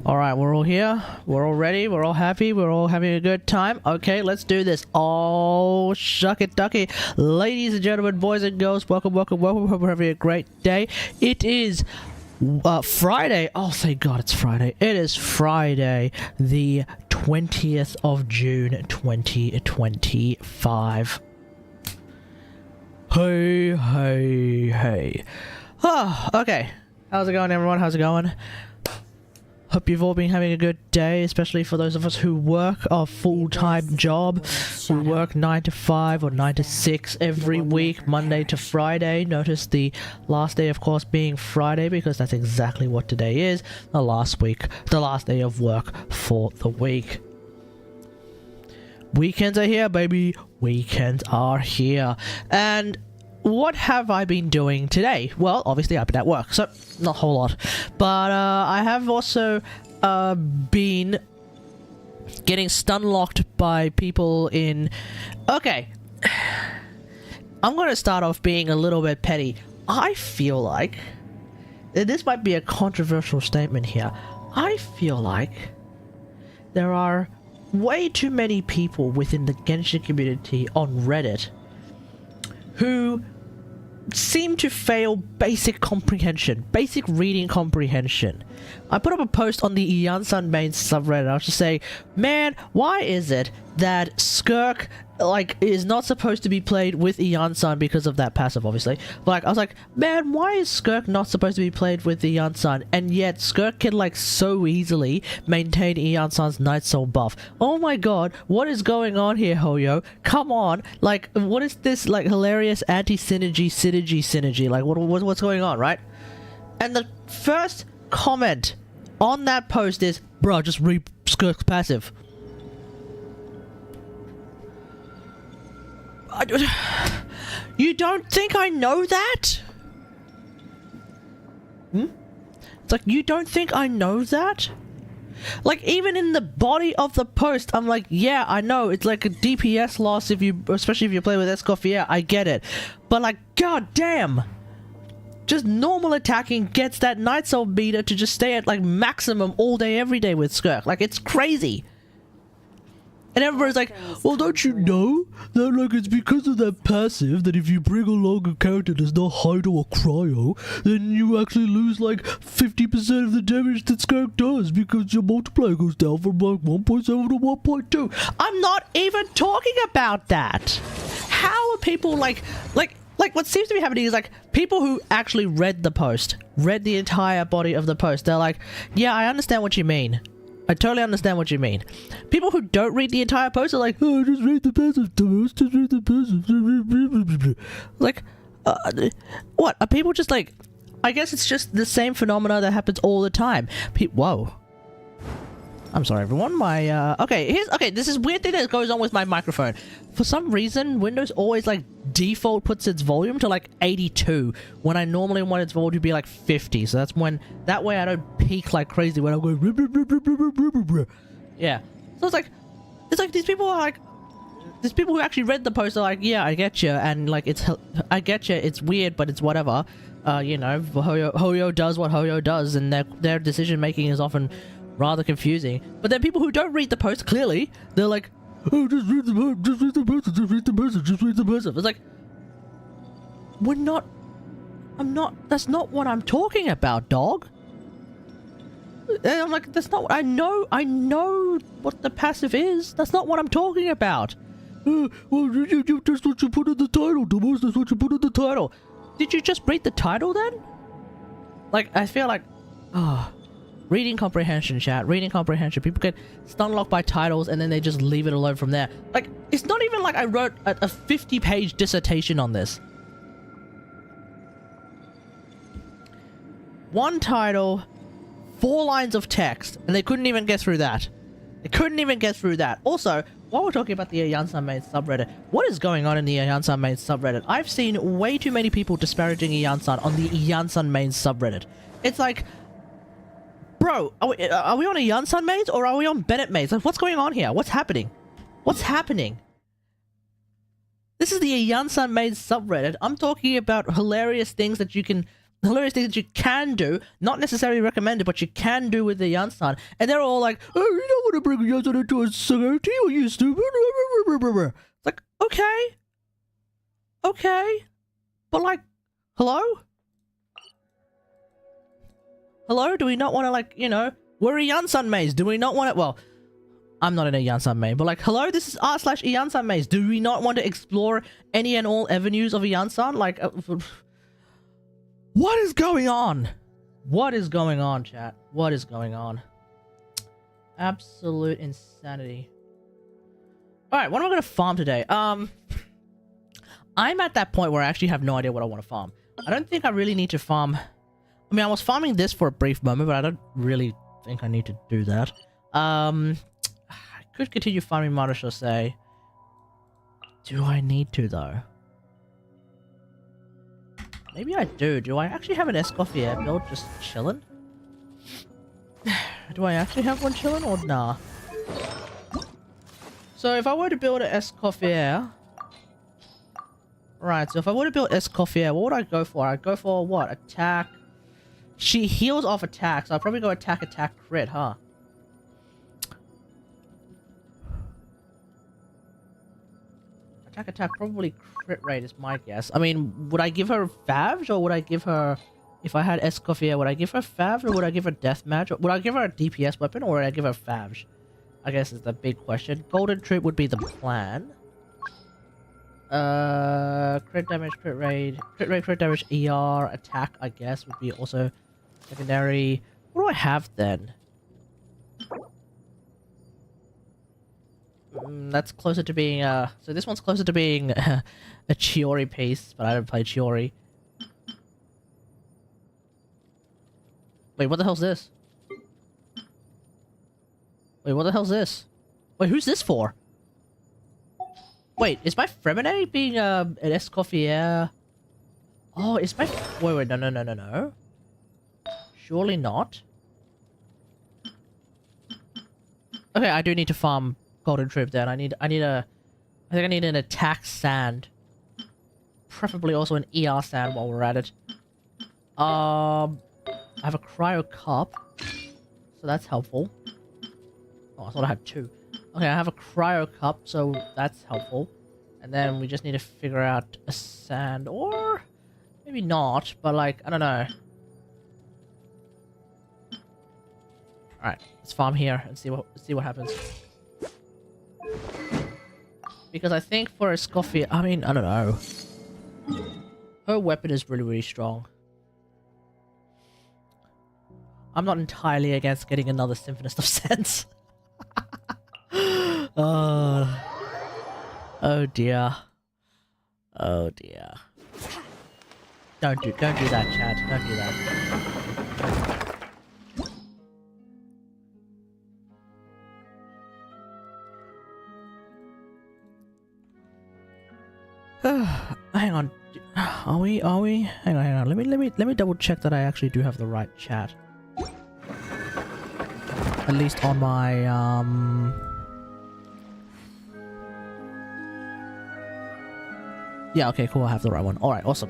Alright, we're all here. We're all ready. We're all happy. We're all having a good time. Okay, let's do this. Oh, shuck it ducky. Ladies and gentlemen, boys and girls, welcome, welcome, welcome. Hope we're having a great day. It is Friday. Oh, thank God it's Friday. It is Friday, the 20th of June, 2025. Hey, hey, hey. Oh, okay. How's it going, everyone? How's it going? Hope you've all been having a good day, especially for those of us who work a full-time job. We work 9 to 5 or 9 to 6 every week, Monday to Friday. Notice the last day, of course, being Friday, because that's exactly what today is. The last day of work for the week. Weekends are here, baby. Weekends are here. And what have I been doing today? Well, obviously I've been at work, so not a whole lot. But I have also been getting stun-locked by people in... Okay. I'm going to start off being a little bit petty. I feel like... This might be a controversial statement here. I feel like there are way too many people within the Genshin community on Reddit who seem to fail basic comprehension, basic reading comprehension. I put up a post on the Iansan main subreddit. I was just saying, man, why is it that Skirk is not supposed to be played with Iansan because of that passive, obviously. I was like, man, why is Skirk not supposed to be played with Iansan? And yet Skirk can so easily maintain Iansan's Night Soul buff. Oh my god, what is going on here, Hoyo? Come on, what is this hilarious anti-synergy? What's going on, right? And the first comment on that post is, bro, just read Skirk's passive. You don't think I know that? It's like, you don't think I know that? Even in the body of the post, I'm like, yeah, I know, it's like a DPS loss especially if you play with Escoff, yeah, I get it. But god damn! Just normal attacking gets that Night Soul meter to just stay at maximum all day, every day with Skirk. It's crazy. And everybody's like, well, don't you know that it's because of that passive that if you bring along a character that's not Hydro or Cryo, then you actually lose 50% of the damage that Skirk does because your multiplier goes down from 1.7 to 1.2. I'm not even talking about that. How are people what seems to be happening is people who actually read the post, read the entire body of the post, they're like, yeah, I understand what you mean. I totally understand what you mean. People who don't read the entire post are like, oh, just read the passive, Thomas, just read the passive. What? Are people just I guess it's just the same phenomena that happens all the time. Whoa. I'm sorry, everyone. Okay, this is weird thing that goes on with my microphone. For some reason, Windows always, default puts its volume to, 82, when I normally want its volume to be, 50. So that way I don't peak like crazy when I'm going... Yeah. So it's these people are these people who actually read the post are like, yeah, I get you, and, I get you, it's weird, but it's whatever. Hoyo does what Hoyo does, and their decision-making is often rather confusing. But then people who don't read the post, clearly, they're like, oh, just read the post, just read the post, just read the post, just read the post. It's like, that's not what I'm talking about, dog. And I'm like, that's not what I know what the passive is. That's not what I'm talking about. Well, that's what you put in the title, Thomas. That's what you put in the title. Did you just read the title then? I feel reading comprehension, chat. Reading comprehension. People get stun-locked by titles and then they just leave it alone from there. It's not even I wrote a 50-page dissertation on this. One title, 4 lines of text, and they couldn't even get through that. Also, while we're talking about the Iansan main subreddit, what is going on in the Iansan main subreddit? I've seen way too many people disparaging Iansan on the Iansan main subreddit. It's bro, are we on Iansan mains or are we on Bennett mains? What's going on here? What's happening? This is the Iansan main subreddit. I'm talking about hilarious things that you can hilarious things that you can do, not necessarily recommended, but you can do with the Iansan. And they're all like, oh, you don't want to bring Iansan into a society, or you stupid. It's like, okay. Okay. But like, hello? Hello? Do we not want to, like, you know, we're a Iansan maze. Do we not want to, well, I'm not in a Iansan maze, but like, hello, this is r/Iansan maze. Do we not want to explore any and all avenues of Iansan? Like, what is going on? What is going on, chat? What is going on? Absolute insanity. Alright, what am I going to farm today? I'm at that point where I actually have no idea what I want to farm. I don't think I really need to farm. I mean, I was farming this for a brief moment, but I don't really think I need to do that. I could continue farming Marashose. Do I need to, though? Maybe I do. Do I actually have an Escoffier build just chillin'? Do I actually have one chillin' or nah? So if I were to build an Escoffier... Right, so if I were to build Escoffier, what would I go for? I'd go for what? Attack. She heals off attack, so I'll probably go attack, crit, huh? Attack, probably crit rate is my guess. I mean, would I give her Favge, or would I give her... If I had Escoffier, would I give her Favge, or would I give her Deathmatch? Or would I give her a DPS weapon, or would I give her Favge? I guess is the big question. Golden Trip would be the plan. Crit damage, crit rate, crit damage, ER, attack, I guess, would be also secondary. What do I have then? That's closer to being, so this one's closer to being a Chiori piece, but I don't play Chiori. Wait, what the hell's this? Wait, what the hell's this? Wait, who's this for? Wait, is my Fremine being, an Escoffier? Oh, is my... Wait, no. Surely not. Okay, I do need to farm Golden Trip then. I think I need an attack sand. Preferably also an ER sand while we're at it. I have a Cryo cup. So that's helpful. Oh, I thought I had two. Okay, I have a Cryo cup, so that's helpful. And then we just need to figure out a sand, or maybe not, but like, I don't know. Alright, let's farm here and see what happens. Because I think for a Escoffier, I mean, I don't know. Her weapon is really, really strong. I'm not entirely against getting another Symphonist of Sense. Oh dear. Oh dear. Don't do that, Chad. Don't do that. Hang on. Are we? Hang on. Let me double check that I actually do have the right chat. At least on my yeah, okay, cool, I have the right one. Alright, awesome.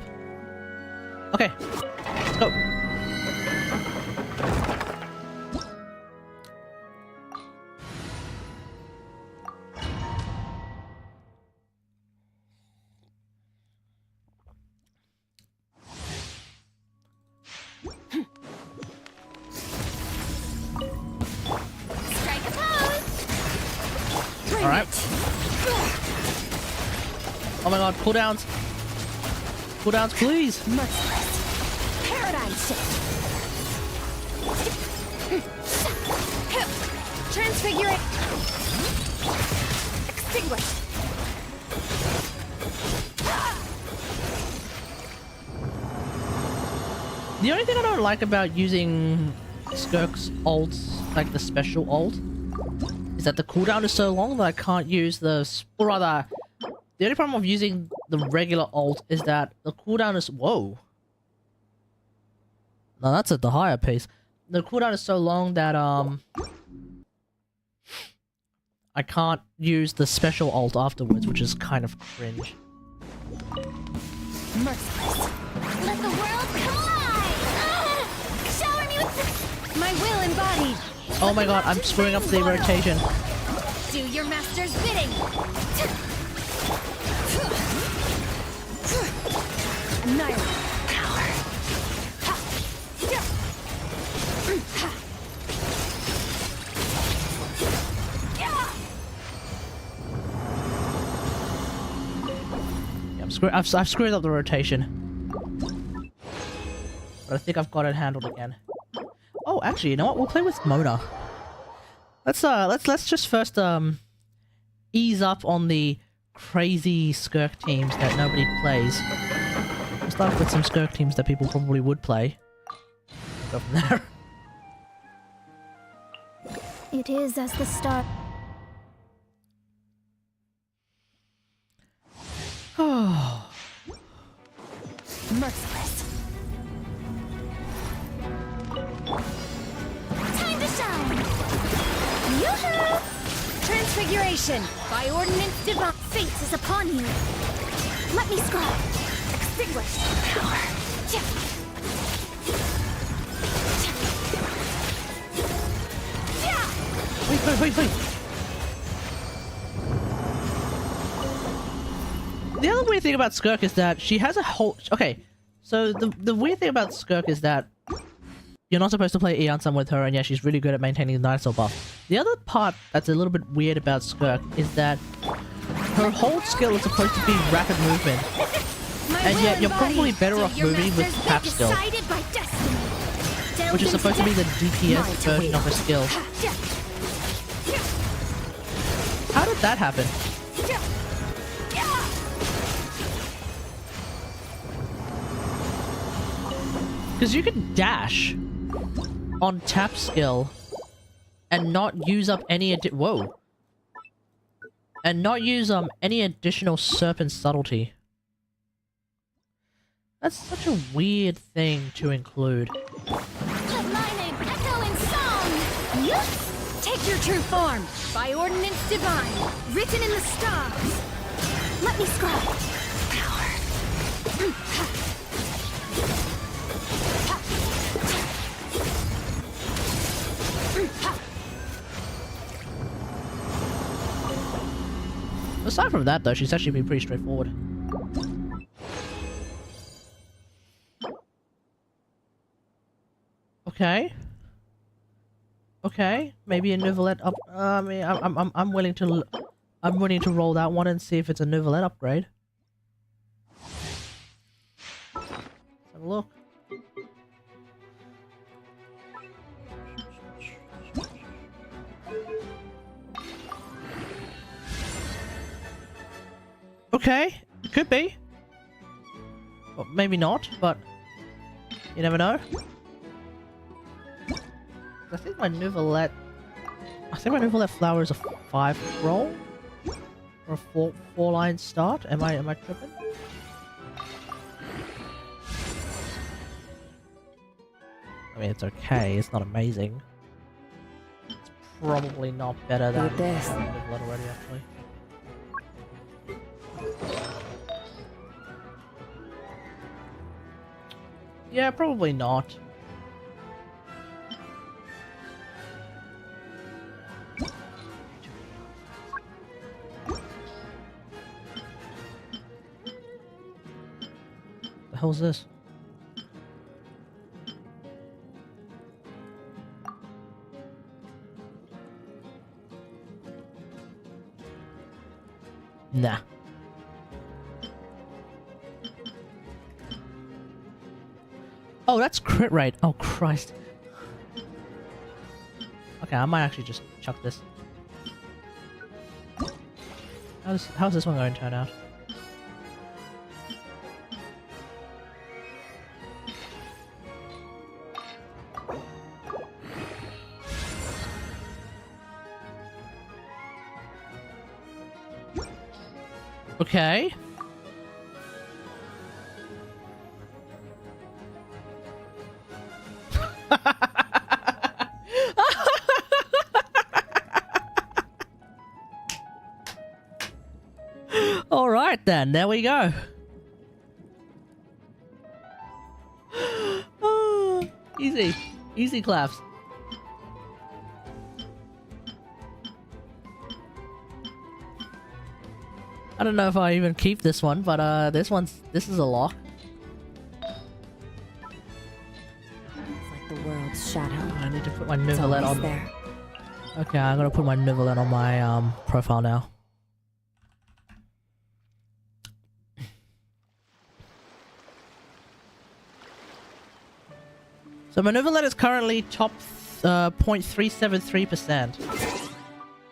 Okay, let's go. Alright. Oh my god, cooldowns. Cooldowns, please. Merciless. Paradigm shift. Transfigure. Extinguish. The only thing I don't like about using Skirk's ults, like the special ult, is that the cooldown is so long that I can't use the... Or rather, the only problem of using the regular ult is that the cooldown is... Whoa. No, that's at the higher pace. The cooldown is so long that, I can't use the special ult afterwards, which is kind of cringe. Merciless. Let the world collide! My will embodied. Oh my god, I'm screwing up the rotation. Do your master's bidding. Annihilate. Power. Yeah, I've screwed up the rotation. But I think I've got it handled again. Oh, actually, you know what? We'll play with Mona. Let's just first ease up on the crazy Skirk teams that nobody plays. We'll start with some Skirk teams that people probably would play. Go from there. It is as the start. Oh. Merciless. Time to shine! Yoo-hoo! Transfiguration! By ordinance divine! Fate is upon you! Let me scry! Extinguish! Power! Wait. The other weird thing about Skirk is that she has a whole... Okay, so the weird thing about Skirk is that you're not supposed to play Iansan with her, and yeah, she's really good at maintaining the dinosaur buff. The other part that's a little bit weird about Skirk is that her hold skill is supposed to be rapid movement, and yet you're probably better off moving with tap skill, which is supposed to be the DPS version of her skill. How did that happen? Because you can dash on tap skill and not use up any any additional serpent subtlety. That's such a weird thing to include. Let my name echo in song! Yes! Take your true form, by ordinance divine, written in the stars. Let me scribe. Power. Aside from that, though, she's actually been pretty straightforward. Okay. Okay, maybe a Nouvelette up. I mean, I'm willing to roll that one and see if it's a Nouvelette upgrade. Let's have a look. Okay, it could be. Well, maybe not, but you never know. I think my Nouvelette flower is a 5 roll or a 4-line start. Am I tripping? I mean, it's okay. It's not amazing. It's probably not better than this Nouvelette already, actually. Yeah, probably not. The hell's this? Nah. Oh, that's crit rate. Oh, Christ. Okay, I might actually just chuck this. How's this one going to turn out? Okay. Alright then, there we go. Easy. Easy claps. I don't know if I even keep this one, but this is a lock. It's like the world's shadow. I need to put my It's Nuvalet always on. there. Okay, I'm gonna put my Nuvalet on my profile now. So my Nuvalet is currently top 0.373%.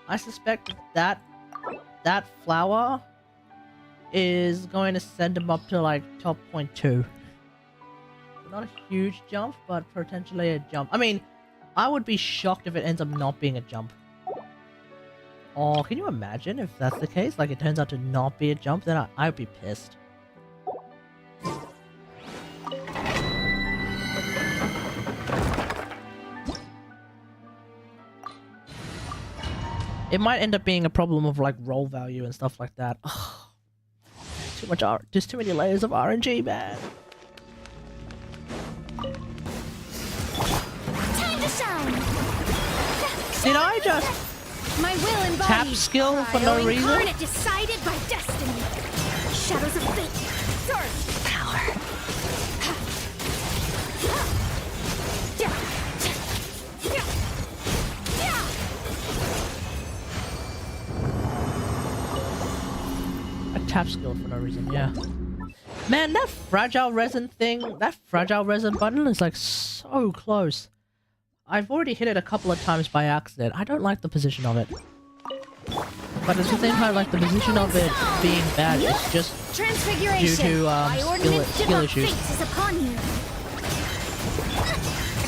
I suspect that flower is going to send him up to like top 0.2. Not a huge jump, but potentially a jump. I mean, I would be shocked if it ends up not being a jump. Oh, can you imagine if that's the case? Like it turns out to not be a jump, then I'd be pissed. It might end up being a problem of like roll value and stuff like that. Ugh. Too much just too many layers of RNG, man. Time to shine. Did I just My will embodied. tap skill for no Cryo reason? incarnate decided by destiny. Shadows of fate. Surge. Power. I tap skill for no reason, yeah. Man, that fragile resin thing, that fragile resin button is like so close. I've already hit it a couple of times by accident. I don't like the position of it. But at the same time, like the position of it being bad is just Transfiguration. due to By ordinance, skill divine issues. fate is upon you.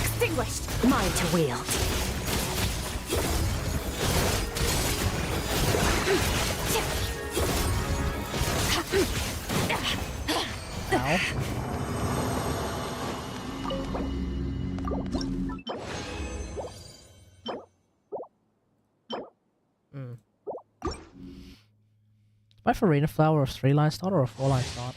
Extinguished. Mine to wield. Ow. My Farina flower a 3-line start or a 4-line start?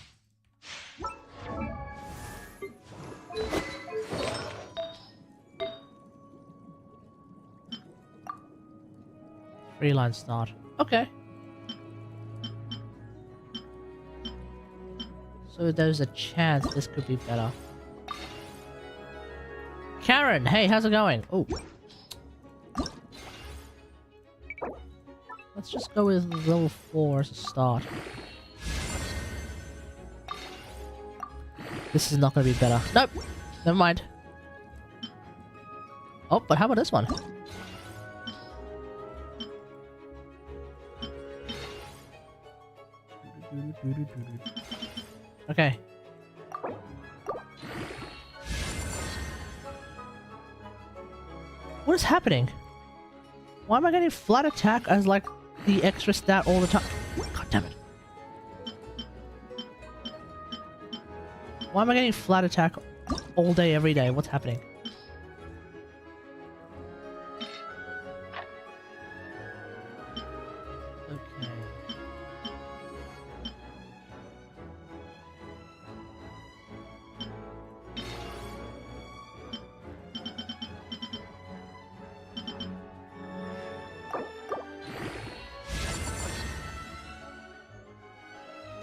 Three-line start. Okay. So there's a chance this could be better. Karen, hey, how's it going? Oh. Let's just go with level 4 as a start. This is not going to be better. Nope. Never mind. Oh, but how about this one? Okay. What is happening? Why am I getting flat attack as like the extra stat all the time? God damn it. Why am I getting flat attack all day, every day? What's happening?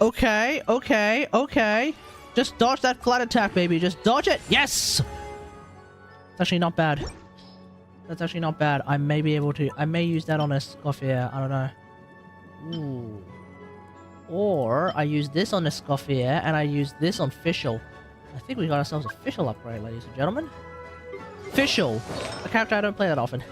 Okay. Okay, okay, okay. Just dodge that flat attack, baby. Just dodge it. Yes! It's actually not bad. That's actually not bad. I may be able to... I may use that on a Scoffier. I don't know. Ooh. Or I use this on a Scoffier and I use this on Fischl. I think we got ourselves a Fischl upgrade, ladies and gentlemen. Fischl. A character I don't play that often.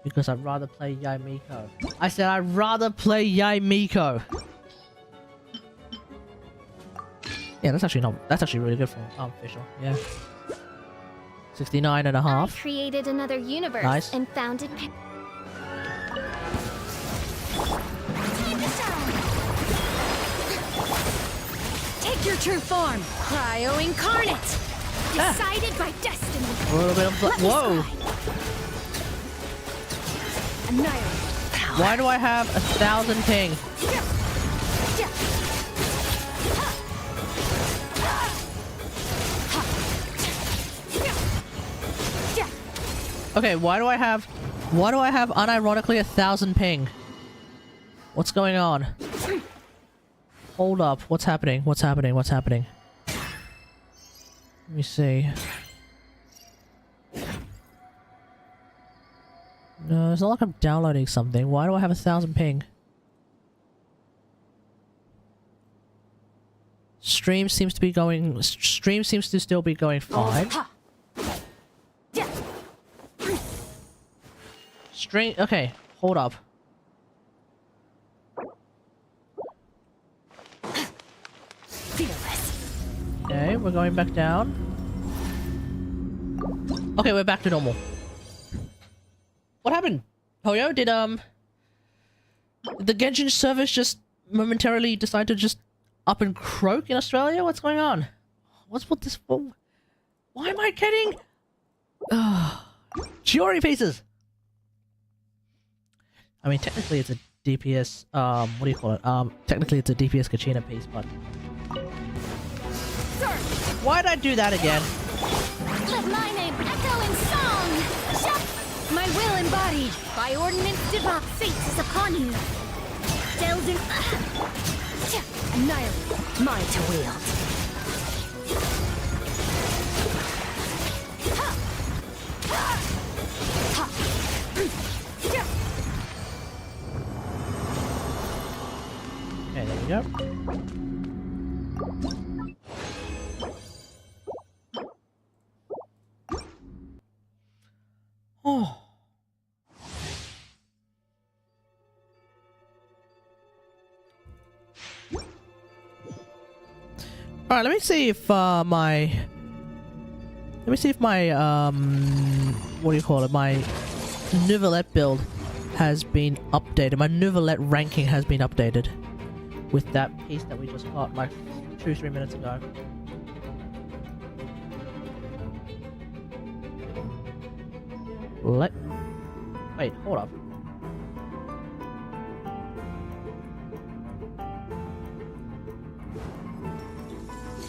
Because I'd rather play Yae Miko. I said I'd rather play Yae Miko. Yeah, that's actually really good for Fischl. Yeah. 69 and a I half. created another universe Nice. and founded. Time to shine. Take your true form, Cryo incarnate. Decided by destiny. A little bit of Let me whoa! slide. Annihilate. Power. Why do I have 1,000 ping? Okay, why do I have unironically 1,000 ping? What's going on? Hold up, what's happening? What's happening? What's happening? Let me see. No, it's not like I'm downloading something. Why do I have 1,000 ping? Stream seems to still be going fine. Okay, hold up. Okay, we're going back down. Okay, we're back to normal. What happened? Toyo, did the Genshin service just momentarily decide to just up and croak in Australia? What's going on? What's with this? Why am I getting Chiori faces? I mean, technically it's a DPS, what do you call it? Technically it's a DPS Kachina piece, but... Why'd I do that again? Let my name echo in song! My will embodied, by ordinance divine. Fate is upon you. Delved in... Annihilate, mine to wield. Okay, there we go. Oh. Alright, let me see if my what do you call it? My Nouvellette build has been updated. My Nouvellette ranking has been updated with that piece that we just got like 2-3 minutes ago. Wait, hold up.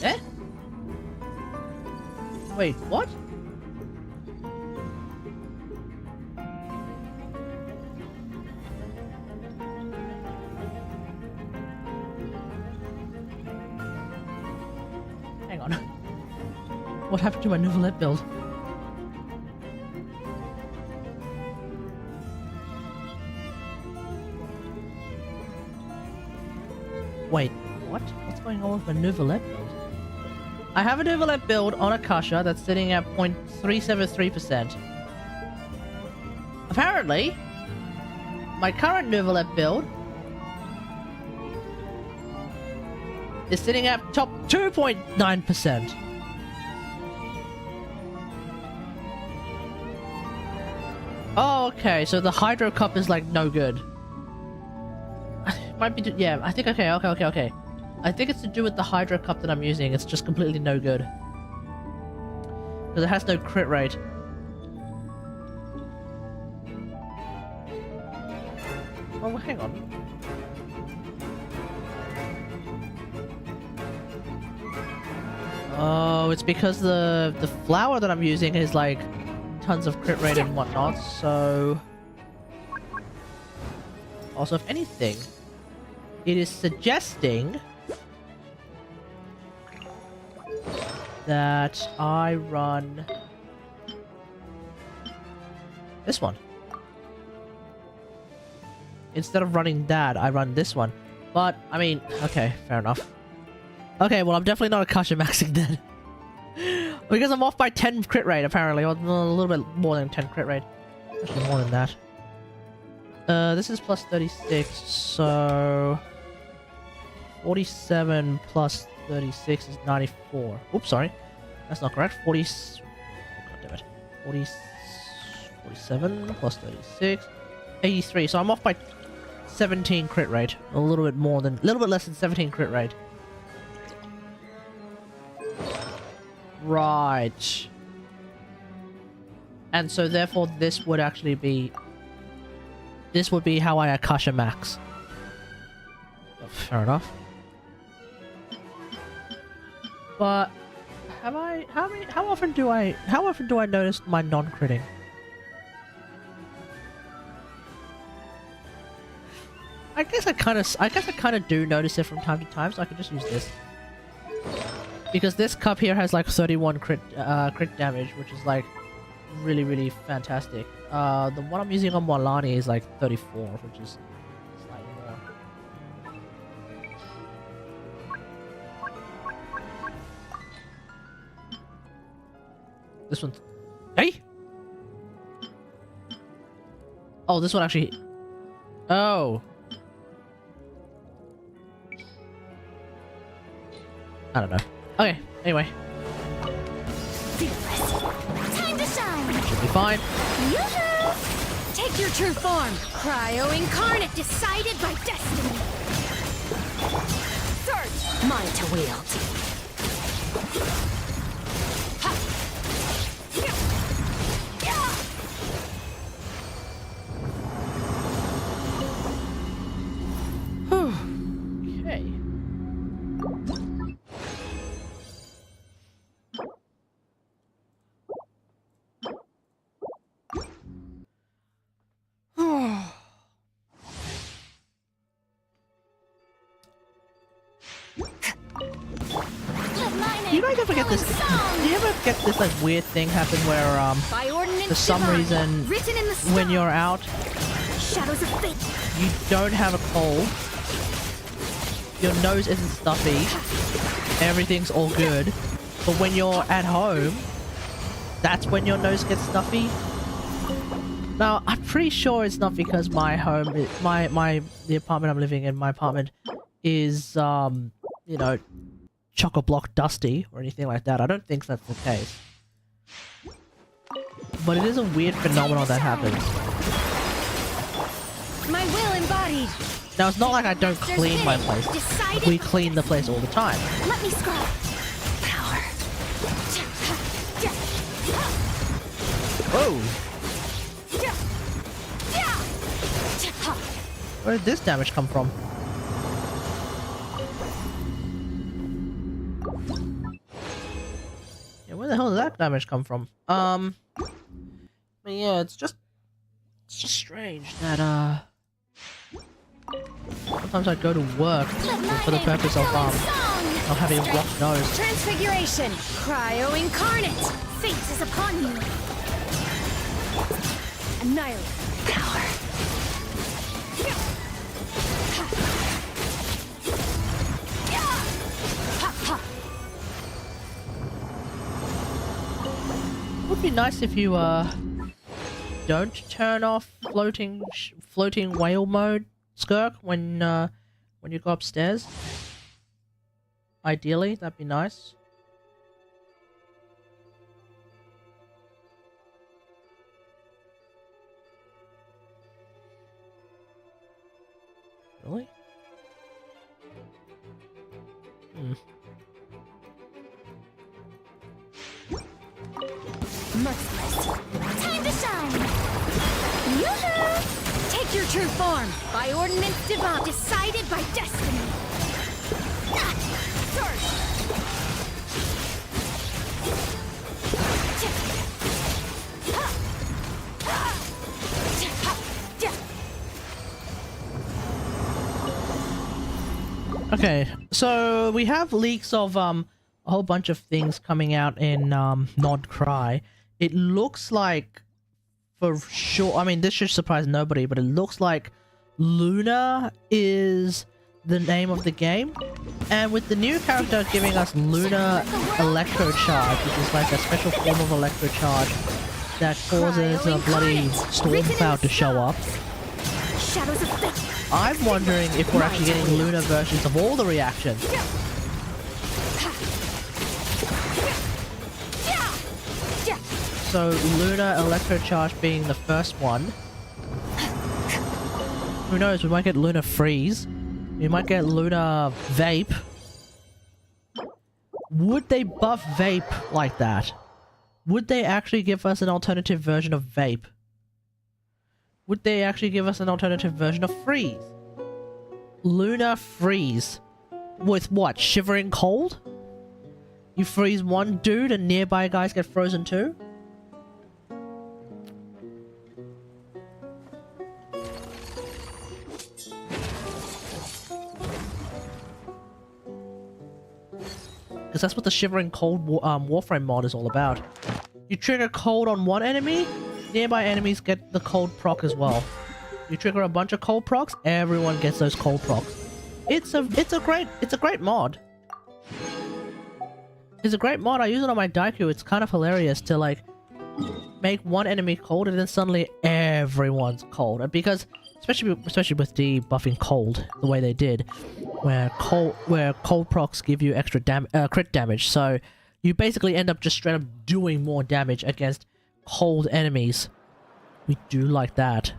Eh? Wait, what? Hang on. What happened to my Nouvellette build? Wait, what? What's going on with my Nouvellette build? I have a Nouvellette build on Akasha that's sitting at 0.373%. Apparently, my current Nouvellette build is sitting at top 2.9%. Oh, okay, so the Hydro Cup is like no good. Might be, yeah, I think, okay. I think it's to do with the Hydro Cup that I'm using. It's just completely no good. Because it has no crit rate. Oh, hang on. Oh, it's because the flower that I'm using is like tons of crit rate and whatnot, so... Also, if anything, it is suggesting that I run this one. Instead of running that, I run this one. But, I mean, okay, fair enough. Okay, well, I'm definitely not Akasha maxing then. Because I'm off by 10 crit rate, apparently. Or a little bit more than 10 crit rate. Actually, more than that. This is plus 36, so... 47 plus 36 is 94. Oops, sorry. That's not correct. 40... God damn it. 47 plus 36... 83, so I'm off by 17 crit rate. A little bit more than... A little bit less than 17 crit rate. Right. And so therefore this would actually be... This would be how I Akasha max. Oh, fair enough. But have I how often do I notice my non-critting? guess I kind of do notice it from time to time, so I can just use this. Because this cup here has like 31 crit damage, which is like really, really fantastic. The one I'm using on Molani is like 34, which is slightly more. This one's... Hey! Oh, this one actually... Oh! I don't know. Okay, anyway. Time to shine! Should be fine. Yoo-hoo! Take your true form! Cryo incarnate decided by destiny! Search! Mine to wield! Okay. You guys ever get this? Do you ever get this like weird thing happen where for some reason when you're out, Shadows of fate. you don't have a cold, your nose isn't stuffy, everything's all good, but when you're at home, that's when your nose gets stuffy? Now, I'm pretty sure it's not because my home, the apartment I'm living in, my apartment is, you know, chock-a-block dusty or anything like that. I don't think that's the case. But it is a weird phenomenon that happens. My will embodied. Now, it's not like I don't clean my place. We clean the place all the time. Let me scrub. Power. Whoa! Where did this damage come from? Yeah, where the hell did that damage come from? I mean, yeah, it's just strange that, sometimes I go to work for the purpose of having a blocked nose. Transfiguration. Cryo incarnate. Fate is upon you. Annihilate. Power. Would be nice if you don't turn off floating whale mode, Skirk, when you go upstairs. Ideally, that'd be nice. Really? Merciless. Time to shine! Yoo-hoo! Take your true form, by ordinance divine, decided by destiny. Okay, so we have leaks of a whole bunch of things coming out in Nod Cry. It looks like, for sure, I mean, this should surprise nobody, but it looks like Luna is the name of the game. And with the new character giving us Luna Electro Charge, which is like a special form of Electro Charge that causes a bloody storm cloud to show up. I'm wondering if we're actually getting Luna versions of all the reactions. So Luna Electro Charge being the first one. Who knows, we might get Luna Freeze. We might get Luna Vape. Would they buff Vape like that? Would they actually give us an alternative version of Vape? Would they actually give us an alternative version of Freeze? Luna Freeze. With what? Shivering Cold? You freeze one dude and nearby guys get frozen too? because that's what the Shivering Cold Warframe mod is all about. You trigger cold on one enemy, nearby enemies get the cold proc as well. You trigger a bunch of cold procs, everyone gets those cold procs. It's a great mod. It's a great mod. I use it on my Daiku. It's kind of hilarious to like make one enemy cold and then suddenly everyone's cold. And because especially with debuffing cold the way they did, where cold procs give you extra crit damage, so you basically end up just straight up doing more damage against cold enemies. We do like that.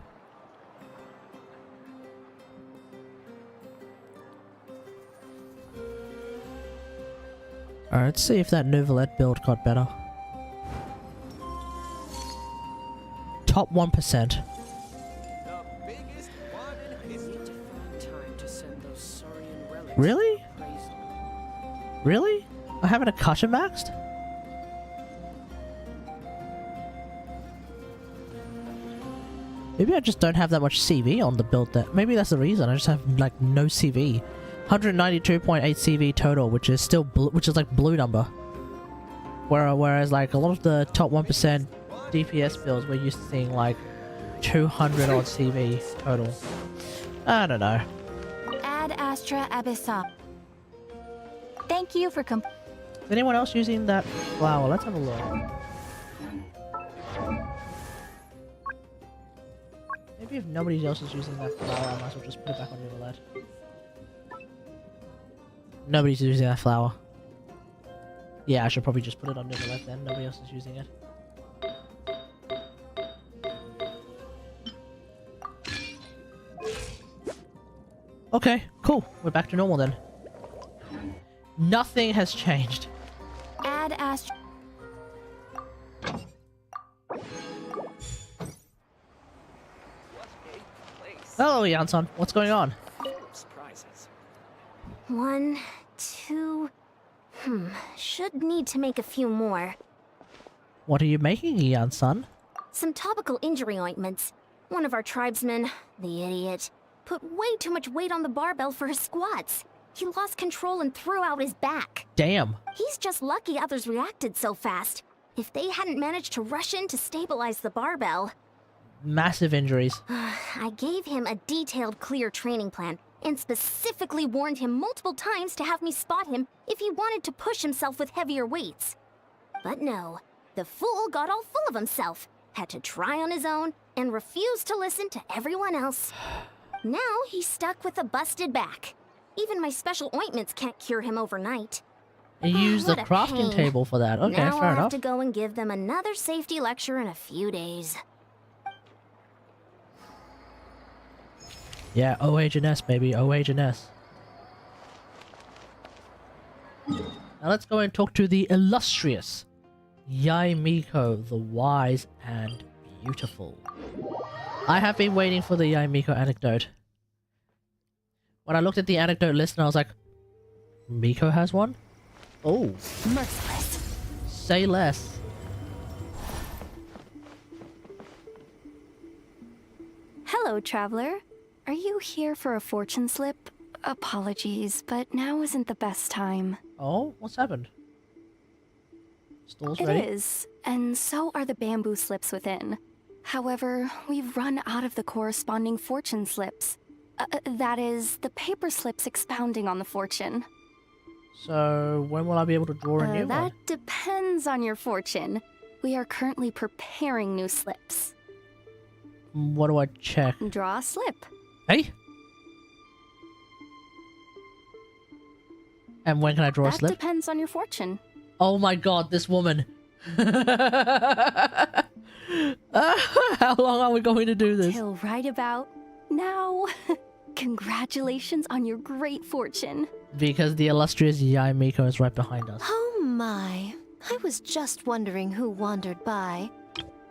Alright, let's see if that Nouvellette build got better. Top 1%. Really? Really? I haven't a cushion maxed? Maybe I just don't have that much CV on the build. Maybe that's the reason. I just have like no CV. 192.8 CV total, which is still like blue number. Whereas like a lot of the top 1% DPS builds, we're used to seeing like 200 odd CV total. I don't know. Ad Astra Abyssop. Thank you for Is anyone else using that flower? Let's have a look. Maybe if nobody else is using that flower, I might as well just put it back on Nouvellette. Nobody's using that flower. Yeah, I should probably just put it on Nouvellette then. Nobody else is using it. Okay, cool. We're back to normal then. Nothing has changed. Ad Astra. Hello, Iansan. What's going on? Surprises. 1, 2... Should need to make a few more. What are you making, Iansan? Some topical injury ointments. One of our tribesmen, the idiot, put way too much weight on the barbell for his squats. He lost control and threw out his back. Damn. He's just lucky others reacted so fast. If they hadn't managed to rush in to stabilize the barbell... Massive injuries. I gave him a detailed, clear training plan, and specifically warned him multiple times to have me spot him if he wanted to push himself with heavier weights. But no, the fool got all full of himself, had to try on his own, and refused to listen to everyone else. Now he's stuck with a busted back. Even my special ointments can't cure him overnight. You use the What a crafting pain. table for that. Okay, now fair I'll have enough. to go and give them another safety lecture in a few days. Yeah, OH&S, baby. OH&S. Now let's go and talk to the illustrious Yae Miko, the wise and beautiful. I have been waiting for the Yae Miko anecdote. When I looked at the anecdote list and I was like, Miko has one? Oh. Merciless. Say less. Hello, traveler. Are you here for a fortune slip? Apologies, but now isn't the best time. Oh, what's happened? Stall's It ready? is, and so are the bamboo slips within. However, we've run out of the corresponding fortune slips. That is, the paper slips expounding on the fortune. So, when will I be able to draw a new That one? depends on your fortune. We are currently preparing new slips. What do I check? Draw a slip. Hey? And when can I draw a That slip? depends on your fortune. Oh my god, this woman. How long are we going to do this? Till right about now. Congratulations on your great fortune. Because the illustrious Yae Miko is right behind us. Oh my, I was just wondering who wandered by.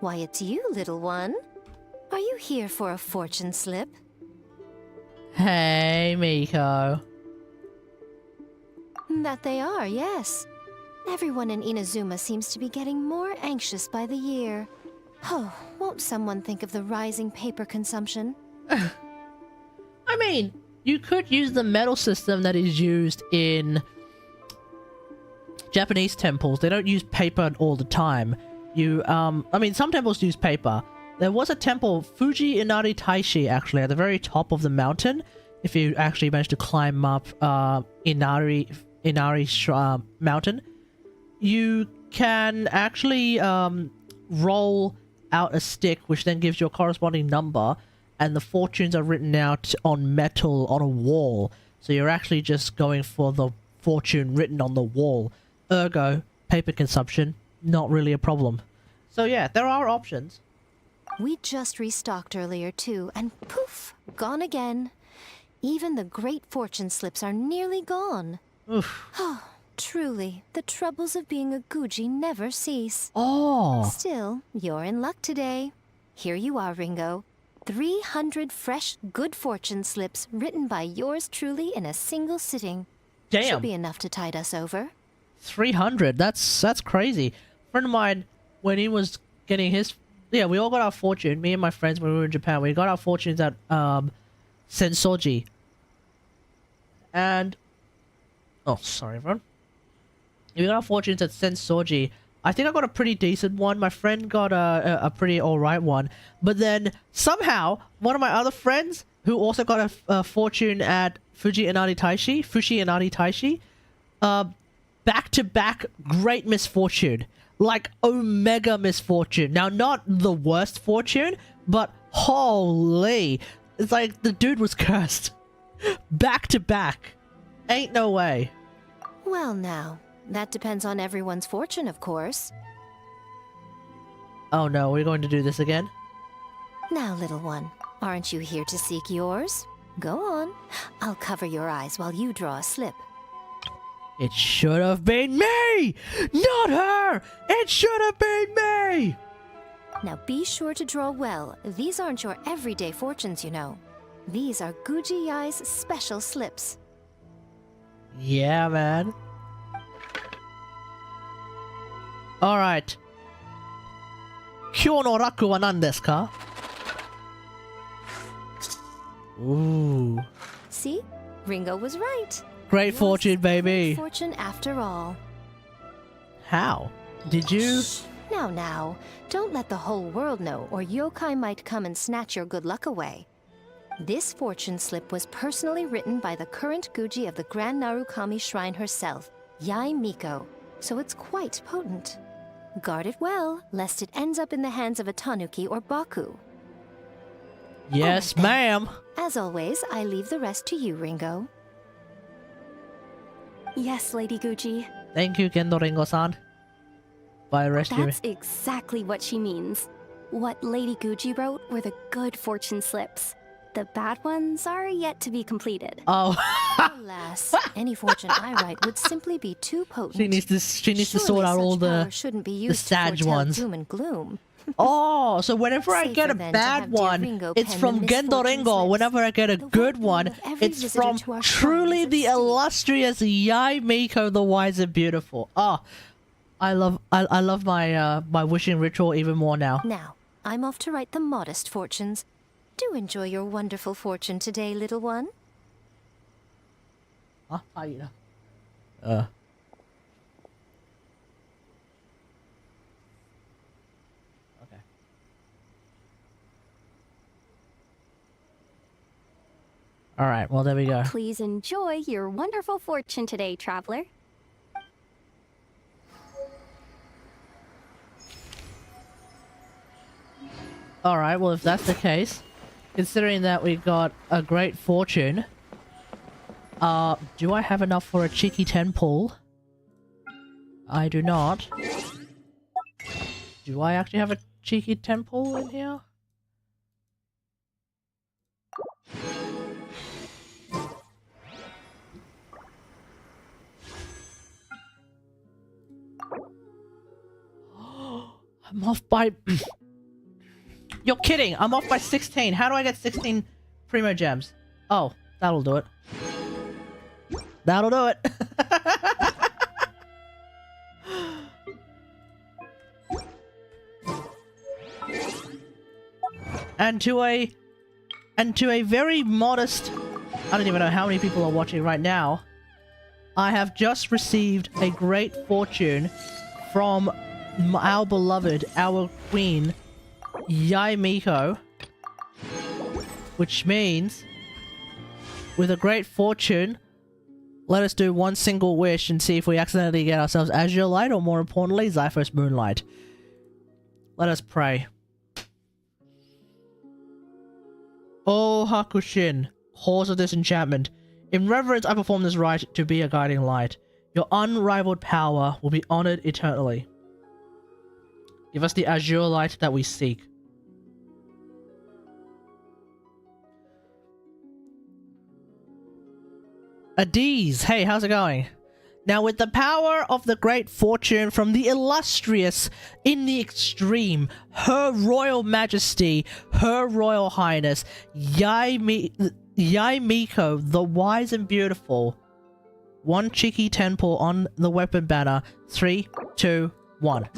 Why, it's you, little one. Are you here for a fortune slip? Hey, Miko. That they are, yes. Everyone in Inazuma seems to be getting more anxious by the year. Oh, won't someone think of the rising paper consumption? I mean, you could use the metal system that is used in Japanese temples, they don't use paper all the time. I mean, some temples use paper. There was a temple, Fuji Inari Taishi, actually, at the very top of the mountain. If you actually manage to climb up Inari mountain, you can actually roll out a stick, which then gives you a corresponding number, and the fortunes are written out on metal on a wall. So you're actually just going for the fortune written on the wall. Ergo, paper consumption, not really a problem. So yeah, there are options. We just restocked earlier too, and poof, gone again. Even the great fortune slips are nearly gone. Oof. Oh, truly, the troubles of being a Guji never cease. Oh. Still, you're in luck today. Here you are, Ringo. 300 fresh good fortune slips written by yours truly in a single sitting. Damn. Should be enough to tide us over. 300. That's crazy. A friend of mine, when he was getting his, yeah, we all got our fortune. Me and my friends, when we were in Japan, we got our fortunes at Sensoji. And oh, sorry, everyone. We got our fortunes at Sensoji. I think I got a pretty decent one. My friend got a pretty alright one. But then somehow one of my other friends, who also got a fortune at Fuji Inari Taishi, back-to-back great misfortune. Like omega misfortune. Now, not the worst fortune, but holy. It's like the dude was cursed. Back-to-back. Ain't no way. Well now, that depends on everyone's fortune, of course. Oh no, we're going to do this again? Now, little one, aren't you here to seek yours? Go on. I'll cover your eyes while you draw a slip. It should have been me! Not her! It should have been me! Now be sure to draw well. These aren't your everyday fortunes, you know. These are Guji Yae's special slips. Yeah, man. Alright. Kyou no raku wa nan desu ka? Ooh. See? Ringo was right. Great Yours fortune, is baby. great fortune after all. How? Did you? Now, don't let the whole world know, or yokai might come and snatch your good luck away. This fortune slip was personally written by the current Guji of the Grand Narukami Shrine herself, Yae Miko, so it's quite potent. Guard it well, lest it ends up in the hands of a tanuki or baku. Yes, All right, then. ma'am. As always, I leave the rest to you, Ringo. Yes, Lady Guji. Thank you, Gendo Ringo-san. By rescuing me. That's exactly what she means. What Lady Guji wrote were the good fortune slips. The bad ones are yet to be completed. Oh. Alas, any fortune I write would simply be too potent. She needs to sort out Surely all such the power shouldn't be used to sad foretell ones. doom and gloom. Oh, so whenever I get a Safer then to bad have dear one, Ringo it's pen from the Gendo misfortune Ringo. slips. Whenever I get a The good well-being one, of every it's visitor from to our truly shrine is the at stake. illustrious Yae Miko, the wise and beautiful. Oh, I love my my wishing ritual even more now. Now, I'm off to write the modest fortunes. Do enjoy your wonderful fortune today, little one. Huh? Okay. All right. Well, there we go. Please enjoy your wonderful fortune today, traveler. All right. Well, if that's the case, considering that we got a great fortune, do I have enough for a cheeky 10 pull? I do not. Do I actually have a cheeky 10 pull in here? I'm off by... You're kidding! I'm off by 16! How do I get 16 Primo Gems? Oh, that'll do it. That'll do it! And to a very modest... I don't even know how many people are watching right now. I have just received a great fortune from our beloved, our queen, Yae Miko. Which means, with a great fortune, let us do one single wish and see if we accidentally get ourselves Azure Light, or more importantly, Xiphos Moonlight. Let us pray. O Hakushin, cause of disenchantment, in reverence I perform this rite to be a guiding light. Your unrivaled power will be honored eternally. Give us the Azure Light that we seek. Adiz, hey, how's it going? Now, with the power of the great fortune from the illustrious, in the extreme, Her Royal Majesty, Her Royal Highness, Yae Miko, the wise and beautiful. One cheeky 10 pull on the weapon banner. 3, 2, 1.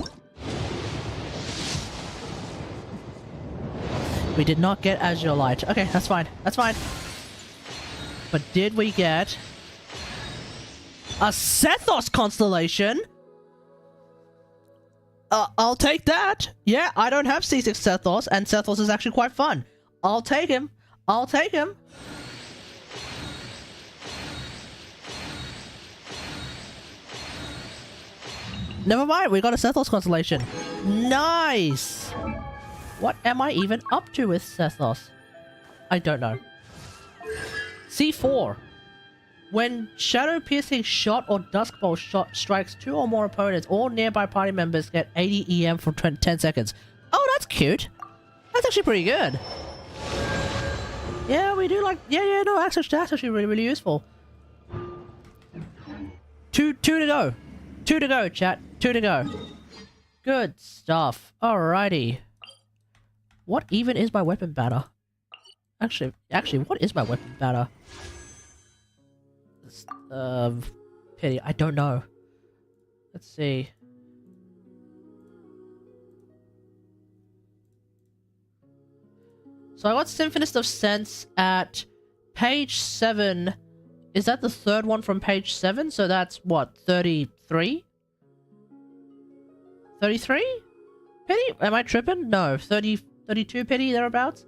We did not get Azure Light. Okay, that's fine. That's fine. But did we get a Sethos constellation? I'll take that. Yeah, I don't have C6 Sethos, and Sethos is actually quite fun. I'll take him. I'll take him. Never mind, we got a Sethos constellation. Nice! What am I even up to with Sethos? I don't know. C4. When shadow-piercing shot or duskbolt shot strikes 2 or more opponents, all nearby party members get 80 EM for 10 seconds. Oh, that's cute. That's actually pretty good. Yeah, we do like... Yeah, no, that's actually really, really useful. Two to go. 2 to go, chat. 2 to go. Good stuff. Alrighty. What even is my weapon banner? Actually, what is my weapon banner? Pity. I don't know. Let's see. So I got Symphonist of Sense at page 7. Is that the third one from page 7? So that's what, 33? 33? Pity? Am I tripping? No, 32 pity thereabouts?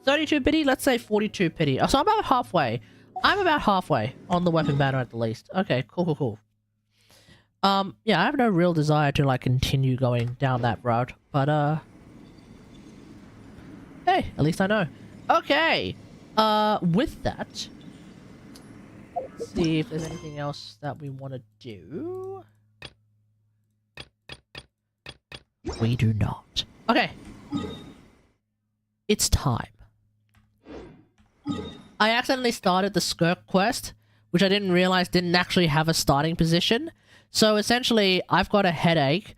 32 pity? Let's say 42 pity. So I'm about halfway. I'm about halfway on the weapon banner at the least. Okay, cool. Yeah, I have no real desire to like continue going down that route, but hey, at least I know. Okay, with that, let's see if there's anything else that we want to do. We do not. Okay. It's time. I accidentally started the Skirk quest, which I didn't realize didn't actually have a starting position. So essentially, I've got a headache.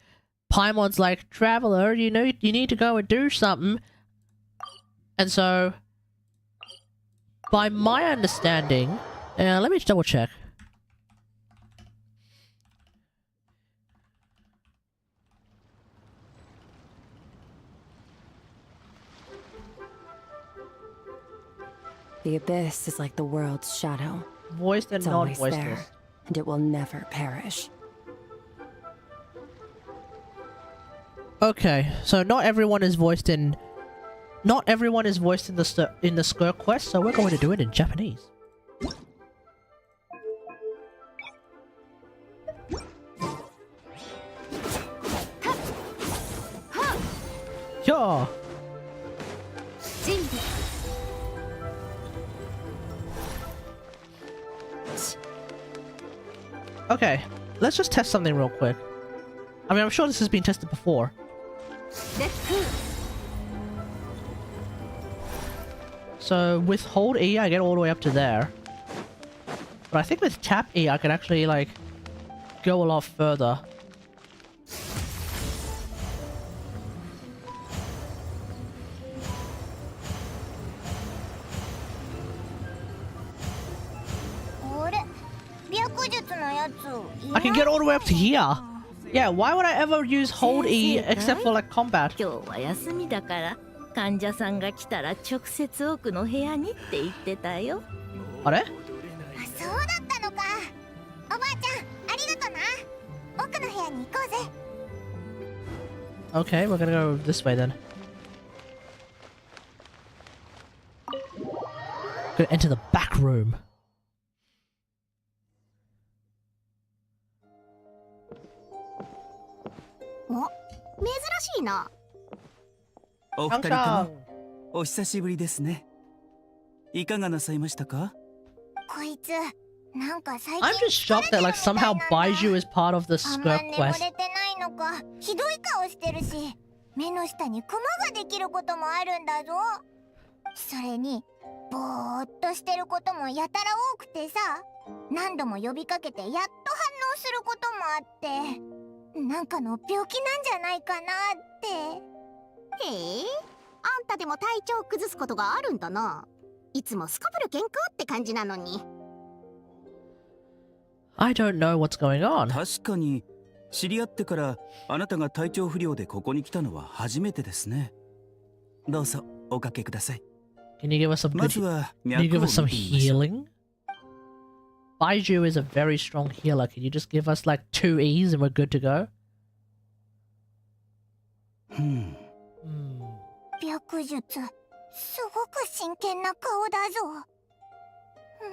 Paimon's like, Traveler, you know, you need to go and do something. And so, by my understanding, let me just double check. The abyss is like the world's shadow. Voiced and It's always non-voiced. there, and it will never perish. Okay, so not everyone is voiced in the Skirk quest, so we're going to do it in Japanese. Yeah. Okay, let's just test something real quick. I mean, I'm sure this has been tested before. So with hold E, I get all the way up to there. But I think with tap E, I can actually, like, go a lot further. I can get all the way up to here. Yeah, why would I ever use hold E except for like combat? 今日は休みだから患者さんが来たら直接奥の部屋にって言ってたよ。あれ？そうだったのか。おばあちゃん、ありがとな。奥の部屋に行こうぜ。Okay, we're gonna go this way then. Gonna enter the back room. お、珍しいな。お二人ともお久しぶりですね。いかがなさいましたか？こいつ、なんか最 I'm 近 just shocked that like somehow Baiju is part of the あんま Skirk 眠 Quest. れてないのか、ひどい顔してるし、目の下にクマができることもあるんだぞ。それに、ぼーっとしてることもやたら多くてさ、何度も呼びかけてやっと反応することもあって、なんかの病気なんじゃないかなって。へえ、あんたでも体調を崩すことがあるんだな。いつもすこぶる健康って感じなのに。I don't know what's going on. 確かに知り合ってからあなたが体調不良でここに来たのは初めてですね。どうぞおかけください。Can you give us some ま good? ずは Can you 脈 give を us some 見てみましょう。 healing? Baiju is a very strong healer. Can you just give us like 2 E's and we're good to go? 白術、すごく真剣な顔だぞ。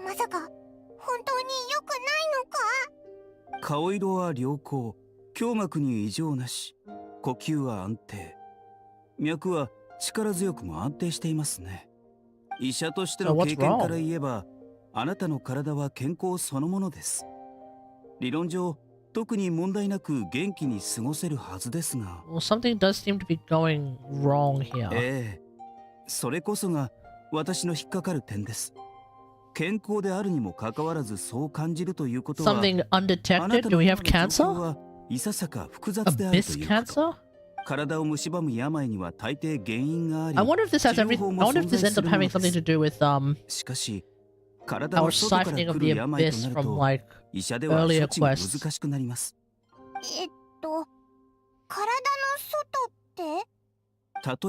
まさか本当に良くないのか？顔色は良好、胸膜に異常なし、呼吸は安定、脈は力強くも安定していますね。医者としての So what's 経験から wrong? 言えば、あなたの体は健康そのものです。理論上特に問題なく元気に過ごせるはずですが。 Well, something does seem to be going wrong here. ええ、それこそが私の引っかかる点です。健康であるにもかかわらずそう感じるということは、 Something あなた undetected? の Do we 今 have の状況 cancer? はいささか複雑であると Abyss いうこと。 cancer? 体を蝕む病には大抵原因があり、 I wonder if this has 治療 every. 法 I も wonder if 存 this 在 ends す up るもの having で something す。 to do with しかし、体 our の外から siphoning 来 of る the 病と abyss なる from と、 like 医者では earlier 処置が quests. 難しくなります。体の外って？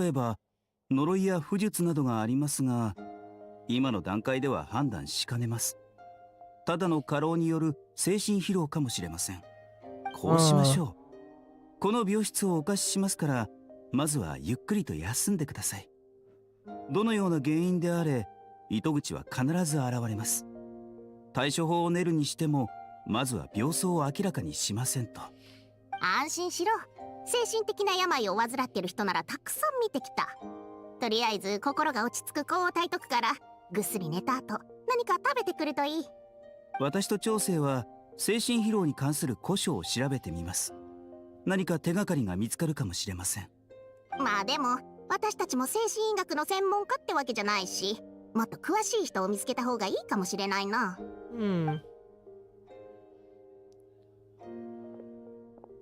例えば呪いや不術などがありますが、今の段階では判断しかねます。ただの過労による精神疲労かもしれません。こうしましょう。この病室をお貸ししますから、まずはゆっくりと休んでください。どのような原因であれ、糸口は必ず現れます。対処法を練るにしても、まずは病巣を明らかにしませんと。安心しろ。精神的な病を患ってる人ならたくさん見てきた。とりあえず心が落ち着く子を炊いとくから、ぐっすり寝た後何か食べてくるといい。私と長生は精神疲労に関する古書を調べてみます。何か手がかりが見つかるかもしれません。まあでも私たちも精神医学の専門家ってわけじゃないし、もっと詳しい人を見つけた方がいいかもしれないな。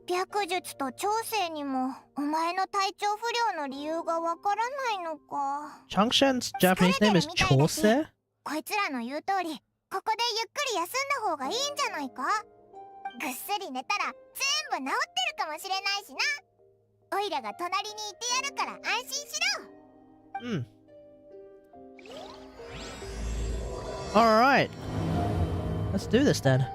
白術と長生にもお前の体調不良の理由がわからないのか。 Changshan's Japanese name is Chose? こいつらの言う通り、ここでゆっくり休んだ方がいいんじゃないか。ぐっすり寝たら全部治ってるかもしれないしな。オイラが隣にいてやるから安心しろ。Alright. Let's do this then.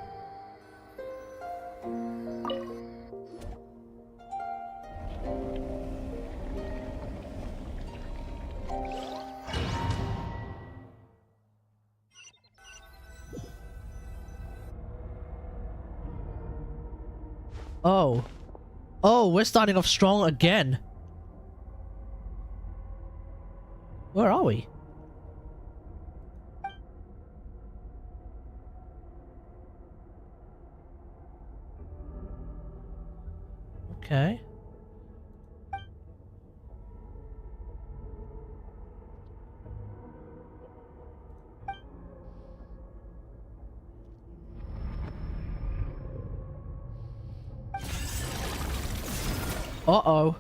Oh. Oh, we're starting off strong again. Where are we? Okay. Uh-oh.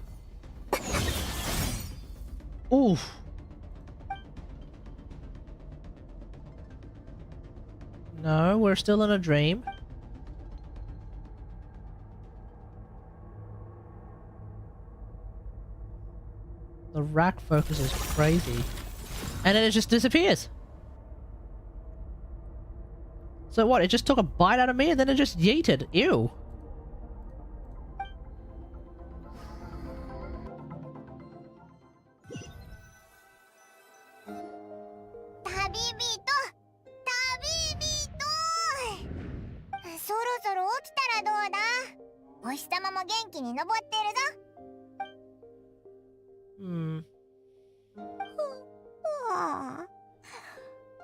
Oof. No, we're still in a dream. The rack focus is crazy. And then it just disappears. So what? It just took a bite out of me and then it just yeeted. Ew. Hmm.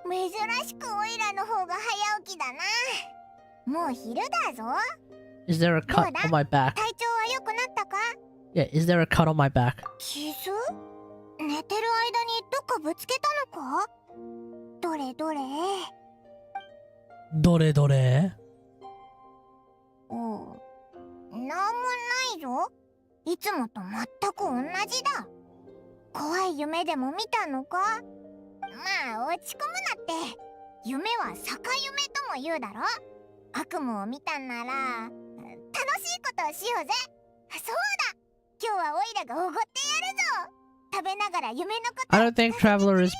珍しくオイラの方が早起きだな。もう昼だぞ。 Is there a cut on my back? 体調は良くなったか？ Yeah, is there a cut on my back? 傷？寝てる間にどっかぶつけたのか？どれどれ？どれどれ？なんもないぞ。いつもと全く同じだ。怖い夢でも見たのか？まあ落ち込むなって。夢は逆夢とも言うだろ。悪夢を見たんなら楽しいことをしようぜ。そうだ、今日はオイラがおごってやるぞ。食べながら夢のこと I don't think Traveler is...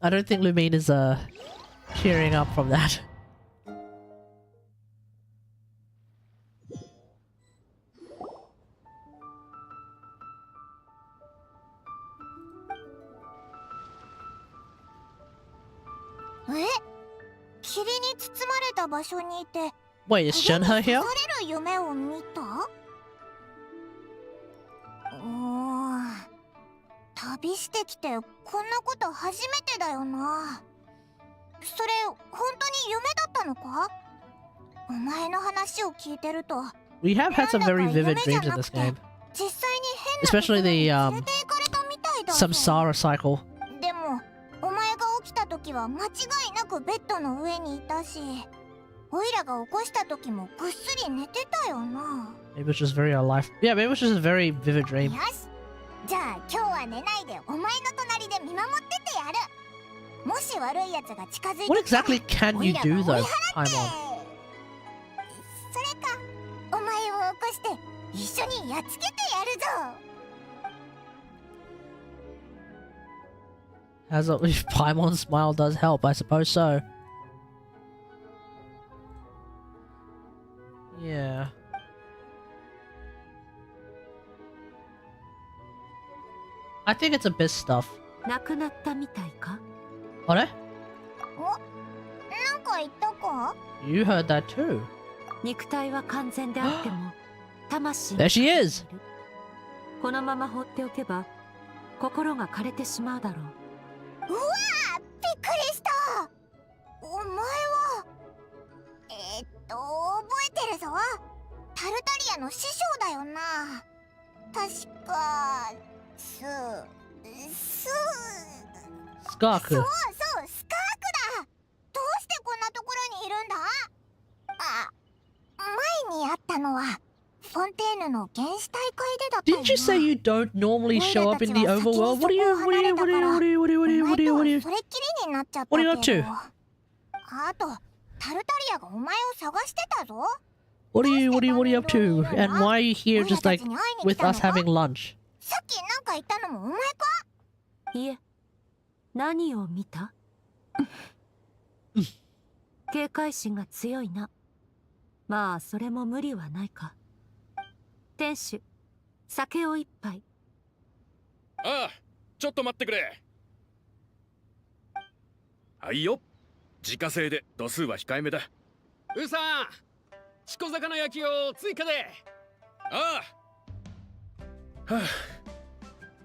I don't think Lumine is cheering up from that. Wait, is Shenhe here? 夢を見た？旅してきてこんなこと初めてだよな。それ本当に夢だったのか？お前の話を聞いてると We have had some very vivid dreams in this game. Especially the Samsara cycle. でもお前が起きた時は間違いなくベッドの上にいたし、オイラが起こした時もぐっすり寝てたよな。 Maybe it was just very alive. Yeah, maybe it was just a very vivid dream. よし、じゃあ今日は寝ないでお前の隣で見守っててやる。もし悪い奴が近づいて What exactly can you do though, Paimon? それか、お前を起こして一緒にやっつけてやるぞ。 As if Paimon's smile does help, I suppose so. Yeah. I think it's abyss stuff. 亡くなったみたいか？あれ？なんか言ったか？ You heard that too. 肉体は完全であっても魂 There she is! このまま放っておけば心が枯れてしまうだろう。うわー、びっくりした。お前は覚えてるぞ。タルタリアの師匠だよな。確かスカーク。そうそう、スカークだ。どうしてこんなところにいるんだ？前にあったのはフォンテーヌの原始大会でだったよな。 Didn't you say you don't normally show up in the overworld? What are you それっきりになっちゃったけど。 What are you up to? あとタルタリアがお前を探してたぞ。 What are you up to? And why are you here just like with us having lunch? さっきなんか言ったのもお前か？いえ、何を見た？警戒心が強いな。まあそれも無理はないか。店主、酒を一杯。ああ、ちょっと待ってくれ。はいよ。自家製で度数は控えめだ。ウさん、しこ魚焼きを追加で。ああ。はあ、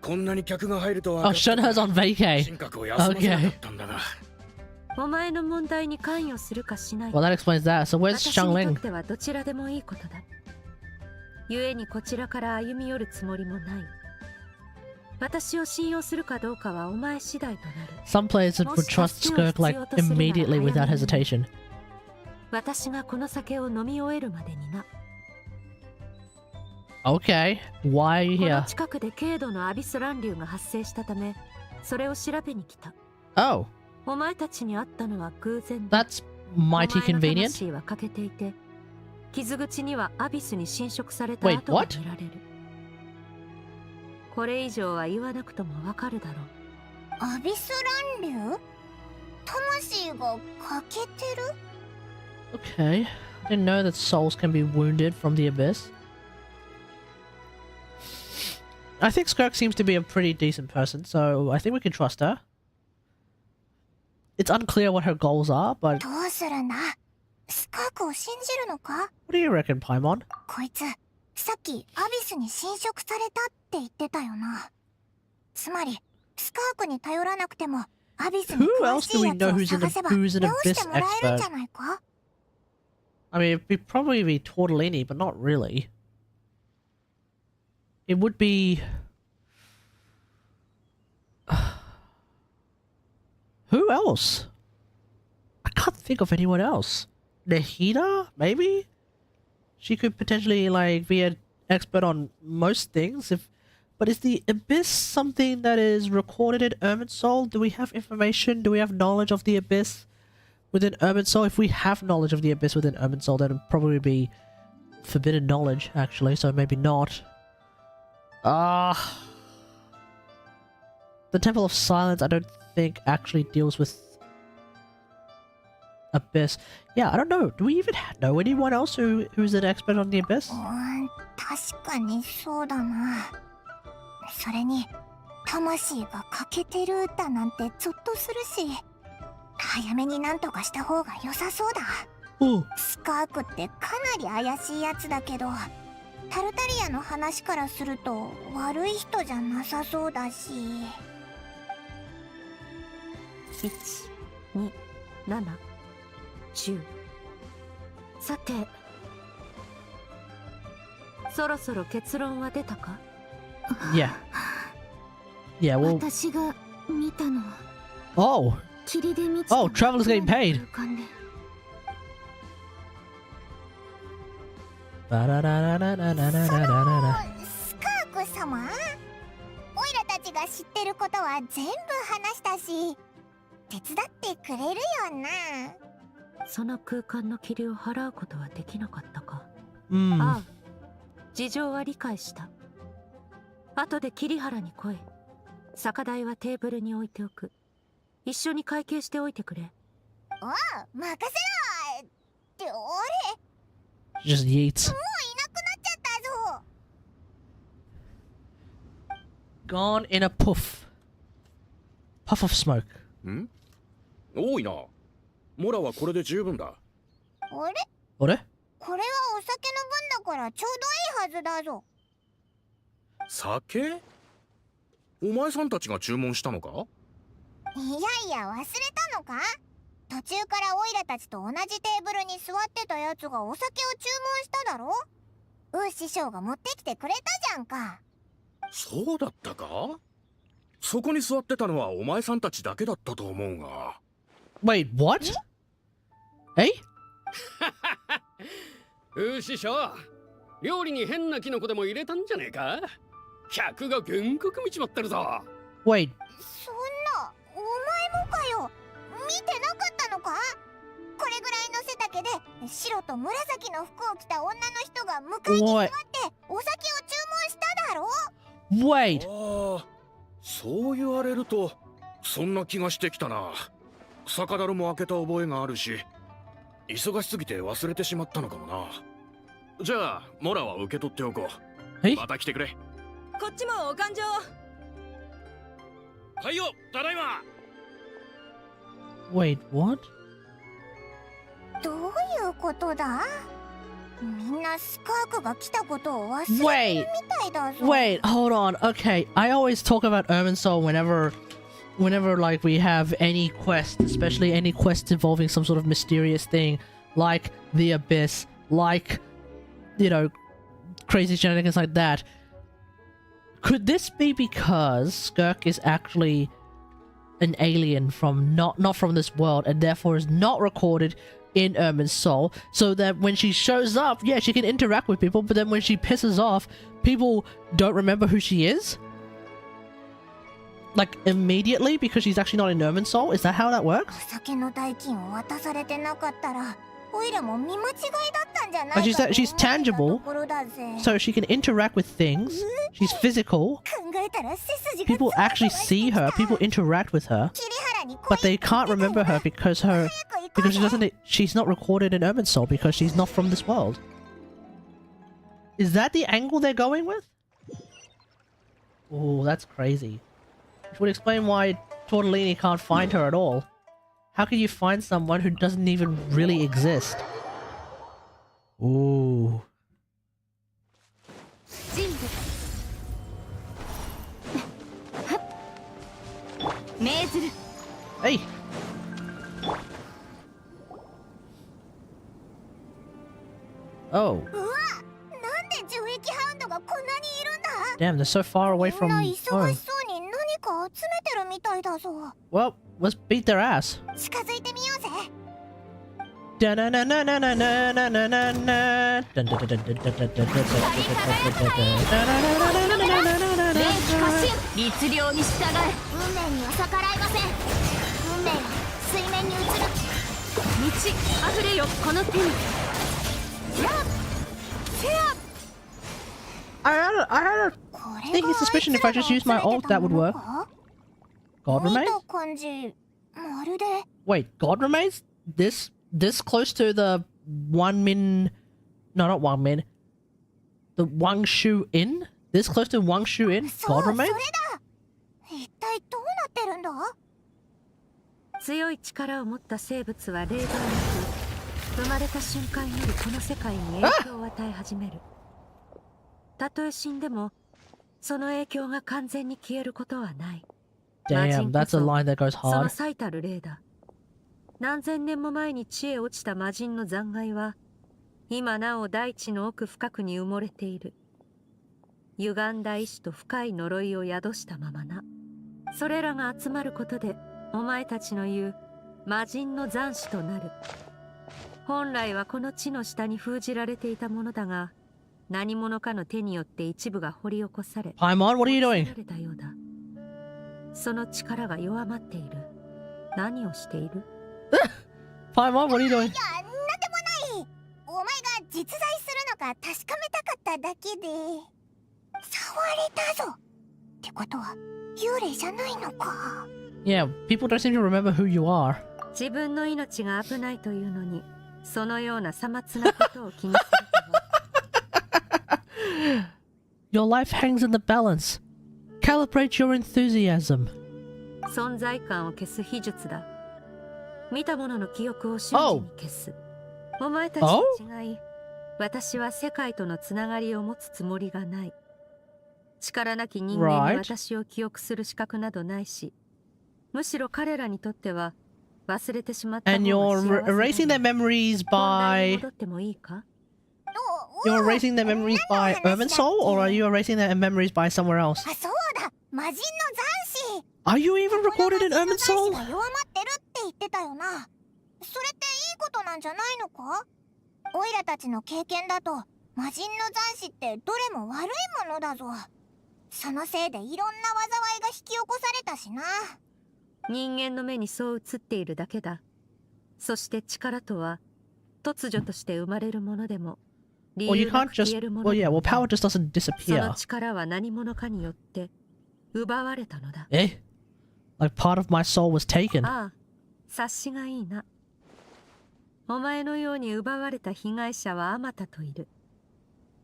こんなに客が入るとは。Oh, Shenhe's on vacay. 人格を休ませなかったんだが。お前の問題に関与するかしないか。 Well, that explains that. So where's 私にと Xiangling? ってはどちらでもいいことだ。故にこちらから歩み寄るつもりもない。私を信用するかどうかはお前次第となる。 Some players would trust Skirk like immediately without hesitation. 私がこの酒を飲み終えるまでにな。 Okay, why are you この here? 近くで軽度のアビス乱流が発生したため、それを調べに来た。 Oh, お前たちに会ったのは偶然だ。 that's mighty お前の convenient. 魂は欠けていて、傷口にはアビスに侵食された Wait, 跡が what? 見られる。これ以上は言わなくともわかるだろう。アビス乱流？魂が欠けてる？ Okay. I didn't know that souls can be wounded from the abyss. I think Skirk seems to be a pretty decent person, so I think we can trust her. It's unclear what her goals are, but... どうするんだ？スカークを信じるのか？ What do you reckon, Paimon? こいつ、さっきアビスに侵食されたって言ってたよな。つまり、スカークに頼らなくても、アビスに Who 詳 else し do い we やつ know を who's 探せば、 an 直 abyss してもらえるんじゃ expert? ないか？ I mean, it'd probably be Tortellini, but not really. It would be... Who else? I can't think of anyone else. Nahida, maybe? She could potentially, like, be an expert on most things. But is the Abyss something that is recorded in Irminsul? Do we have information? Do we have knowledge of the Abyss within Irminsul? If we have knowledge of the Abyss within Irminsul, then it would probably be forbidden knowledge, actually, so maybe not. The Temple of Silence, I don't think actually deals with Abyss. Yeah, I don't know. Do we even know anyone else who's an expert on the Abyss? 確かにそうだな。それに、魂が欠けてる歌なんてゾッとするし、早めになんとかした方が良さそうだ。スカークってかなり怪しいやつだけど、タルタリアの話からすると悪い人じゃなさそうだし。1、2、7、10。さて、そろそろ結論は出たか？ Yeah. Yeah, well... 私が見たのは Oh! 霧で満ちた Oh, Traveler's getting paid! 空間で。スカーク様、オイラたちが知ってることは全部話したし、手伝ってくれるよな。その空間の霧を払うことはできなかったか？ああ、事情は理解した。後で桐原に来い。酒代はテーブルに置いておく。一緒に会計しておいてくれ。おう、任せろ。って俺 Just yeets. もういなくなっちゃったぞ。 Gone in a puff. Puff of smoke. ん？多いな。モラはこれで十分だ。あれ？あれ？これはお酒の分だからちょうどいいはずだぞ。酒？お前さんたちが注文したのか？いやいや、忘れたのか？途中からオイラたちと同じテーブルに座ってたやつがお酒を注文しただろ？ウー師匠が持ってきてくれたじゃんか。そうだったか？そこに座ってたのはお前さんたちだけだったと思うが。Wait, what? Eh? ウー師匠、料理に変なキノコでも入れたんじゃねえか？客が原告見ちまってるぞ。Wait. そんな、お前もかよ。見てなかったのか？これぐらいの背丈で白と紫の服を着た女の人が向かいに座ってお酒を注文しただろ？ Wait. ああ、そう言われるとそんな気がしてきたな。酒樽も開けた覚えがあるし、忙しすぎて忘れてしまったのかもな。じゃあモラは受け取っておこう。また来てくれ。こっちもお勘定。はいよ、ただいま。Wait, what? どういうことだ？みんなスカークが来たことを忘れてるみたいだぞ。 Wait, hold on. Okay, I always talk about Irminsul whenever like we have any quest, especially any quest involving some sort of mysterious thing, like the Abyss, like, you know, crazy shenanigans like that. Could this be because Skirk is actually an alien from not from this world and therefore is not recorded in Irminsul, so that when she shows up, yeah, she can interact with people, but then when she pisses off, people don't remember who she is? Like, immediately, because she's actually not in Irminsul? Is that how that works? お酒の代金を渡されてなかったら、オイラも見間違いだったんじゃないか But she's tangible, ところだぜ。 so she can interact with things. She's physical. 考えたら背筋が People actually see her, people interact with her, 桐原に来い but they can't remember her because her 早く行 Because she's not recorded in Irminsul because she's not from this world. Is that the angle they're going with? Oh, that's crazy. Which would explain why Tortellini can't find her at all. How can you find someone who doesn't even really exist? Ooh. Hey! Oh. Damn, they're so far away from home. Well, let's beat their ass. I had a sneaky suspicion if I just used my ult that would work. God remains? Wait, God remains? This close to the 1 min... No, not 1 min. The Wang Shu Inn? This close to Wang Shu Inn? God remains? 強い力を持った生物は例外なく生まれた瞬間よりこの世界に影響を与え始める。たとえ死んでもその影響が完全に消えることはない。 Damn, that's a line that goes その hard. 最たる例だ。何千年も前に地へ落ちた魔人の残骸は今なお大地の奥深くに埋もれている。歪んだ意志と深い呪いを宿したままな。それらが集まることでお前たちの言う魔人の残滓となる。本来はこの地の下に封じられていたものだが、何者かの手によって一部が掘り起こされ、Paimon, what are you doing? その力が弱まっている。何をしている？ Paimon, what are you doing? いや、なんでもない。お前が実在するのか確かめたかっただけで。触れたぞ。ってことは幽霊じゃないのか。Yeah, people don't seem to remember who you are. 自分の命が危ないというのに、そのようなさまつなことを気にするとは。Your life hangs in the balance. Calibrate your enthusiasm. 存在感を消す秘術だ。見たものの記憶を瞬時に消す。お前たちと違い、私は世界とのつながりを持つつもりがない。力なき人間に私を記憶する資格などないし、むしろ彼らにとっては忘れてしまった方が And you're erasing their memories by... 戻ってもいいか？ You're erasing their memories by Irminsul, or are you erasing their memories by somewhere else? あ、そうだ。魔人の残滓。 Are you even recorded in 魔人の残 Irminsul? 滓が弱まってるって言ってたよな。それっていいことなんじゃないのか？オイラたちの経験だと魔人の残滓ってどれも悪いものだぞ。そのせいでいろんな災いが引き起こされたしな。人間の目にそう映っているだけだ。そして力とは突如として生まれるものでも理 Well, you 由な can't く消 just... えるも Well, ので yeah, も well, power ない。 just doesn't その disappear. 力は何者かによって奪われたのだ。 Eh? Like part of my soul was taken. ああ、察しがいいな。お前のように奪われた被害者はあまたといる。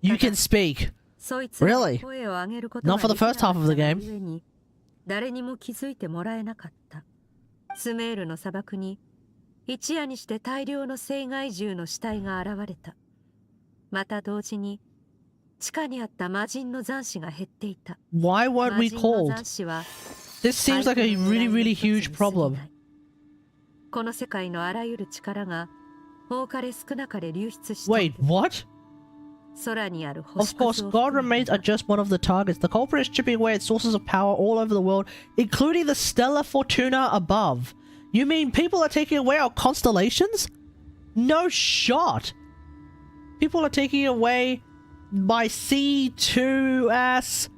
You can speak. そいつら Really? の声を上げることが Not for で the きな first か half っ of た the が game. ゆえに誰にも気づいてもらえなかった。スメールの砂漠に一夜にして大量の生害獣の死体が現れた。また同時に地下にあった魔人の残滓が減っていた。 Why weren't 魔 we 人の called? 残滓は This seems like a really, really huge problem. この世界のあらゆる力が多かれ少なかれ流出してい Wait, る。 what? 空にある Of 星 course, 屑を God 含め remains た are just one of the targets. The culprit is chipping away at sources of power all over the world, including the stellar Fortuna above. You mean people are taking away our constellations? No shot! People are taking away my C2S...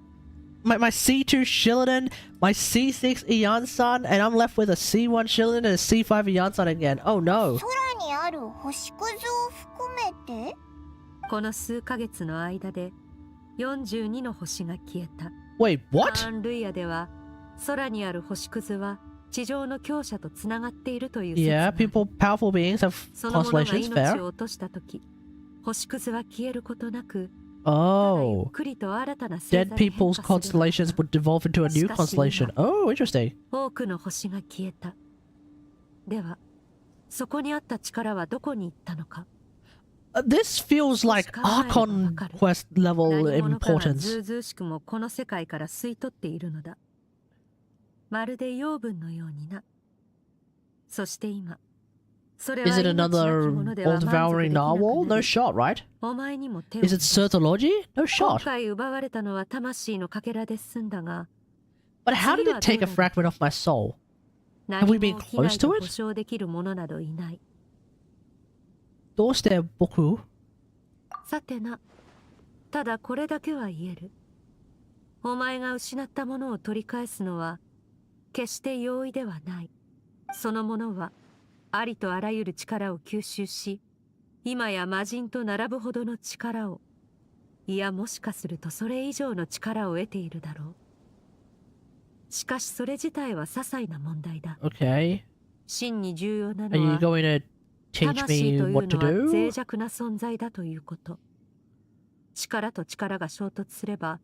My C2 Xilonen, my C6 Iansan, and I'm left with a C1 Xilonen and a C5 Iansan again. Oh no. 空にある星屑を含めて？この数ヶ月の間で42の星が消えた。 Wait, what? アンルイアでは空にある星屑は地上の強者とつながっているという Yeah, 説がある。 people, powerful beings have そのものが constellations, 命 fair. を落とした時、星屑は消えることなく、ただゆっ Oh, くりと新たな星座 dead に変 people's 化するのだ。 constellations would devolve into a new constellation. Oh, interesting. 多くの星が消えた。では、そこにあった力はどこに行ったのか。 This feels like Archon quest level 何者かがず importance. うずうしくもこの世界から吸い取っているのだ。まるで養分のようにな。そして今、それは Is it 命なき another ものでは満足でき all-devouring なく narwhal? な No る。 shot, right? お前にも手を Is it 出す。 Certology? No 今 shot. 回奪われたのは魂のかけらで済んだが、 But how did it take a fragment of my soul? 何 we been も close 被害 to と it? 保証できる者などいない。どうして僕？さてな、ただこれだけは言える。お前が失ったものを取り返すのは決して容易ではない。そのものはありとあらゆる力を吸収し、今や魔人と並ぶほどの力を、いやもしかするとそれ以上の力を得ているだろう。しかしそれ自体は些細な問題だ。 Okay. 真に重要な Are の you は going to teach 魂 me という what to のは do? 脆弱な存在だということ。力と力が衝突すれば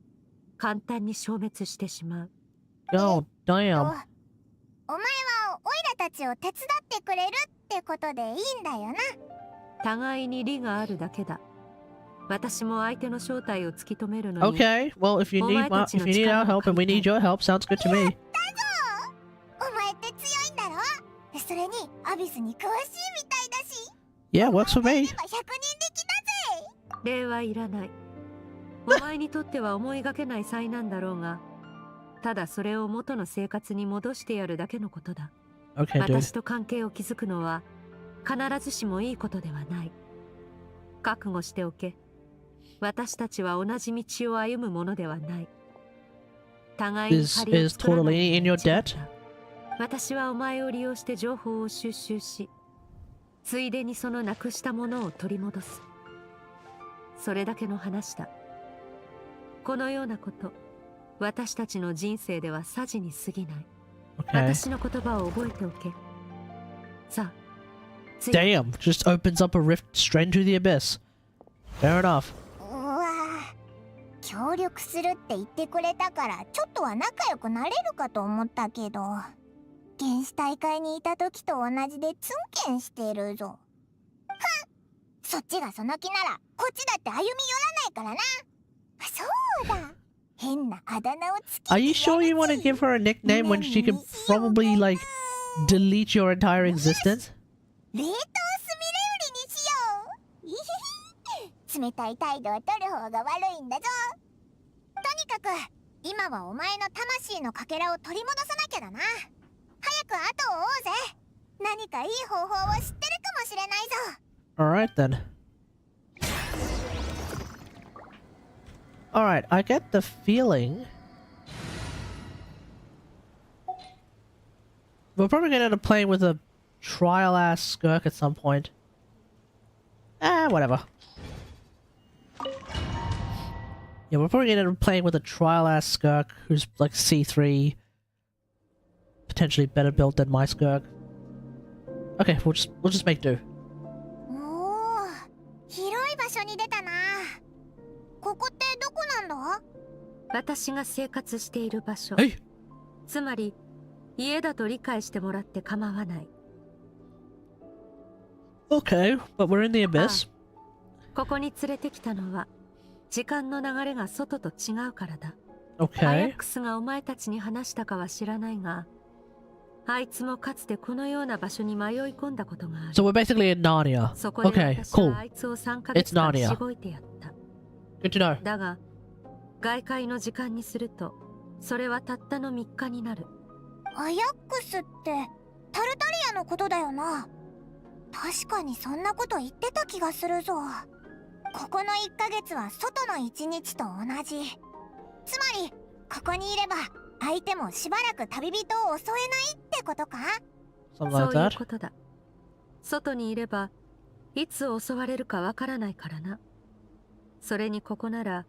簡単に消滅してしまう。 Oh, damn. お前はオイラたちを手伝ってくれるってことでいいんだよな。互いに利があるだけだ。私も相手の正体を突き止めるのに。 Okay. Well, if you need our help and we need your help, sounds good to me. お前って強いんだろ。それにアビスに詳しいみたいだし。 Yeah, works for お前 me. が100人力だぜ。礼はいらない。お前にとっては思いがけない災難だろうが、ただそれを元の生活に戻してやるだけのことだ。 Okay, dude. 私と関係を築くのは必ずしもいいことではない。覚悟しておけ。私たちは同じ道を歩むものではない。互いに This 借りを is 作らない totally in your のが一番 debt. だ。私はお前を利用して情報を収集し、ついでにそのなくしたものを取り戻す。それだけの話だ。このようなこと、私たちの人生ではさじに過ぎない。 Okay. 私の言葉を覚えておけ。さあ、ついて Damn, just opens up a rift straight into the abyss. Fair enough. うわ協力するって言ってくれたからちょっとは仲良くなれるかと思ったけど、原始大会にいた時と同じでツンケンしてるぞ。はん、そっちがその気ならこっちだって歩み寄らないからな。そうだ、変なあだ名をつけて Are you sure you want to give her a nickname when she could probably, like, delete your entire existence? 冷凍スミレウリにしよう。いひひ、冷たい態度を取る方が悪いんだぞ。とにかく今はお前の魂のかけらを取り戻さなきゃだな。早く後を追うぜ。何かいい方法を知ってるかもしれないぞ。 Alright then. Alright, I get the feeling we're probably gonna end up playing with a trial-ass Skirk at some point. Whatever. Yeah, we're probably gonna end up playing with a trial-ass Skirk who's like C3. Potentially better built than my Skirk. Okay, we'll just make do. おお、広い場所に出たな。ここってどこなんだ？私が生活している場所。 Hey! つまり家だと理解してもらって構わない。 Okay, but we're in the abyss. ここに連れてきたのは時間の流れが外と違うからだ。アヤ Okay. ックスがお前たちに話したかは知らないが、あいつもかつてこのような場所に迷い込んだことがある。 So we're basically in Narnia. そこで Okay, 私 cool. はあいつを3ヶ月間 It's Narnia. しごいてやった。 Good to know. だが外界の時間にするとそれはたったの3日になる。アヤックスってタルタリアのことだよな。確かにそんなこと言ってた気がするぞ。ここの1ヶ月は外の1日と同じ。つまりここにいれば相手もしばらく旅人を襲えないってことか？ Something そう like いう that. ことだ。外にいればいつ襲われるかわからないからな。それにここなら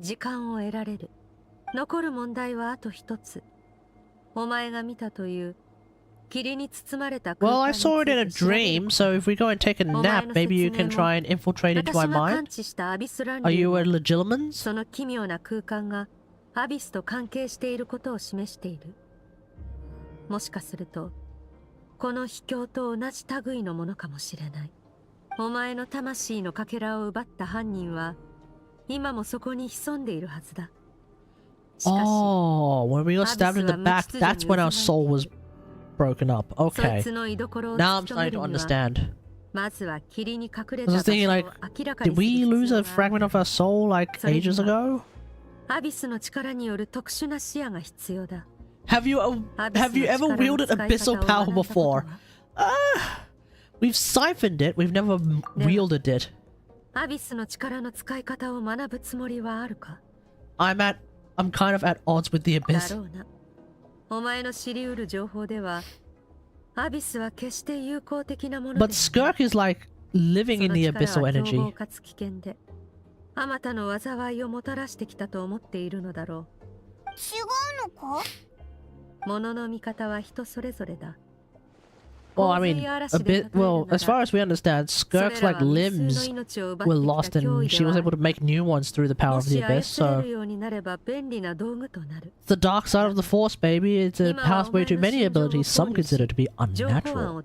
時間を得られる。残る問題はあと一つ。お前が見たという Well, I saw it in a dream, so if we go and take a nap, maybe you can try and infiltrate into my mind. Are you a Legilimens? その奇妙な空間がアビスと関係していることを示している。もしかするとこの秘境と同じ類のものかもしれない。お前の魂のかけらを奪った犯人は今もそこに潜んでいるはずだ。Oh, when we got stabbed in the back, that's when our soul was broken up. Okay. Now I'm starting to understand. I was thinking, like, did we lose a fragment of our soul, like, ages ago? Have you ever wielded abyssal power before? We've siphoned it, we've never wielded it. I'm kind of at odds with the abyss. But Skirk is like living in the abyssal energy. Well, I mean, a bit. Well, as far as we understand, Skirk's like limbs were lost, and she was able to make new ones through the power of the abyss. So, it's the dark side of the Force, baby. It's a pathway to many abilities some consider to be unnatural.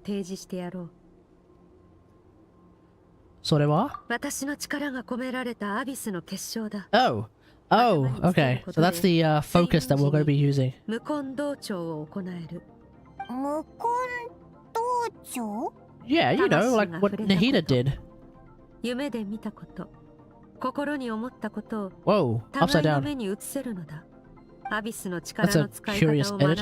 それは? Oh, okay. So that's the focus that we're going to be using. Yeah, you know, like what Nahida did. Whoa, upside down. That's a curious edit.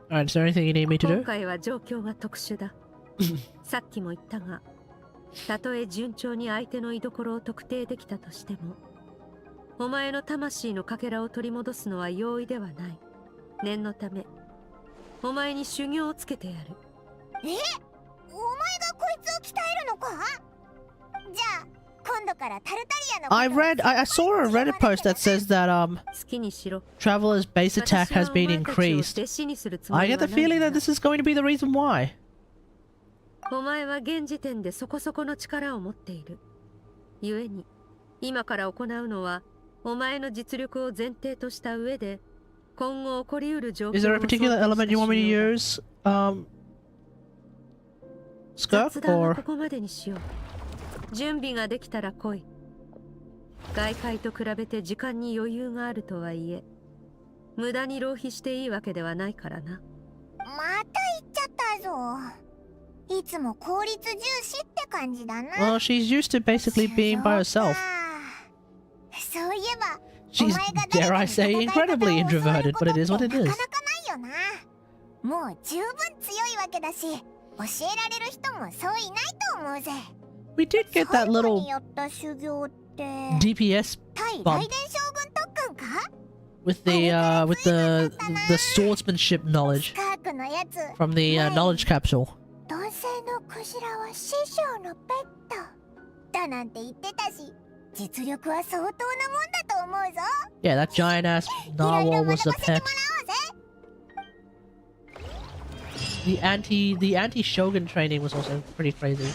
Alright, is there anything you need me to do? さっきも言ったが、たとえ順調に相手の居所を特定できたとしても、お前の魂のかけらを取り戻すのは容易ではない。念のため、お前に修行をつけてやる。え？お前がこいつを鍛えるのか？じゃあ、今度からタルタリアの。I saw a Reddit post that says that Traveler's base attack has been increased. I get the feeling that this is going to be the reason why. お前は現時点でそこそこの力を持っている。故に、今から行うのは、お前の実力を前提とした上で、今後起こりうる状況を。Is there a particular element you want me to use? Skirk or? ここまでにしよう。準備ができたら来い。外界と比べて時間に余裕があるとはいえ、無駄に浪費していいわけではないからな。また言っちゃったぞ。いつも効率重視って感じだな。Well, she's used to basically being by herself. そういえば、 She's, dare I say, incredibly introverted, but it is what it is. なかなかないよな。もう十分強いわけだし、教えられる人もそういないと思うぜ。We did get that little DPS bump with the swordsmanship knowledge from the knowledge capsule. Yeah, that giant ass narwhal was a pet. The anti training was also pretty crazy.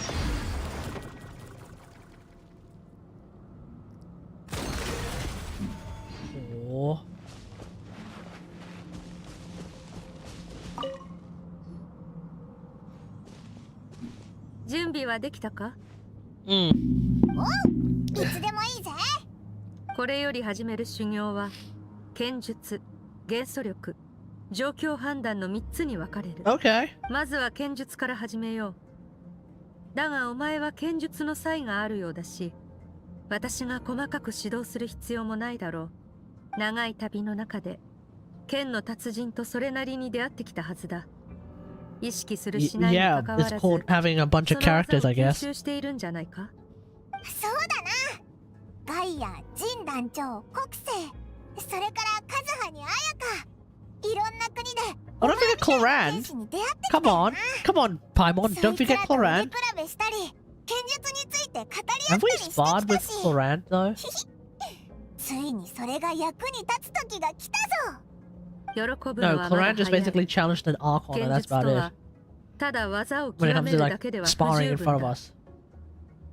Oh. 準備はできたか？おう、いつでもいいぜ。これより始める修行は剣術、元素力、状況判断の3つに分かれる。Okay. まずは剣術から始めよう。だがお前は剣術の才があるようだし、私が細かく指導する必要もないだろう。長い旅の中で剣の達人とそれなりに出会ってきたはずだ。意識するしないに Yeah, かかわら it's ず、 called having a bunch そ of の技 characters, を I 吸 guess. 収しているんじゃないか。そうだな。ガイア、ジン団長、国政、それからカズハにアヤカ。いろんな国で Oh, don't forget Cloran. 戦士に出会ってき Come たよ on. な。 Come on, Paimon. そ Don't いつ forget らと腕 Cloran. 比べしたり、剣術について語り合った Have り we してき sparred た with し。 Cloran, though? ついにそれが役に立つ時が来たぞ。喜ぶ No, のはまだ Cloran just 早い。 basically challenged an Archon, 剣 and that's 術と about は it. ただ技を When it 極 comes め to る like だけでは不 sparring 十 in front 分 of だ。 us.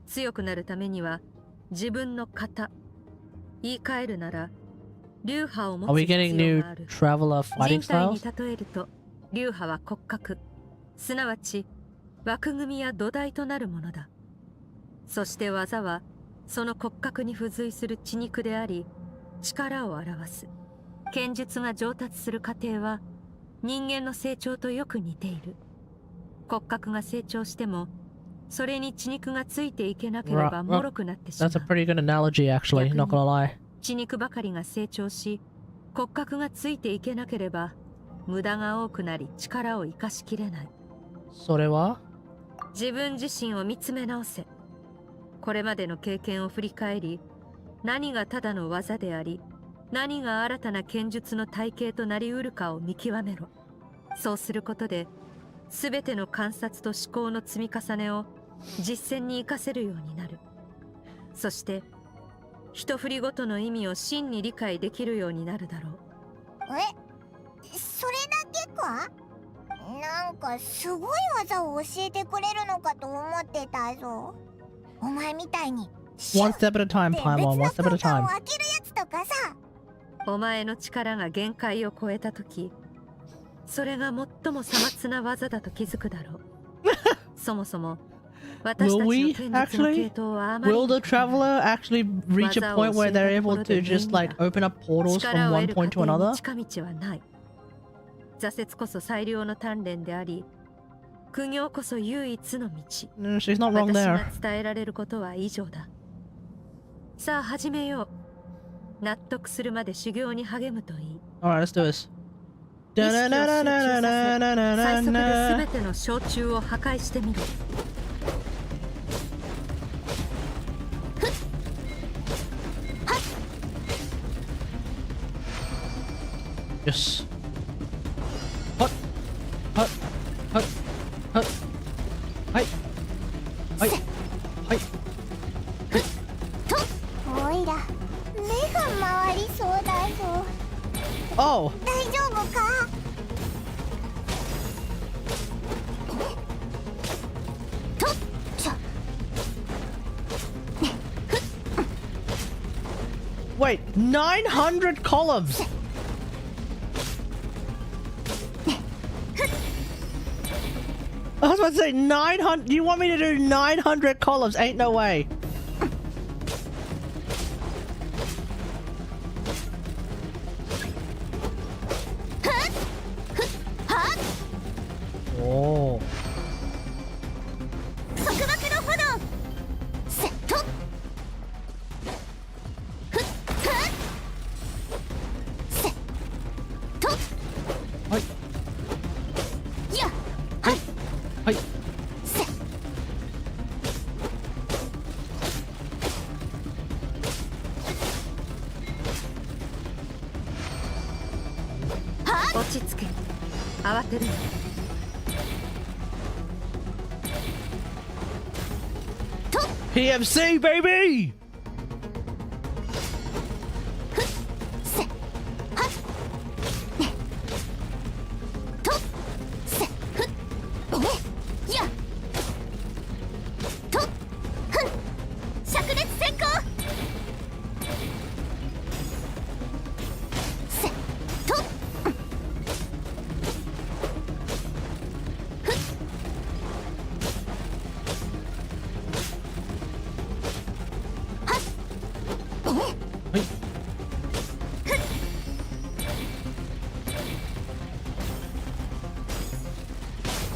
強くなるためには自分の型、言い換えるなら流派を持 Are we つ必 getting 要 new がある。 Traveler 人 fighting 体に styles? 例えると流派は骨格、すなわち枠組みや土台となるものだ。そして技はその骨格に付随する血肉であり、力を表す。剣術が上達する過程は人間の成長とよく似ている。骨格が成長してもそれに血肉がついていけなければ Right, 脆くなってしまう。 That's a pretty good analogy, actually. Not gonna lie. 血肉ばかりが成長し骨格がついていけなければ無駄が多くなり力を生かしきれない。それは? 自分自身を見つめ直せ。これまでの経験を振り返り、何がただの技であり、何が新たな剣術の体系となりうるかを見極めろ。そうすることで全ての観察と思考の積み重ねを実践に活かせるようになる。そして一振りごとの意味を真に理解できるようになるだろう。それだけか？なんかすごい技を教えてくれるのかと思ってたぞ。お前みたいに One step at a time, 別 Paimon. の One step at a 空間 time. を開けるやつとかさ。お前の力が限界を超えたとき、それが最もさまつな技だと気づくだろう。そもそも私 Will たちの we 剣術の系 actually? 統はあまり Will the traveler actually reach a point where they're able to just like open up portals 力 from を one 得る point 過 to 程 another? に近道はない。挫折こそ最良の鍛錬であり、苦行こそ唯一の道。 She's not wrong 私 there. が伝えられることは以上だ。さあ始めよう。納得するまで修行に励むといい。 Alright, let's do this. 意識を集中させ、最速で全ての小虫を破壊してみろ。Yes. Hut. Hut. Hut. Hut. Hi. Hi. Hi. おいら、目が回りそうだぞ。 Oh! 大丈夫か？ Wait, 900 columns! I was about to say 900. You want me to do 900 columns? Ain't no way. Oh. 束縛の炎。セット。セット。はい。や。はい。はい。セッ。落ち着け。慌てるな。 PMC, baby! セッ。はっ。と。セッ。ふっ。や。と。ふん。灼熱閃光。セッ。と。ふっ。 はい。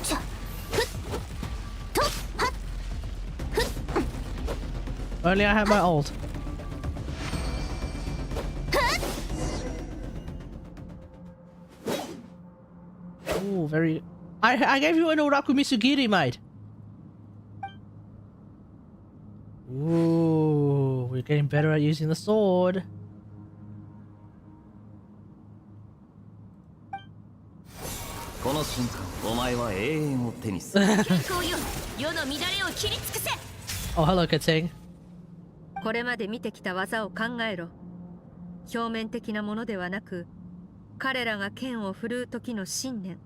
ちょ。ふっ。と。はっ。ふっ。 Only I had my ult. Ooh, very I gave you an Oraku Misugiri, mate. Ooh, we're getting better at using the sword. この瞬間お前は永遠を手にする Oh, hello, Katsing. これまで見てきた技を考えろ。表面的なものではなく、彼らが剣を振るう時の信念、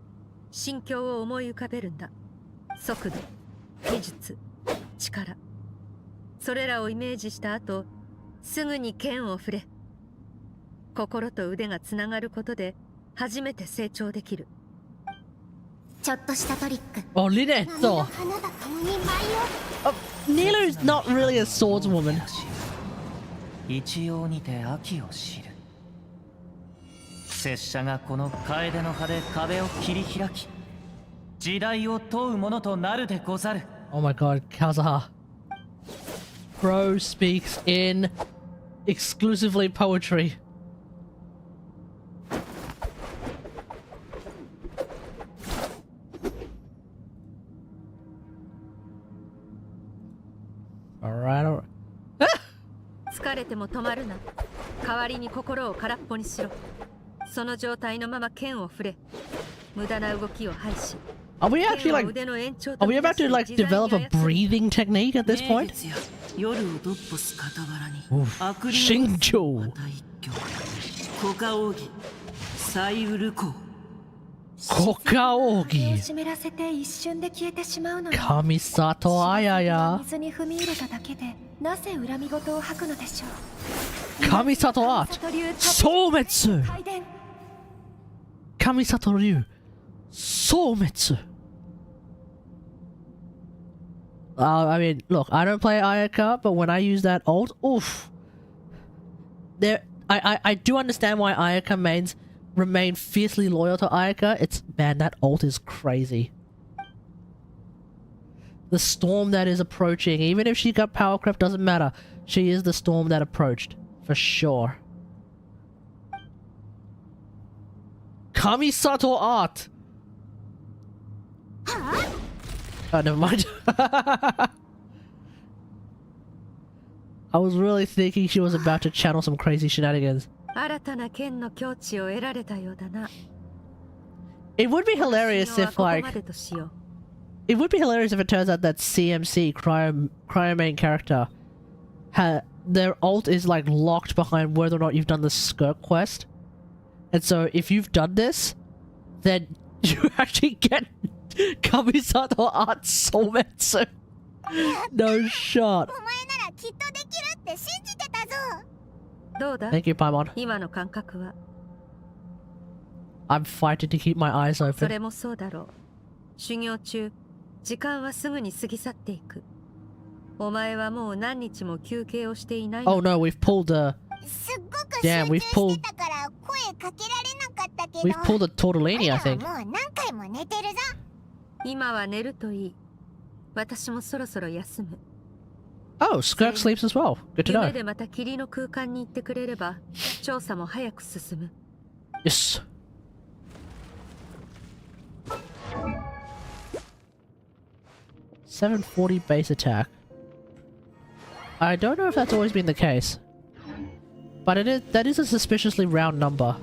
心境を思い浮かべるんだ。速度、技術、力。それらをイメージした後、すぐに剣を振れ。心と腕がつながることで初めて成長できる。ちょっとしたトリック。 Oh, Linetto. 花が共に舞い Oh, Nilu's not really a swordswoman. 一様にて秋を知る。拙者がこの楓の葉で壁を切り開き、時代を問うものとなるでござる。 Oh my god, Kazuha. Bro speaks in exclusively poetry. Alright, 疲れても止まるな。代わりに心を空っぽにしろ。その状態のまま剣を振れ。無駄な動きを排し。Are we actually like... Are we about to like develop a breathing technique at this point? 夜をどっぽす傍らに Oof. Shinjo. コカオギサイウルコ Kokaogi. 湿らせて一瞬で消えてしまうのに Kamisato Ayaya. 水に踏み入れただけでなぜ恨み事を吐くのでしょう。 Kamisato Art. Soumetsu. 回転 Kamisato Ryu. Soumetsu. I mean, look, I don't play Ayaka, but when I use that ult, oof. I do understand why Ayaka mains remain fiercely loyal to Ayaka. It's, man, that ult is crazy. The storm that is approaching, even if she got power creep, doesn't matter. She is the storm that approached, for sure. Kamisato Art! Oh, never mind. I was really thinking she was about to channel some crazy shenanigans. 新たな剣の境地を得られたようだな。 It would be hilarious if, like... It would be hilarious if it turns out that CMC, Cryo main character, their ult is, like, locked behind whether or not you've done the Skirk quest. And so, if you've done this, then you actually get Kamisato Art Soumetsu. No shot. お前ならきっとできるって信じてたぞ。どうだ Thank you, Paimon. 今の感覚は。 I'm fighting to keep my eyes そ open. れもそうだろう。修行中、時間はすぐに過ぎ去っていく。お前はもう何日も休憩をしていない。 Oh no, we've pulled a... すっごく Damn, 集 we've 中 pulled... してたから声かけられなかったけど。 We've pulled a Tortellini, I 俺 think. らもう何回も寝てるぞ。今は寝るといい。私もそろそろ休む。 Oh, Skirk sleeps as well. Good to 夢 know. でまた霧の空間に行ってくれれば、調査も早く進む。 Yes. $740 base attack. I don't know if that's always been the case. But that is a suspiciously round number.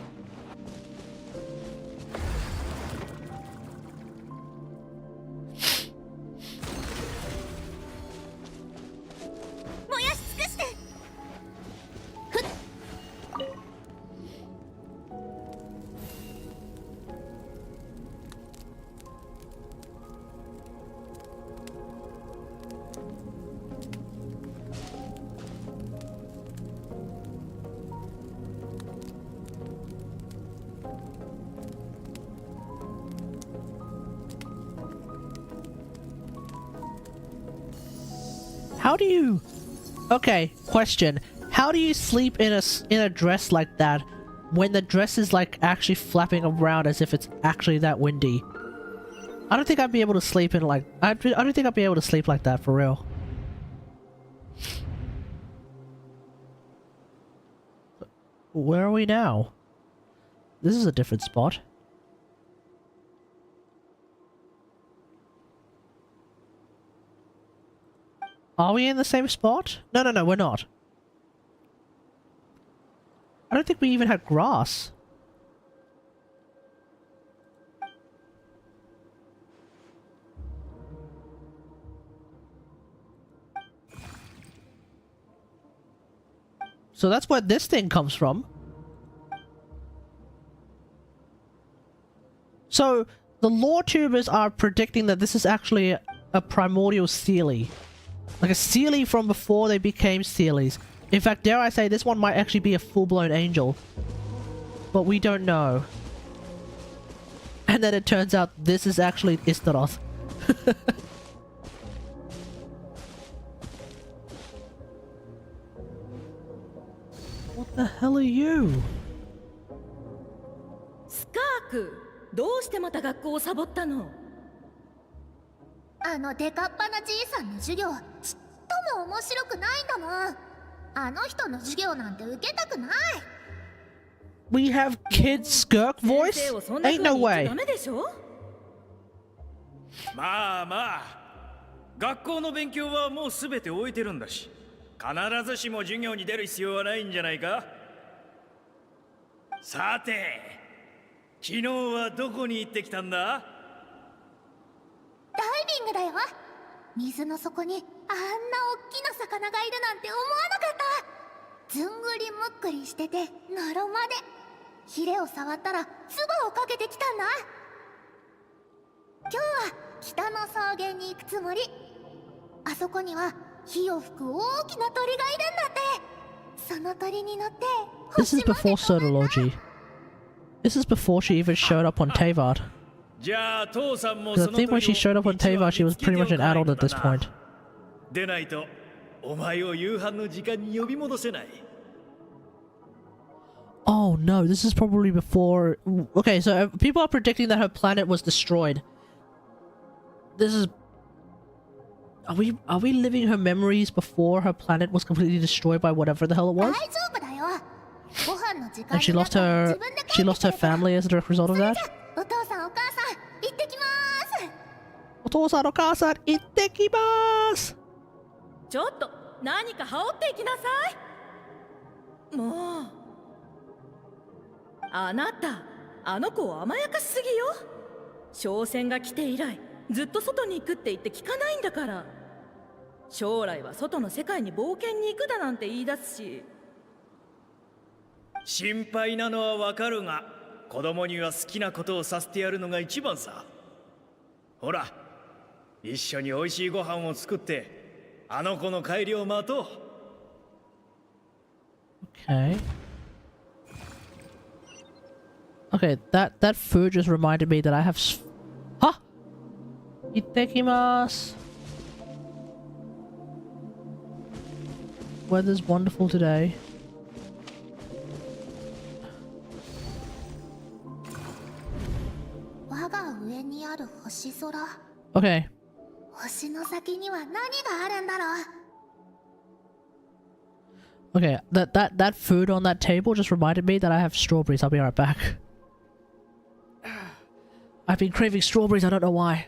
How do you... Okay, question. How do you sleep in a dress like that when the dress is like actually flapping around as if it's actually that windy? I don't think I'd be able to sleep in like... I don't think I'd be able to sleep like that for real. Where are we now? This is a different spot. Are we in the same spot? No, no, no, we're not. I don't think we even had grass. So that's where this thing comes from. So the lore tubers are predicting that this is actually a primordial Seelie. Like a Seelie from before they became Seelies. In fact, dare I say, this one might actually be a full-blown angel. But we don't know. And then it turns out this is actually Istaroth. What the hell are you? スカーク、どうしてまた学校をサボったの？あのデカっぱなじいさんの授業ちっとも面白くないんだもん。あの人の授業なんて受けたくない。We have kids Skirk voice? Ain't no way. まあまあ、学校の勉強はもうすべて終えてるんだし、必ずしも授業に出る必要はないんじゃないか。さて、昨日はどこに行ってきたんだ？ダイビングだよ。水の底にあんな大きな魚がいるなんて思わなかった。ずんぐりむっくりしててのろまでヒレを触ったら唾をかけてきたんだ。今日は北の草原に行くつもり。あそこには火を吹く大きな鳥がいるんだって。その鳥に乗って This is before Sodology. This is before she even showed up on Teyvat. Because I think when she showed up on Teyvat, she was pretty much an adult at this point. Oh no, this is probably before... Okay, so people are predicting that her planet was destroyed. This is... Are we living her memories before her planet was completely destroyed by whatever the hell it was? And she lost her family as a direct result of that? お父さんお母さん行ってきます。ちょっと何か羽織っていきなさい。もうあなた、あの子を甘やかしすぎよ。商船が来て以来ずっと外に行くって言って聞かないんだから。将来は外の世界に冒険に行くだなんて言い出すし。心配なのはわかるが、子供には好きなことをさせてやるのが一番さ。ほら、一緒に美味しいご飯を作ってあの子の帰りを待とう。 Okay. Okay, that food just reminded me that I have Huh? Ittekimasu. Weather's wonderful today. Okay. Okay, that food on that table just reminded me that I have strawberries. I'll be right back. I've been craving strawberries, I don't know why.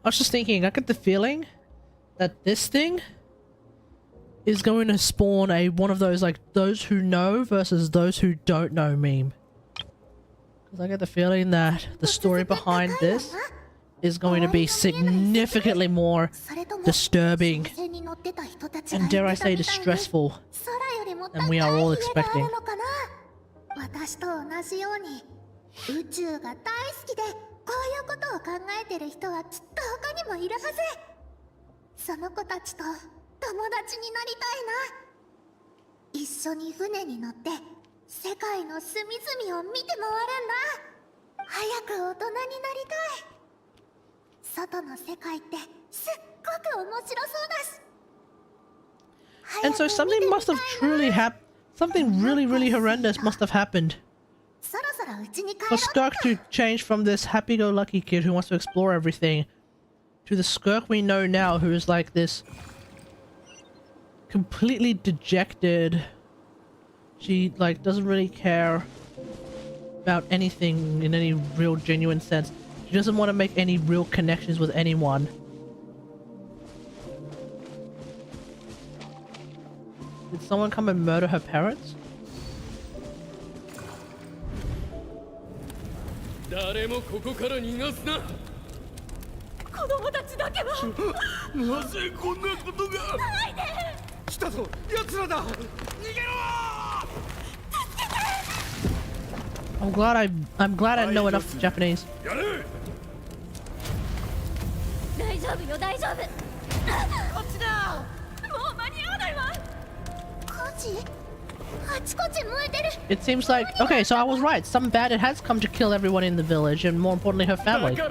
I was just thinking, I get the feeling that this thing is going to spawn one of those, like, those who know versus those who don't know meme. Because I get the feeling that the story behind this is going to be significantly more disturbing and, dare I say, distressful than we are all expecting. 私と同じように宇宙が大好きでこういうことを考えてる人はきっと他にもいるはず。その子たちと友達になりたいな。一緒に船に乗って世界の隅々を見て回るんだ。早く大人になりたい。外の世界ってすっごく面白そうだし。 And so something must have truly happened. Something really, really horrendous must have happened for Skirk to change from this happy-go-lucky kid who wants to explore everything to the Skirk we know now, who is like this completely dejected. She like doesn't really care about anything in any real genuine sense. She doesn't want to make any real connections with anyone. Did someone come and murder her parents? 誰もここから逃がすな。子供たちだけは。なぜこんなことが。来たぞ、奴らだ。逃げろ。 I'm glad I know enough Japanese. 大丈夫よ、大丈夫。こっちだ。もう間に合わないわ。 It seems like, okay, so I was right. Some bandit has come to kill everyone in the village, and more importantly, her family. Okay.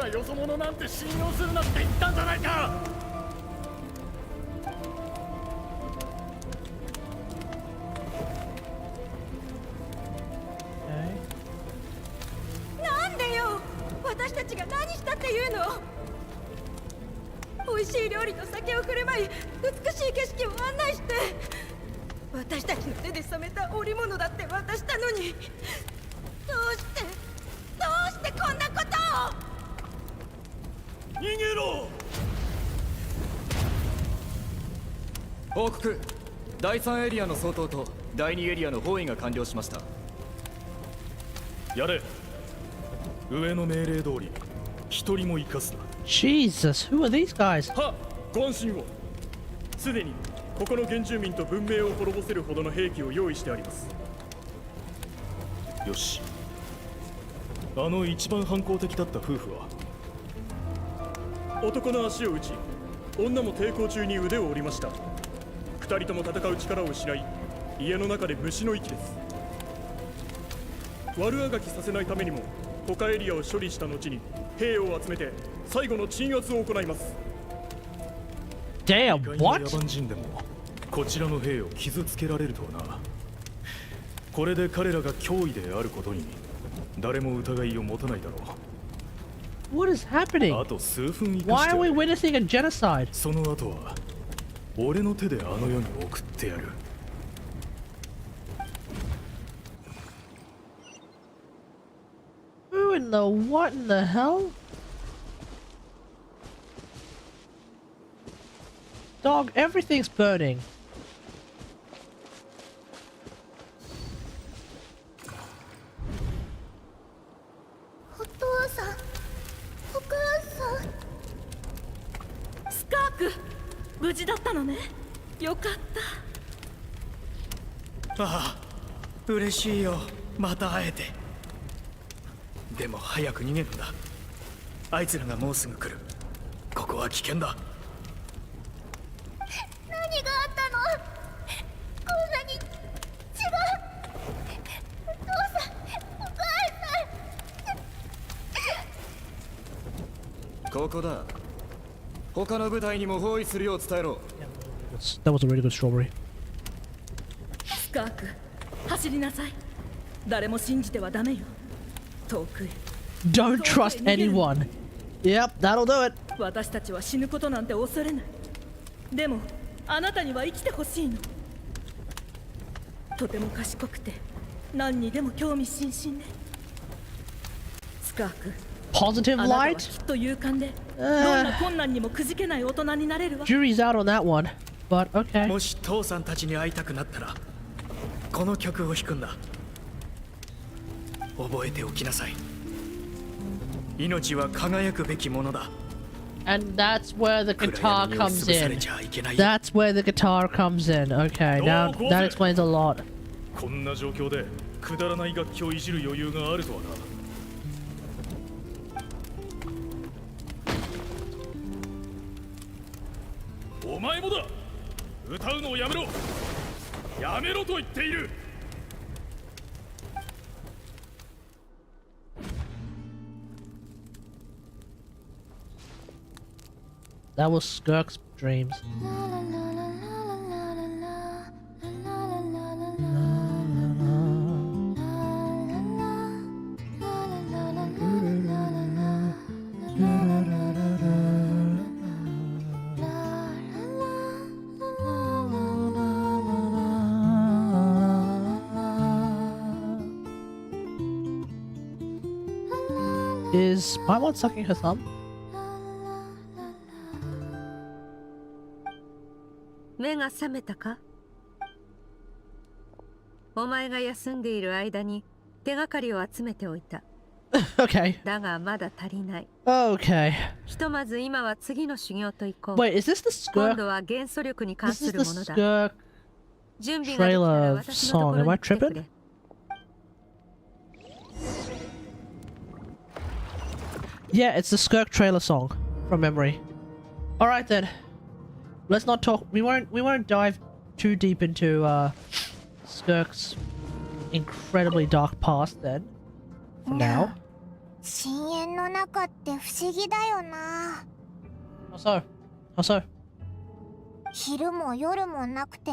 私たちの手で染めた織物だって渡したのに、どうしてこんなことを。逃げろ。報告。第3エリアの相当と第2エリアの包囲が完了しました。やれ。上の命令通り一人も生かすな。Jesus, who are these guys? は、ご安心を。すでに ここの原住民と文明を滅ぼせるほどの兵器を用意してあります。よし。あの一番反抗的だった夫婦は男の足を打ち、女も抵抗中に腕を折りました。二人とも戦う力を失い、家の中で虫の息です。悪あがきさせないためにも他エリアを処理した後に兵を集めて最後の鎮圧を行います。 Damn, what? こちらの兵を傷つけられるとはな。これで彼らが脅威であることに誰も疑いを持たないだろう。What is happening? あと数分生か Why して are we witnessing a genocide? その後は俺の手であの世に送ってやる。Who in the what in the hell? Dog, everything's burning. Skirk, 無事だったのね。よかった。ああ、嬉しいよ。また会えて。でも早く逃げるんだ。あいつらがもうすぐ来る。ここは危険だ。 何があったの？こんなに違う。お父さん、お母さん。ここだ。他の部隊にも包囲するよう伝えろ。That was a really good strawberry. スカーク、走りなさい。誰も信じてはダメよ。遠くへ。 Don't trust anyone. Yep, that'll do it. 私たちは死ぬことなんて恐れない。でもあなたには生きてほしいの。とても賢くて何にでも興味津々ね。スカーク、positive あなたは light? きっと勇敢でどんな困難にもくじけない大人になれるわ。 Jury's out on that one, but okay. もし父さんたちに会いたくなったらこの曲を弾くんだ。覚えておきなさい。命は輝くべきものだ。 And that's where the guitar comes in. That's where the guitar comes in. Okay, now that explains a lot. こんな状況でくだらない楽器をいじる余裕があるとはな。お前もだ。歌うのをやめろ。やめろと言っている。That was Skirk's dreams. Is Paimon sucking her thumb? 目が覚めたか？お前が休んでいる間に手がかりを集めておいた。Okay. だがまだ足りない。Okay. ひとまず今は次の修行と行こう。 Wait, is this the 今 Skirk? 度は元素力に関 This す is る the ものだ。 Skirk 準備ができたら trailer 私のとこ song. ろ Am I に来てく tripping? れ。Yeah, it's the Skirk trailer song from memory. All right then. Let's not talk. We won't dive too deep into Skirk's incredibly dark past then. For now. 深淵の中って不思議だよな。 How so? How so? 昼も夜もなくて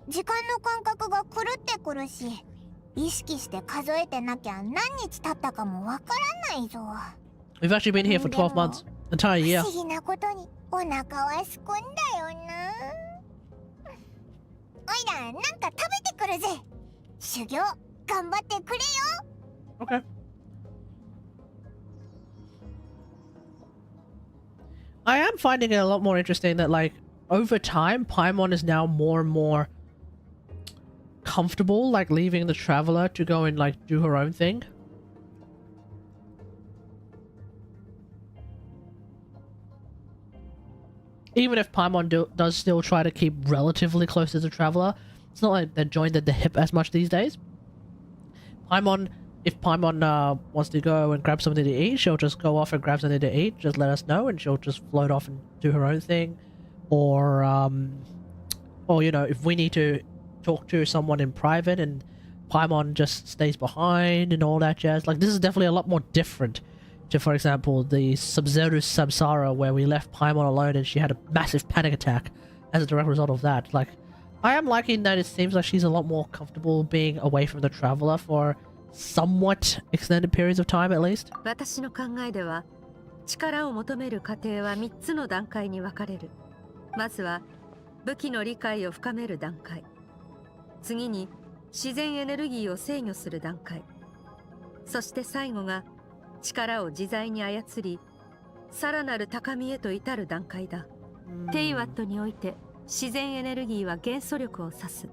時間の感覚が狂ってくるし、意識して数えてなきゃ何日経ったかもわからないぞ。 We've actually been here for 12 months. Entire year. 不思議なことにお腹はすくんだよな。おいらなんか食べてくるぜ。修行頑張ってくれよ。 Okay. I am finding it a lot more interesting that, like, over time, Paimon is now more and more comfortable, like, leaving the Traveler to go and, like, do her own thing. Even if Paimon does still try to keep relatively close to the Traveler, it's not like they're joined at the hip as much these days. Paimon, if Paimon wants to go and grab something to eat, she'll just go off and grab something to eat, just let us know, and she'll just float off and do her own thing. Or you know, if we need to talk to someone in private and Paimon just stays behind and all that jazz. Like, this is definitely a lot more different to, for example, the Sub-Zero Samsara, where we left Paimon alone and she had a massive panic attack as a direct result of that. Like, I am liking that it seems like she's a lot more comfortable being away from the Traveler for somewhat extended periods of time, at least. 私の考えでは、力を求める過程は3つの段階に分かれる。まずは、武器の理解を深める段階。次に、自然エネルギーを制御する段階。そして最後が、力を自在に操り、さらなる高みへと至る段階だ。テイワットにおいて、自然エネルギーは元素力を指す。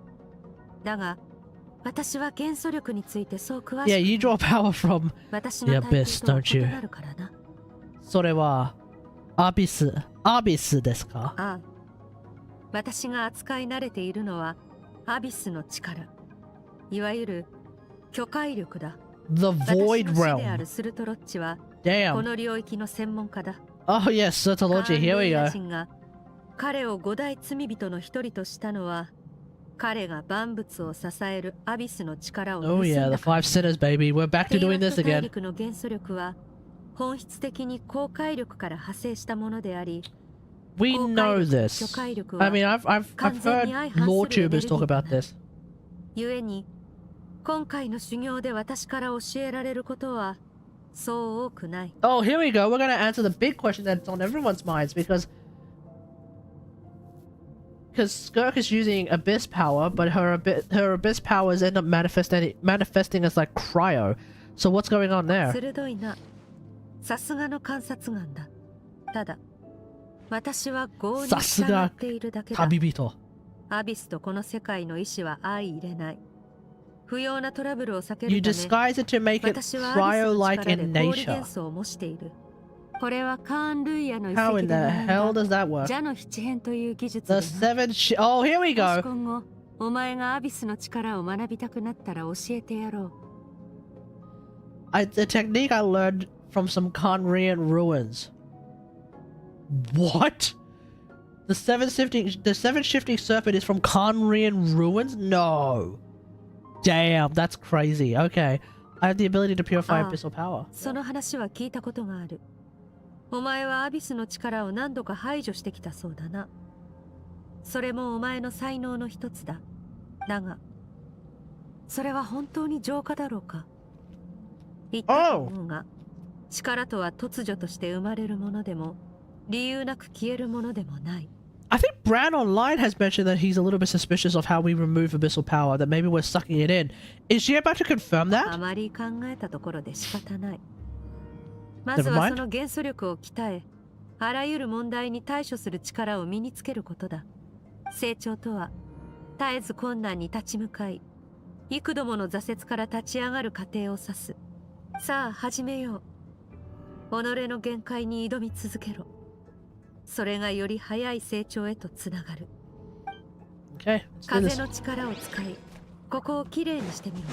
だが、私は元素力についてそう詳しくない。Yeah, you draw power from the abyss, don't you? それは、アビスですか？ああ。私が扱い慣れているのは、アビスの力。いわゆる、巨海力だ。The Void 私の師であ Realm. るスルトロッチは、こ Damn. の領域の専門家だ。Oh yes, Sertology, here we カーン・ルイ go. ヤ人が彼を五大罪人の一人としたのは、彼が万物を支えるアビスの力を盗ん Oh だ yeah, the 5 sinners, baby. We're back to テイワ doing ッ this ト大 again. 陸の元素力は、本質的に高海力から派生したものであり、 We know this. I mean, I've heard law tubers talk about this. 故に、今回の修行で私から教えられることは、そう多くない。Oh, here we go. We're gonna answer the big question that's on everyone's minds because Skirk is using abyss power, but her abyss powers end up manifesting as like cryo. So what's going on there? 鋭いな。さすがの観察眼だ。ただ私は業に従っているだけだ。旅人。アビスとこの世界の意志は相入れない。不要なトラブルを避ける You ため、 disguise it to make it 私はアビスの cryo-like 力 in で氷 nature. 元素を模している。これはカーン・ルーヤの遺 How 跡 in で the 学ん hell だ does that work? 蛇の七変という技術 The で seven Oh, here we な。もし go. 今後お前がアビスの力を学びたくなったら教えてやろう。The technique I learned from some Conrian ruins. What? The seven shifting serpent is from Conrian ruins? No. Damn, that's crazy. Okay. I have the ability to purify abyssal power. その話は聞いたことがある。お前はアビスの力を何度か排除してきたそうだな。それもお前の才能の一つだ。だが、それは本当に浄化だろうか。言ったと思うが、力とは突如として生まれるものでも、理由なく消えるものでもない。I think Brand Online has mentioned that he's a little bit suspicious of how we remove abyssal power, that maybe we're sucking it in. Is she about to confirm あ that? まり考えたところで仕方ない。まずはその元素力を鍛え、あらゆる問題に対処する力を身につけることだ。成長とは、絶えず困難に立ち向かい、幾度もの挫折から立ち上がる過程を指す。さあ始めよう。己の限界に挑み続けろ。それがより早い成長へとつながる。Okay, 風の力を使い、ここをきれいにしてみろ。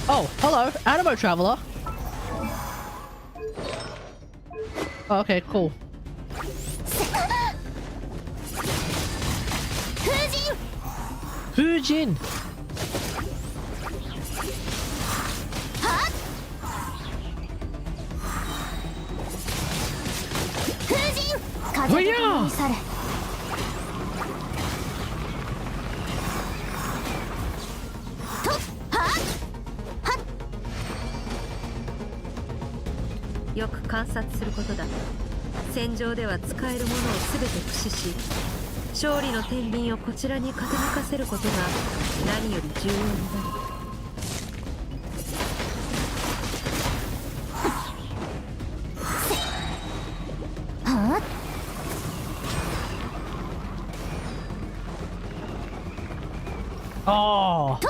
Oh, hello, Animo Traveler. Oh, okay, cool. Fujin! Oh yeah! よく観察することだ。戦場では使えるものを全て駆使し、勝利の天秤をこちらに傾かせることが何より重要になる。Oh!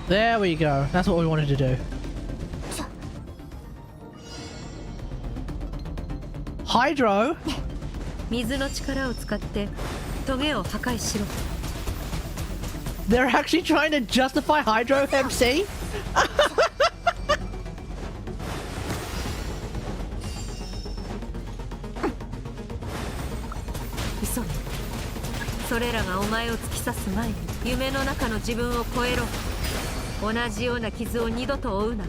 There we go. That's what we wanted to do. Hydro? 水の力を使ってトゲを破壊しろ。They're actually trying to justify Hydro MC? 急げ。それらがお前を突き刺す前に夢の中の自分を超えろ。同じような傷を二度と負うな。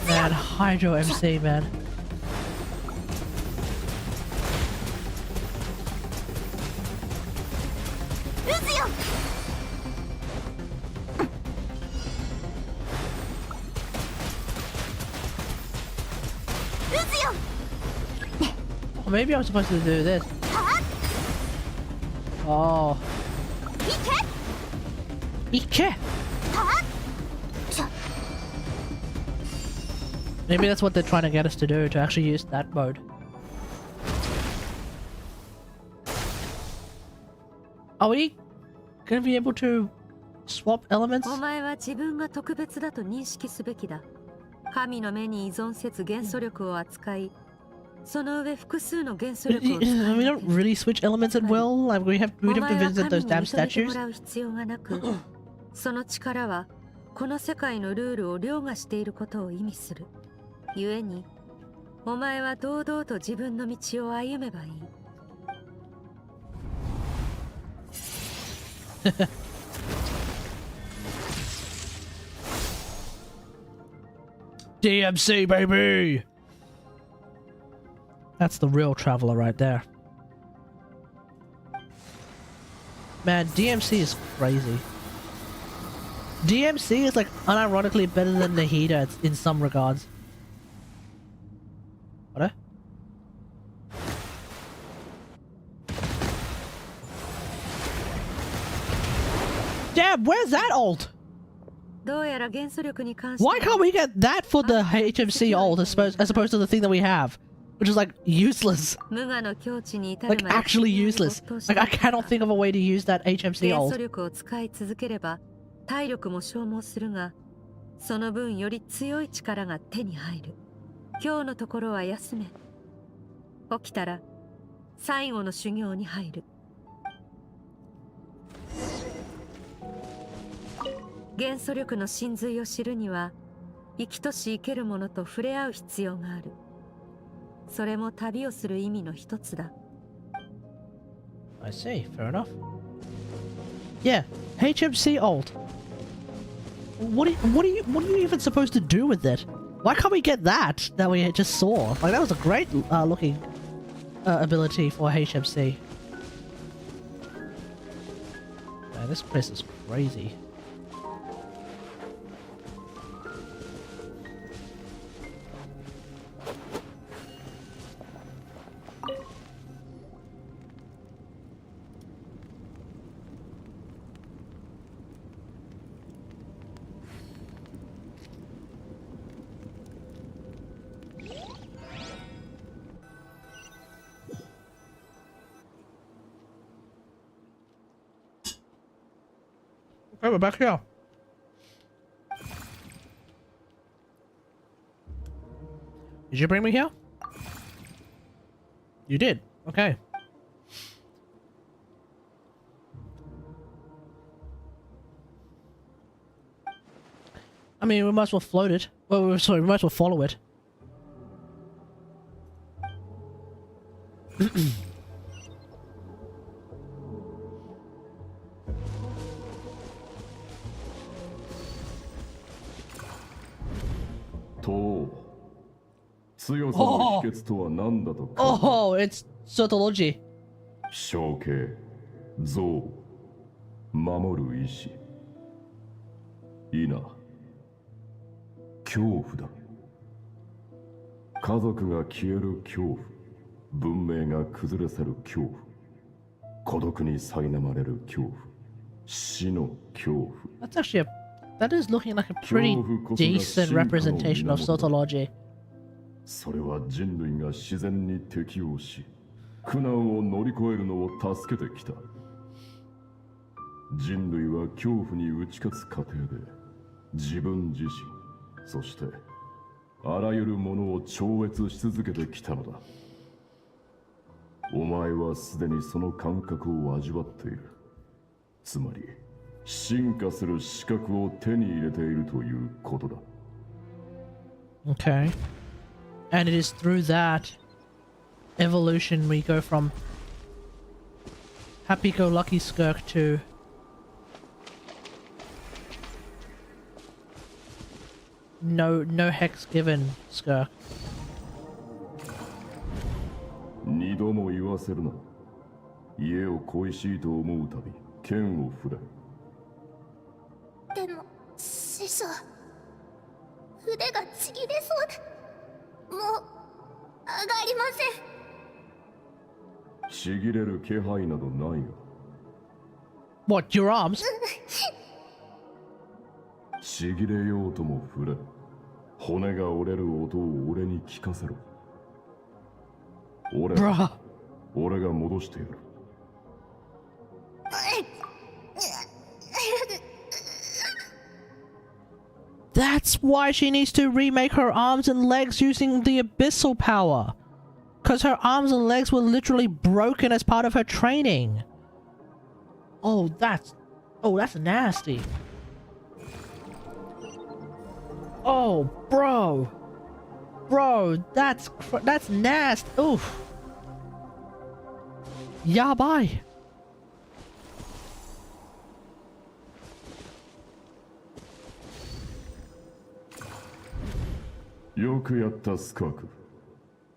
Man, Hydro MC, man. Oh, maybe I'm supposed to do this. Oh. Ike! Maybe that's what they're trying to get us to do, to actually use that mode. Are we gonna be able to swap elements? お前は自分が特別だと認識すべきだ。神の目に依存せず元素力を扱い、その上複数の元素力を使 We don't really switch elements at will. Like we'd have to visit those damn お前は神に認めても statues. らう必要がなく、その力はこの世界のルールを凌駕していることを意味する。故に、お前は堂々と自分の道を歩めばいい。DMC, baby! That's the real traveler right there. Man, DMC is crazy. DMC is like unironically better than Nahida in some regards. What? Damn, where's that ult? Why can't we get that for the HMC ult as opposed to the thing that we have? Which is like useless. Like actually useless. Like I cannot think of a way to use that HMC ult. 体力も消耗するが、その分より強い力が手に入る。今日のところは休め。起きたら最後の修行に入る。元素力の真髄を知るには、生きとし生けるものと触れ合う必要がある。それも旅をする意味の一つだ。I see. Fair enough. Yeah, HMC ult. What are you even supposed to do with it? Why can't we get that we just saw? Like that was a great looking ability for HMC. Man, this place is crazy. Okay, we're back here. Did you bring me here? You did. Okay. I mean, we might as well float it. Well, sorry, we might as well follow it. Oh, it's Sotology. 象形、像、守る意志。いいな。恐怖だ。家族が消える恐怖。文明が崩れ去る恐怖。孤独に苛まれる恐怖。死の恐怖。That's actually that is looking like a pretty decent representation of Sotology. それは人類が自然に適応し、苦難を乗り越えるのを助けてきた。人類は恐怖に打ち勝つ過程で、自分自身、そしてあらゆるものを超越し続けてきたのだ。お前はすでにその感覚を味わっている。つまり、進化する資格を手に入れているということだ。Okay. And it is through that evolution we go from happy-go-lucky Skirk to no hex given Skirk. 二度も言わせるな。家を恋しいと思うたび、剣を振れ。でも、師匠、腕がちぎれそうだ。もう上がりません。ちぎれる気配などないが。What, your arms? ちぎれようとも触れ。骨が折れる音を俺に聞かせろ。俺が戻してやる。That's why she needs to remake her arms and legs using the abyssal power. Because her arms and legs were literally broken as part of her training. Oh, that's nasty. Oh, bro. Bro, that's nasty. Oof. Yeah, bye.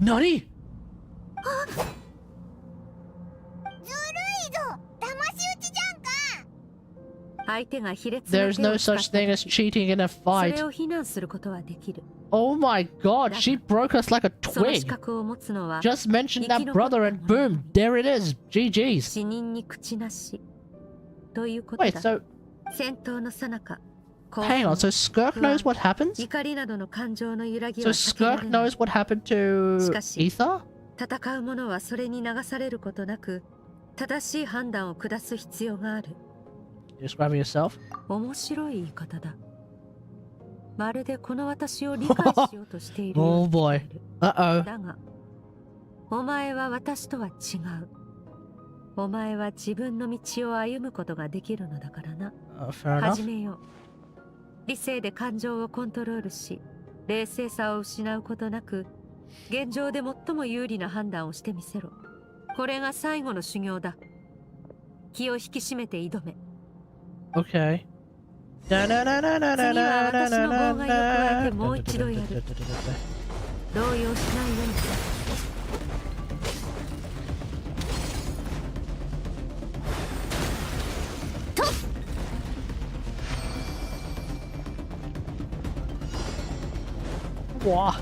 Nani? 相手が卑劣な There's 手 no を使っ such た thing as 時 cheating in a そ fight. れを非難することはできる。 Oh my god, she broke us like a その資 twig. 格を持つのは Just mention that brother and boom, there it is. GG's. 死人に口なしということ Wait, だ。 so 戦闘の最中 Hang on, so Skirk knows what happens? 怒りなどの感情の揺らぎ So は避けら Skirk れない。 knows what happened to しかし Ether? 戦う者はそれに流されることなく正しい判断を下す必要がある。 Describing yourself? 面白い言い方だ。まるでこの私を理解しようとしているよう Oh に boy. 聞こえる。 Uh-oh. だが、お前は私とは違う。お前は自分の道を歩むことができるのだからな。 Fair 始 enough. めよう。理性で感情をコントロールし、冷静さを失うことなく、現状で最も有利な判断をしてみせろ。これが最後の修行だ。気を引き締めて挑め。 Okay. 次は私の妨害を加えてもう一度やる。動揺しないように。 Wow.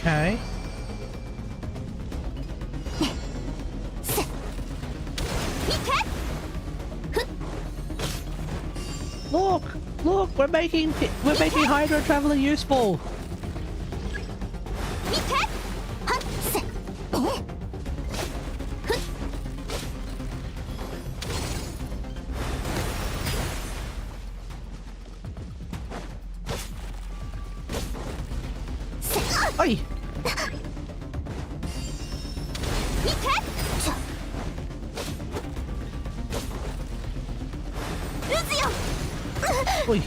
Okay. Look, we're making Hydro Traveler useful. Oi! Oi!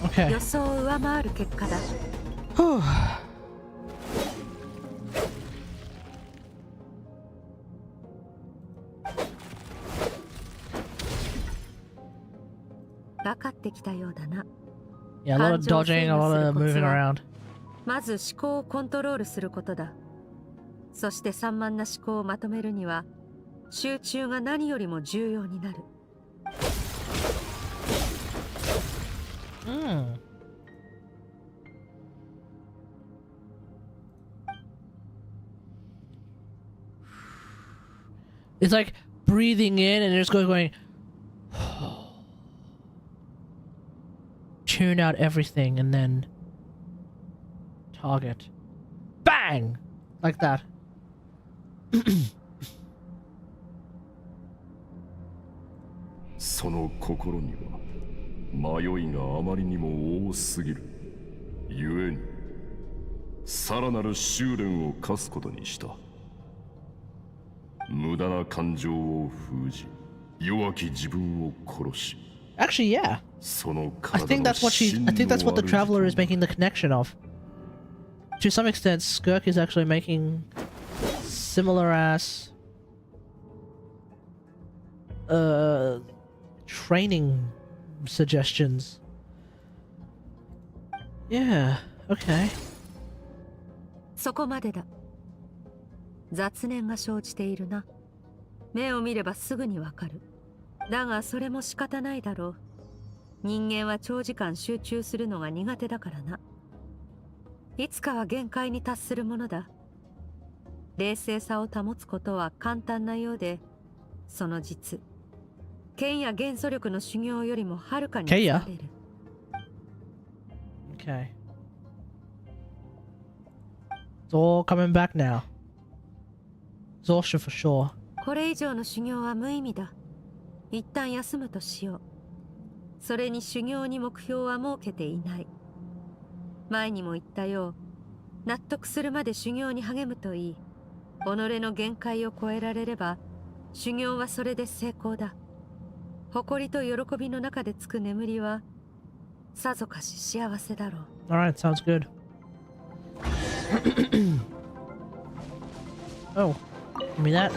Okay. 予想を上回る結果だ。 Whew. 分かってきたようだな。 Yeah, a lot of dodging, a lot of moving around. まず思考をコントロールすることだ。そして散漫な思考をまとめるには集中が何よりも重要になる。 It's like breathing in and just going tune out everything and then target. Bang! Like that. その心には迷いがあまりにも多すぎる。ゆえにさらなる修練を課すことにした。無駄な感情を封じ、弱き自分を殺し。 Actually, yeah. I think that's what the traveler is making the connection of. To some extent, Skirk is actually making similar as training suggestions. Yeah, okay. そこまでだ。雑念が生じているな。目を見ればすぐにわかる。だがそれも仕方ないだろう。人間は長時間集中するのが苦手だからな。いつかは限界に達するものだ。冷静さを保つことは簡単なようで、その実、剣や元素力の修行よりもはるかに疲れる。Okay. It's all coming back now. Exhaustion for sure. これ以上の修行は無意味だ。一旦休むとしよう。それに修行に目標は設けていない。前にも言ったよう、納得するまで修行に励むといい。己の限界を超えられれば、修行はそれで成功だ。誇りと喜びの中でつく眠りは、さぞかし幸せだろう。Alright, sounds good. Oh, give me that.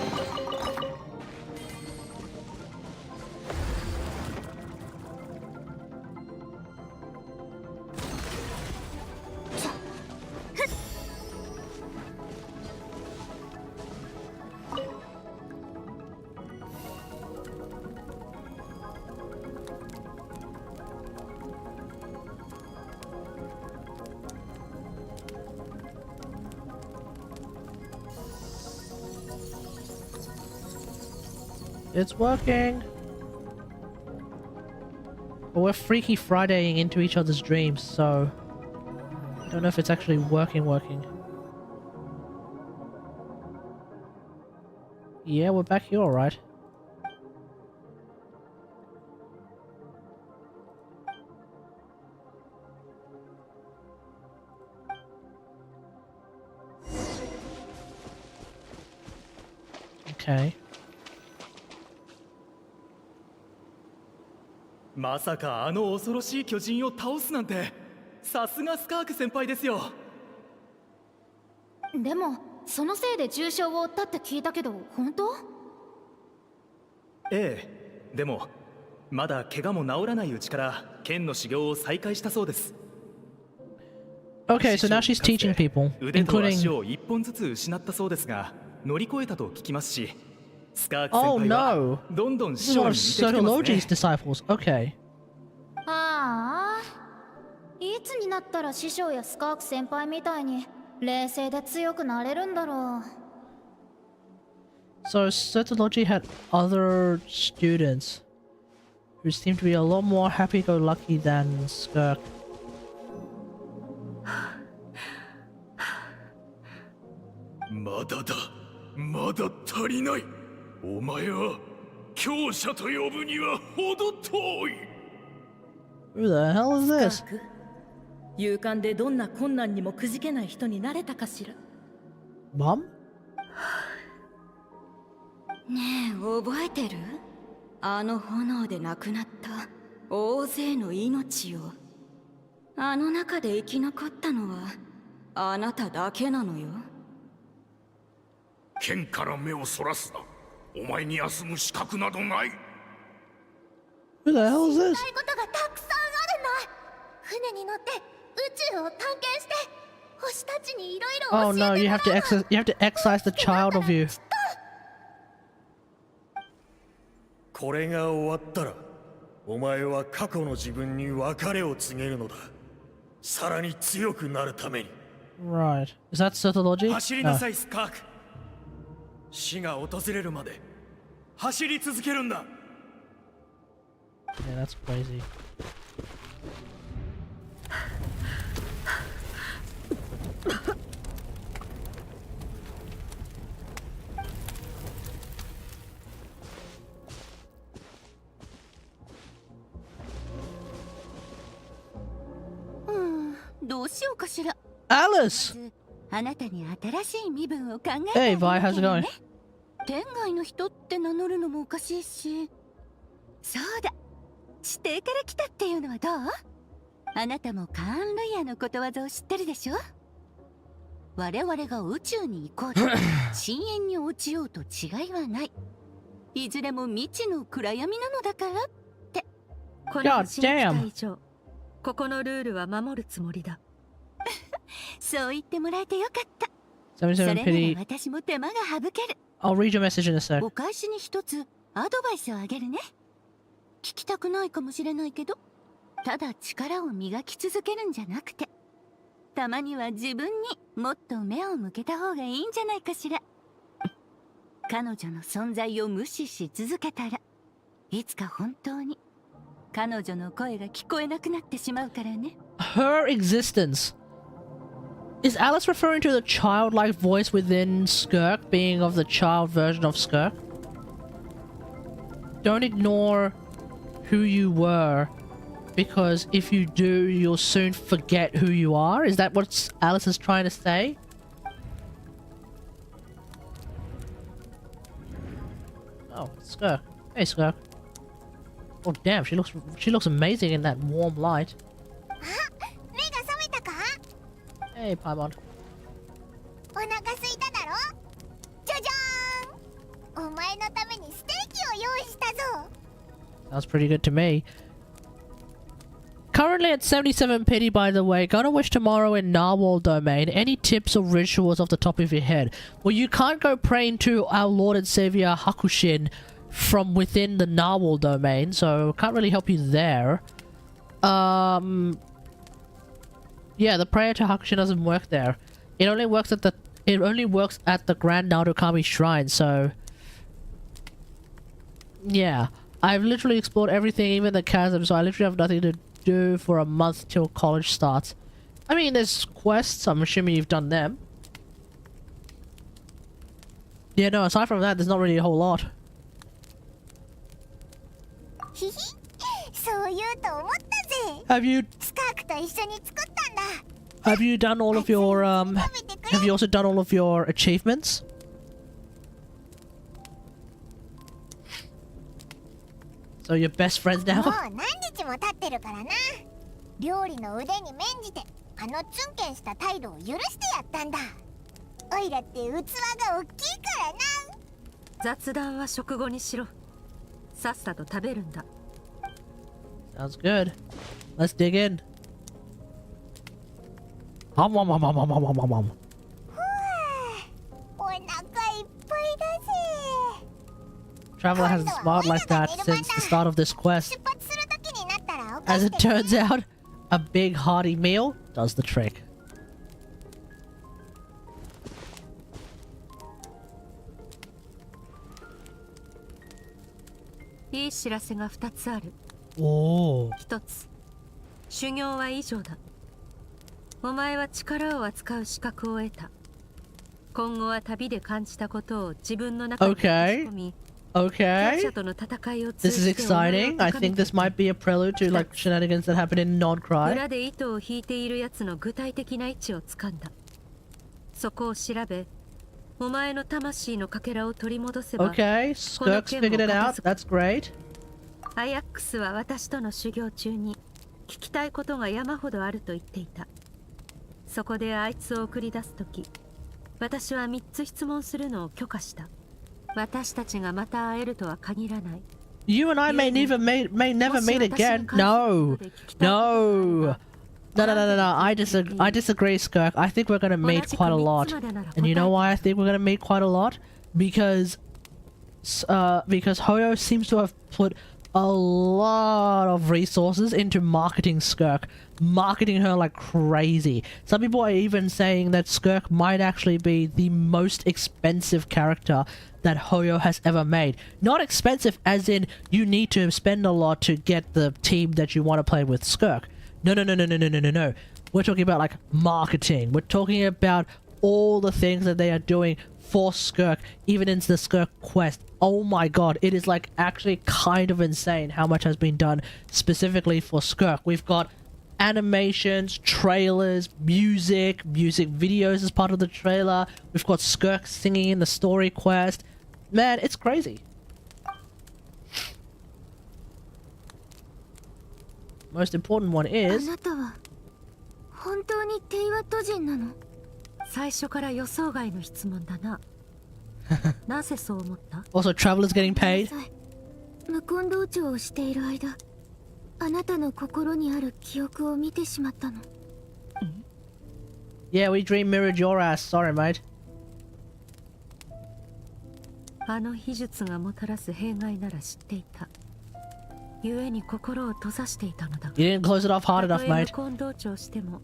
It's working! But we're Freaky Fridaying into each other's dreams, so... I don't know if it's actually working. Yeah, we're back here, alright. Okay. まさかあの恐ろしい巨人を倒すなんて、さすがスカーク先輩ですよ。でもそのせいで重傷を負ったって聞いたけど本当？ええ、でもまだ怪我も治らないうちから剣の修行を再開したそうです。 Okay, so now she's teaching people, 腕と including... 足を一本ずつ失ったそうですが、乗り越えたと聞きますし、スカーク先 Oh 輩は no! どんどん This 師 is one 匠 of に似てきてますね。 Sotology's disciples. Okay. ああ、いつになったら師匠やスカーク先輩みたいに冷静で強くなれるんだろう。 So Sotology had other students who seemed to be a lot more happy-go-lucky than Skirk. まだだ、まだ足りない。お前は強者と呼ぶには程遠い。 Who the hell is this? 勇敢でどんな困難にもくじけない人になれたかしら。 Mom? ねえ、覚えてる？あの炎で亡くなった大勢の命を。あの中で生き残ったのはあなただけなのよ。剣から目をそらすな。お前に休む資格などない。 Who the hell is this? したいことがたくさんあるの。船に乗って宇宙を探検して星たちにいろいろ Oh no, you have to excise the child of you. これが終わったら、お前は過去の自分に別れを告げるのだ。さらに強くなるために。 Right. Is that Sotology? 走りなさい、スカーク。死が訪れるまで走り続けるんだ。 Yeah, that's crazy. Alice! あなたに新しい身分を考え Hey, Vi, how's it going? 天外の人って名乗るのもおかしいし。そうだ、指定から来たっていうのはどう？あなたもカーン・ルイヤのことわざを知ってるでしょ？我々が宇宙に行こうと深淵に落ちようと違いはない。いずれも未知の暗闇なのだからって。この星に来た以上、ここのルールは守るつもりだ。そう言ってもらえてよかった。 77それなら pity. 私も手間が省ける。 I'll read your message in a sec. お返しに一つアドバイスをあげるね。聞きたくないかもしれないけど、ただ力を磨き続けるんじゃなくて、たまには自分にもっと目を向けた方がいいんじゃないかしら。彼女の存在を無視し続けたら、いつか本当に彼女の声が聞こえなくなってしまうからね。 Her existence. Is Alice referring to the childlike voice within Skirk being of the child version of Skirk? Don't ignore who you were, because if you do, you'll soon forget who you are? Is that what Alice is trying to say? Oh, Skirk. Hey, Skirk. Oh damn, she looks amazing in that warm light. Hey, Paimon. 前のためにステーキを用意したぞ。 Sounds pretty good to me. Currently at 77 pity, by the way. Gonna wish tomorrow in Narwhal domain. Any tips or rituals off the top of your head? Well, you can't go praying to our Lord and Savior Hakushin from within the Narwhal domain, so can't really help you there. Yeah, the prayer to Hakushin doesn't work there. It only works at the Grand Narukami Shrine, so yeah. I've literally explored everything, even the chasm, so I literally have nothing to do for a month till college starts. I mean, there's quests, I'm assuming you've done them. Yeah, no, aside from that, there's not really a whole lot. Have you done all of your, have you also done all of your achievements? So you're best friends now? もう何日も経ってるからな。料理の腕に免じてあのツンケンした態度を許してやったんだ。おいらって器が大きいからな。雑談は食後にしろ。さっさと食べるんだ。Sounds good. Let's dig in. Hum hum hum hum hum hum hum hum. お腹いっぱいだぜ。 Traveler hasn't smiled like that since the start of this quest. As it turns out, a big hearty meal does the trick. Oh. 一つ、修行は以上だ。お前は力を扱う資格を得た。今後は旅で感じたことを自分の中に落とし込み。Okay. This is exciting. I think this might be a prelude to like shenanigans that happen in Non-Cry. 裏で糸を引いているやつの具体的な位置を掴んだ。そこを調べ、お前の魂のかけらを取り戻せば。Okay, Skirk's figured it out. That's great. アヤックスは私との修行中に聞きたいことが山ほどあると言っていた。そこであいつを送り出すとき、私は3つ質問するのを許可した。私たちがまた会えるとは限らない。You and I may never meet again. No. No. I disagree, Skirk. I think we're gonna meet quite a lot. And you know why I think we're gonna meet quite a lot? Because Hoyo seems to have put a lot of resources into marketing Skirk. Marketing her like crazy. Some people are even saying that Skirk might actually be the most expensive character that Hoyo has ever made. Not expensive as in you need to spend a lot to get the team that you want to play with Skirk. No. We're talking about like marketing. We're talking about all the things that they are doing for Skirk, even in the Skirk quest. Oh my god, it is like actually kind of insane how much has been done specifically for Skirk. We've got animations, trailers, music videos as part of the trailer. We've got Skirk singing in the story quest. Man, it's crazy. Most important one is... あなたは本当にテイワット人なの？最初から予想外の質問だな。なぜそう思った？ Also, travelers getting paid. 無根道長をしている間、あなたの心にある記憶を見てしまったの。Yeah, we dream mirrored your ass. Sorry, mate. あの秘術がもたらす弊害なら知っていた。故に心を閉ざしていたのだ。You didn't close it off hard enough, mate. たとえ無根道長しても、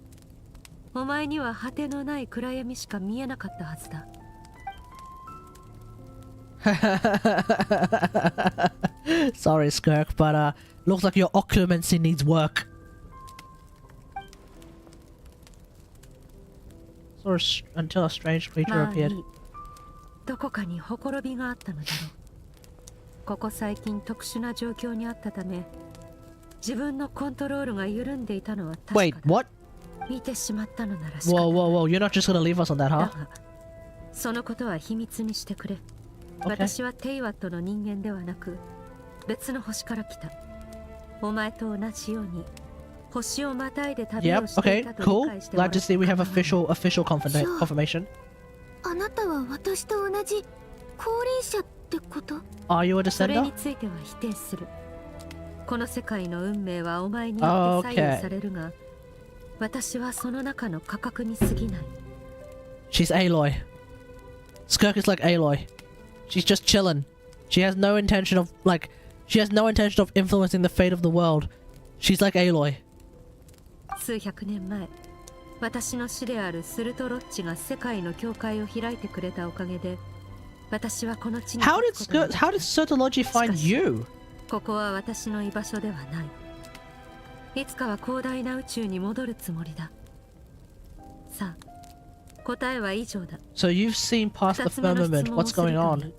お前には果てのない暗闇しか見えなかったはずだ。Sorry, Skirk, but looks like your occlumency needs work. Or until a strange creature appeared. どこかにほころびがあったのだろう。ここ最近特殊な状況にあったため、自分のコントロールが緩んでいたのは確かだ。Wait, what? 見てしまったのなら仕方ない。Whoa, you're not just gonna leave us on that, huh? だが、そのことは秘密にしてくれ。私はテイワットの人間ではなく、別の星から来た。お前と同じように、星をまたいで旅をしていたと理解してもらう。Glad to see we have official confirmation. あなたは私と同じ降臨者っ Are you a それ descender? については否定する。この世界の運命はお前によって左右されるが、私はその中の価格に過ぎない。 She's Aloy. Skirk is like Aloy. She's just chillin'. She has no intention of influencing the fate of the world. She's like Aloy. 数百年前、私の師であるスルトロッチが世界の境界を開いてくれたおかげで、私はこの地に How did Sotology find you? ここは私の居場所ではない。いつかは広大な宇宙に戻るつもりだ。さあ、答えは以上だ。 So you've seen past the firmament. What's going on?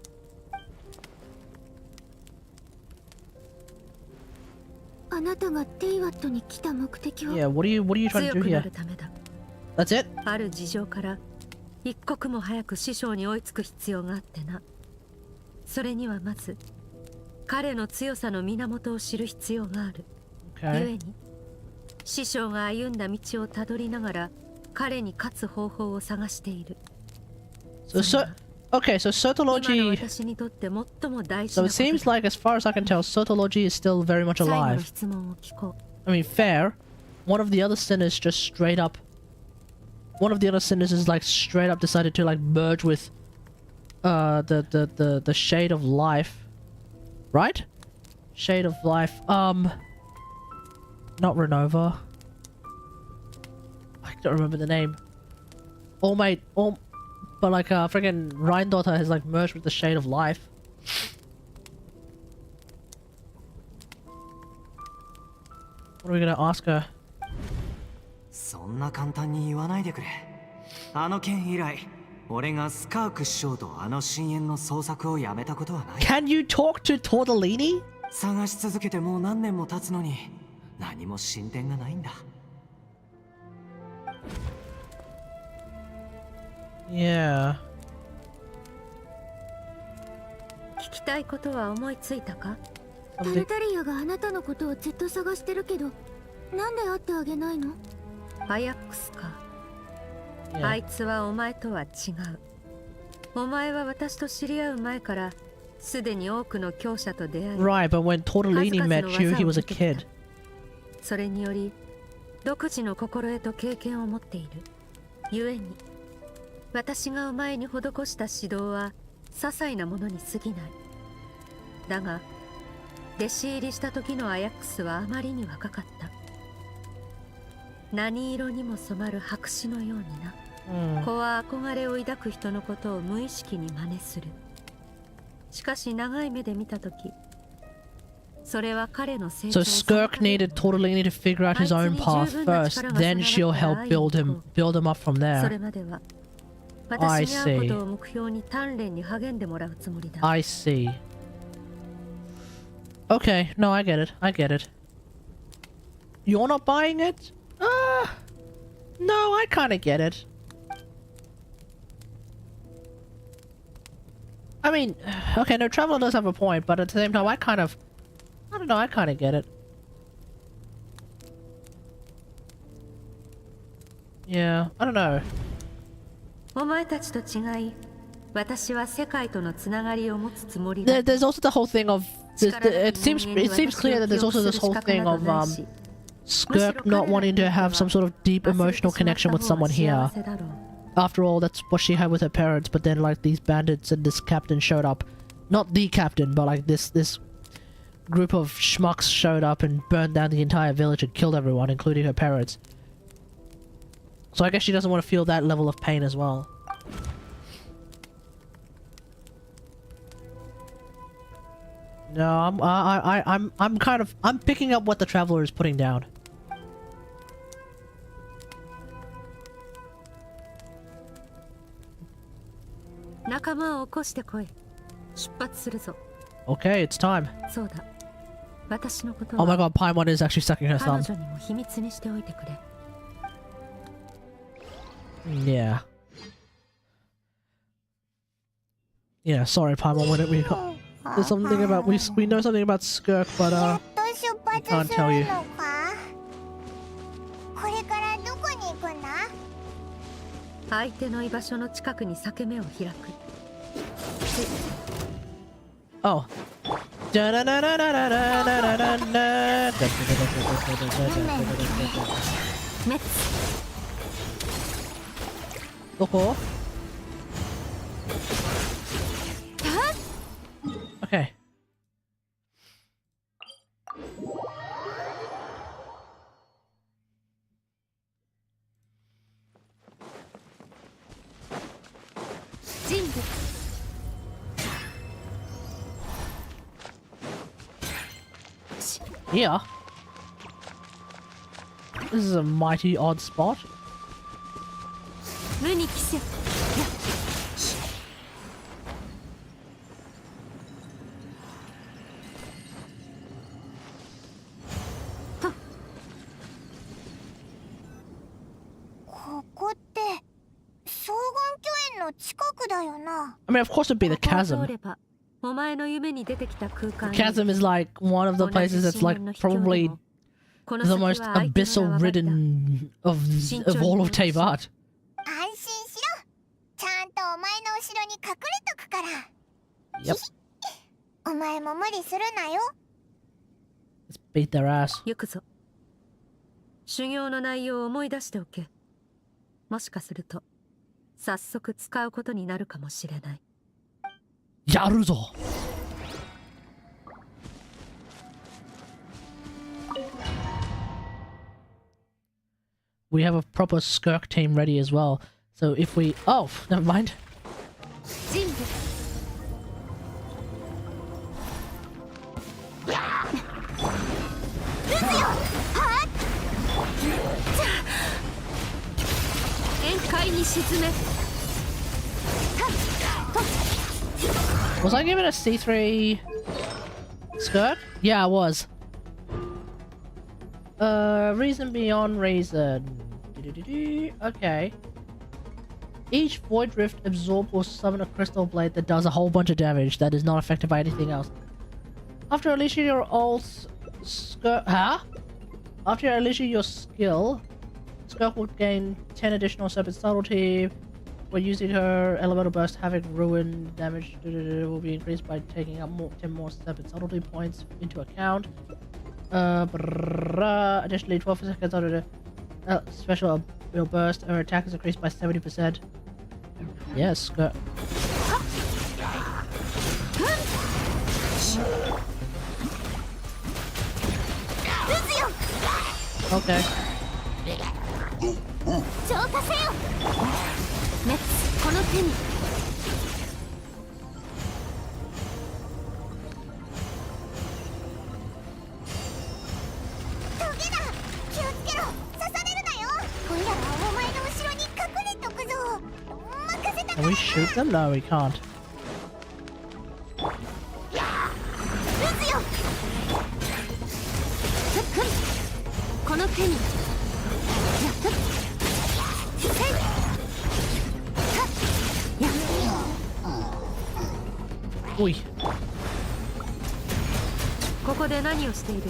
あなたがテイワットに来た目的は Yeah, what are you trying to do 強くな here? るためだ。 That's it? ある事情から一刻も早く師匠に追いつく必要があってな。それにはまず彼の強さの源を知る必要がある。 Okay. 故に師匠が歩んだ道をたどりながら彼に勝つ方法を探している。 Okay, so Sotology. 私にとって最も大 So 事な it seems like, as far as I can tell, Sotology is still very much 最後の alive. 質問を聞こう。 I mean, fair. One of the other sinners just straight up. One of the other sinners is like straight up decided to like merge with, the shade of life, right? Shade of life. Not Renova. I don't remember the name. But like friggin' Rhindaughter has like merged with the shade of life. What are we gonna ask her? そんな簡単に言わないでくれ。あの件以来、俺がスカーク師匠とあの深淵の捜索をやめたことはない。Can you talk to Tortellini? 探し続けてもう何年も経つのに、何も進展がないんだ。Yeah. 聞きたいことは思いついたか？タルタリアがあなたのことをずっと探してるけど、なんで会ってあげないの？アヤックスか。 Yeah. あいつはお前とは違う。お前は私と知り合う前からすでに多くの強者と出会い、 Right, but when Tortellini met you, he was a kid. それにより独自の心得と経験を持っている。故に私がお前に施した指導は些細なものに過ぎない。だが弟子入りした時のアヤックスはあまりに若かった。何色にも染まる白紙のようにな。子は憧れを抱く人のことを無意識に真似する。しかし長い目で見た時、それは彼の成長 So Skirk needed Tortellini to figure out his own path first, then she'll help build him up from そ there. れまでは私に会うことを目標に鍛錬に励んでもらうつもりだ。 I see. Okay, no, I get it. I get it. You're not buying it? No, I kinda get it. I mean, okay, no, Traveler does have a point, but at the same time, I don't know, I kinda get it. Yeah, I don't know. お前たちと違い、私は世界とのつながりを持つつもりだ。 There's also the whole thing of it seems clear that there's also this whole thing of Skirk not wanting to have some sort of deep emotional connection with someone here. After all, that's what she had with her parents, but then like these bandits and this captain showed up. Not the captain, but like this group of schmucks showed up and burned down the entire village and killed everyone, including her parents. So I guess she doesn't want to feel that level of pain as well. No, I'm picking up what the Traveler is putting down. Okay, it's time. Oh my god, Paimon is actually sucking her thumb. Yeah. Yeah, sorry Paimon, we got... There's something about... We know something about Skirk, but we can't tell you. これからどこに行くんだ？相手の居場所の近くに裂け目を開く。Oh. Okay. Okay. Yeah. This is a mighty odd spot. I mean, of course it'd be the chasm. The chasm is like one of the places that's like probably the most abyssal ridden of all of Teyvat. Yep. Let's beat their ass. 修行の内容を思い出しておけ。もしかすると早速使うことになるかもしれない。やるぞ。We have a proper Skirk team ready as well. So if we... Oh, never mind. Was I given a C3 skirt? Yeah, I was. Reason beyond reason. Okay. Each Void Rift absorb or summon a crystal blade that does a whole bunch of damage that is not affected by anything else. After unleashing your ult, After unleashing your skill, Skirk will gain 10 additional serpent subtlety. When using her elemental burst, havoc, ruin damage will be increased by taking up 10 more serpent subtlety points into account. Additionally, 12 seconds under the special burst, her attack is increased by 70%. Yes, Skirk. Okay. Can we shoot them? No, we can't. Oi. ここで何をしている？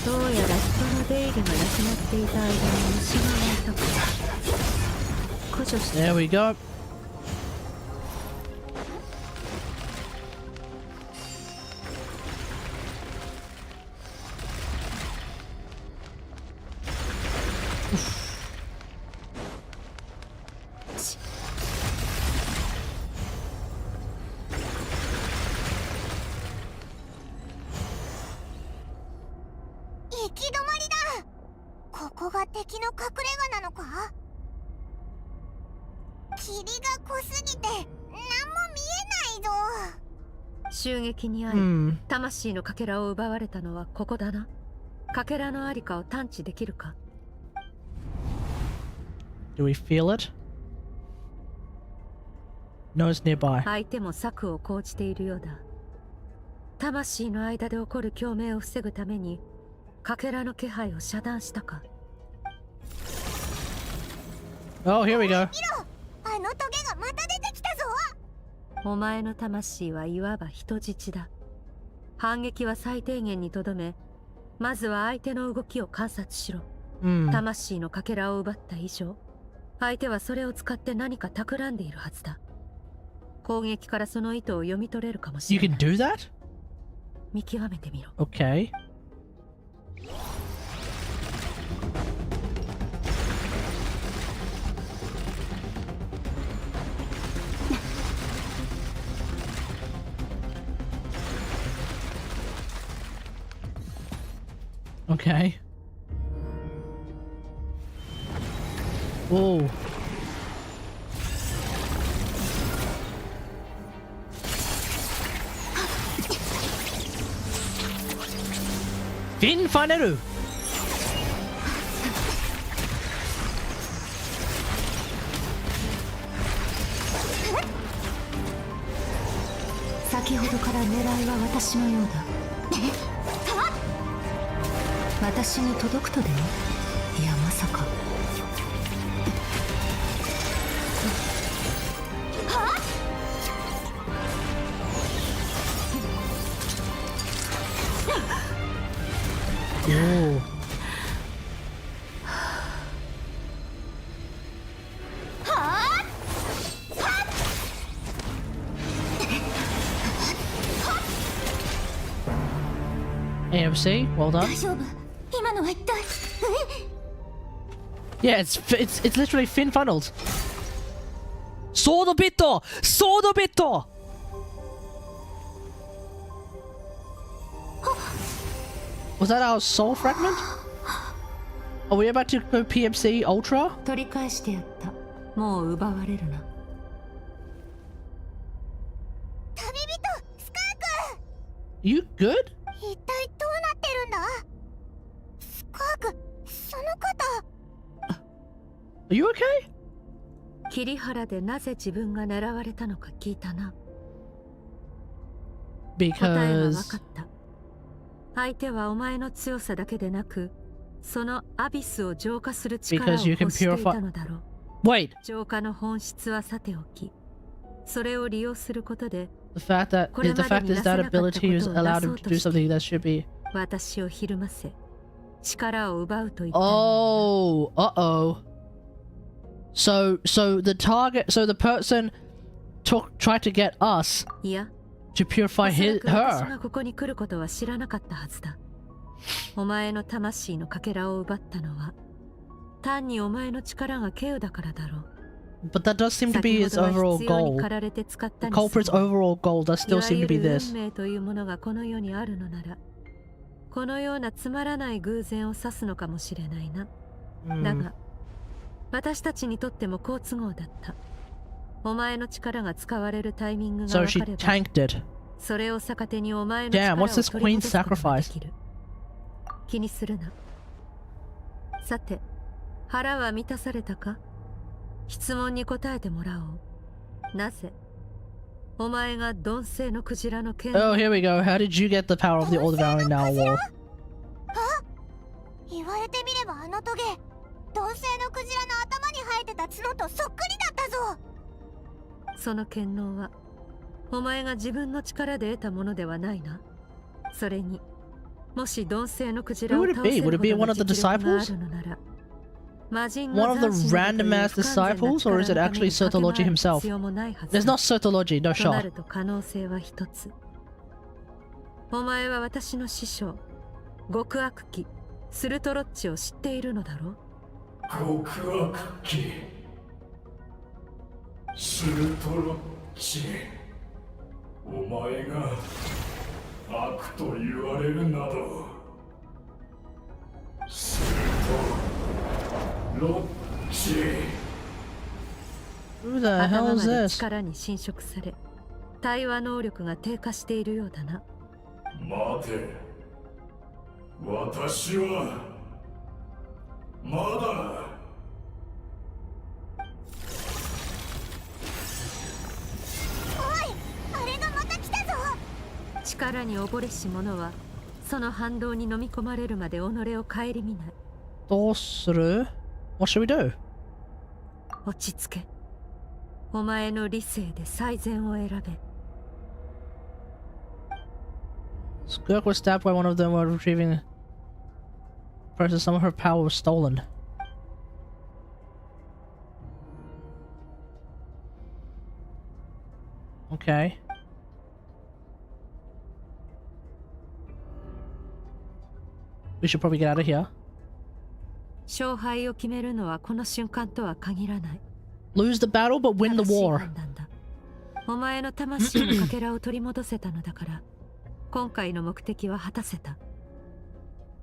どうやら人の出入りがなくなっていた間に虫が湧いたか。駆除して。There we go. Hmm. 魂のかけらを奪われたのはここだな。かけらのありかを探知できるか？ Do we feel it? No, it's nearby. 相手も策を講じているようだ。魂の間で起こる共鳴を防ぐためにかけらの気配を遮断したか。Oh, here we go. あのトゲがまた出てきたぞ。お前の魂はいわば人質だ。反撃は最低限にとどめ、まずは相手の動きを観察しろ。魂のかけらを奪った以上、相手はそれを使って何か企んでいるはずだ。攻撃からその意図を読み取れるかもしれない。 You can do that? 見極めてみろ。 Okay. Okay. Whoa. Fin Faneru. 先ほどから狙いは私のようだ。私に届くとでも？いや、まさか。Oh. AMC, well done. 大丈夫。今のは一体。Yeah, it's literally fin funneled. Sword bit! Sword bit! Was that our soul fragment? Are we about to go PMC Ultra? 取り返してやった。もう奪われるな。旅人、スカーク。 You good? 一体どうなってるんだ？スカーク、その方。Are you okay? 桐原でなぜ自分が狙われたのか聞いたな。答えが分かった。相手はお前の強さだけでなく、そのアビスを浄化する力を欲していたのだろう。Wait. 浄化の本質はさておき、それを利用することで、The fact is that ability is allowed him to do something that should be. 私をひるませ、力を奪うと言った。Oh, uh-oh. So the person tried to get us いや、to purify 私 her. がここに来ることは知らなかったはずだ。お前の魂のかけらを奪ったのは、単にお前の力が稀有だからだろう。But that does seem to be his overall goal. The culprit's overall goal does still seem to be this. 運命というものがこの世にあるのなら、このようなつまらない偶然を指すのかもしれないな。だが、私たちにとっても好都合だった。お前の力が使われるタイミングが分かれば、So she tanked it. それを逆手にお前の力を Damn, what's this 取り queen's 戻すことがで sacrifice? きる。気にするな。さて、腹は満たされたか？質問に答えてもらおう。なぜお前が鈍性のクジラの剣を Oh, here we go. How did you get the power of the all devouring narwhal? 言われてみればあのトゲ、鈍性のクジラの頭に生えてた角とそっくりだったぞ。その剣能はお前が自分の力で得たものではないな。それにもし鈍性のクジラを倒せるほどの実力があるのなら、魔人が One of the random ass disciples, or is it actually Sotology himself? There's not Sotology, no とな shot. ると可能性は一つ。お前は私の師匠、極悪鬼スルトロッチを知っているのだろう。極悪鬼スルトロッチ、お前が悪と言われるなど、スルトロッチ。 Who the hell is 頭まで this? 力に侵食され、対話能力が低下しているようだな。待て、私はまだ。力に溺れし者はその反動に飲み込まれるまで己を顧みない。どうする? What should we do? 落ち着け。お前の理性で最善を選べ。 Skirk was stabbed by one of them while retrieving versus some of her power was stolen. Okay. We should probably get out of here. 勝敗を決めるのはこの瞬間とは限らない。 Lose the battle but win the war. お前の魂のかけらを取り戻せたのだから、今回の目的は果たせた。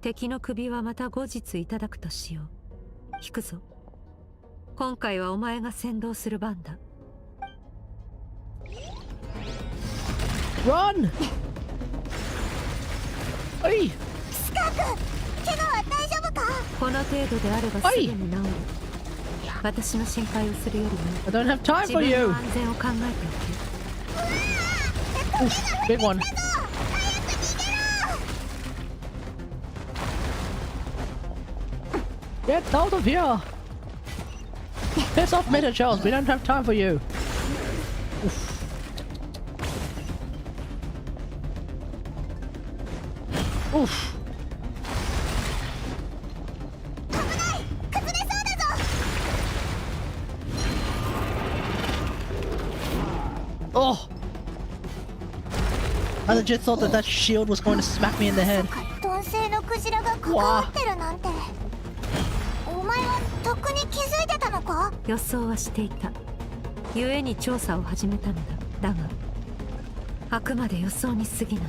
敵の首はまた後日いただくとしよう。引くぞ。今回はお前が先導する番だ。Run! Hey! スカーク、怪我は大丈夫か？この程度であればすぐに治る。私の心配をするよりも I don't have time for 自 you! 分の安全を考えておけ。 Big one. Get out of here! Piss off, Meta Charles. We don't have time for you. Oof. Oof. Oh! I legit thought that shield was going to smack me in the head. 鈍性のクジラが関わってるなんて。お前はとっくに気づいてたのか？予想はしていた。故に調査を始めたのだ。だが、あくまで予想に過ぎない。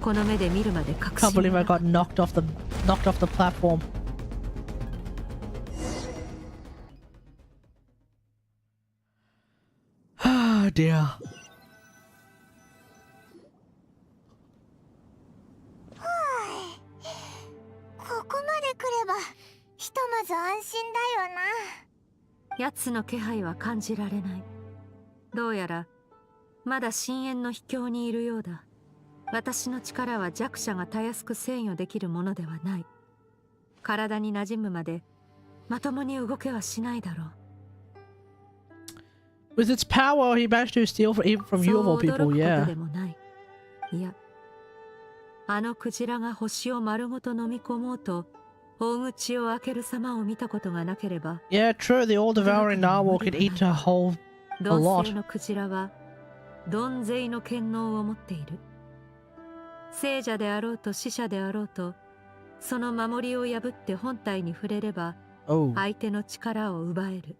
この目で見るまで確信 Can't believe I got knocked off the platform. Ah dear. ここまで来ればひとまず安心だよな。奴の気配は感じられない。どうやらまだ深淵の秘境にいるようだ。私の力は弱者がたやすく制御できるものではない。体に馴染むまでまともに動けはしないだろう。With its power, he managed to steal even from you of all people, yeah. いや、あのクジラが星を丸ごと飲み込もうと大口を開ける様を見たことがなければ。Yeah, true. The all-devouring narwhal can eat a whole a 鈍 lot. 性のクジラは鈍勢の権能を持っている。聖者であろうと死者であろうと、その守りを破って本体に触れれば、相手の力を奪える。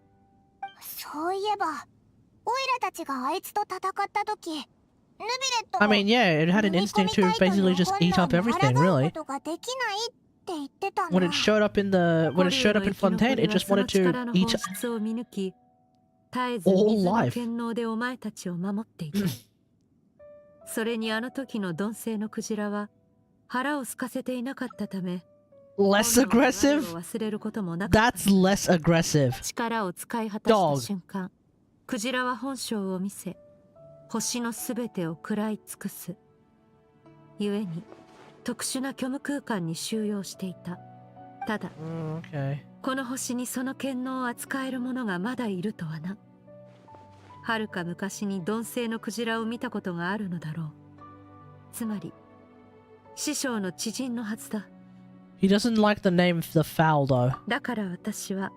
そういえば、オイラたちがあいつと戦った時、ヌビレット I mean, yeah, it had an instinct to basically just eat up everything, really. When it showed up in Fontaine, it just wanted to eat all life. 権能でお前たちを守っていた。それにあの時の鈍性のクジラは腹を空かせていなかったため、 Less aggressive? 忘れることもなかった。 That's less aggressive. 力を使い果たした瞬間、クジラは本性を見せ、星のすべてを食らい尽くす。故に特殊な虚無空間に収容していた。ただ、この星にその権能を扱える者がまだいるとはな。遥か昔に鈍性のクジラを見たことがあるのだろう。つまり師匠の知人のはずだ。 He doesn't like the name the foul, though. だから私は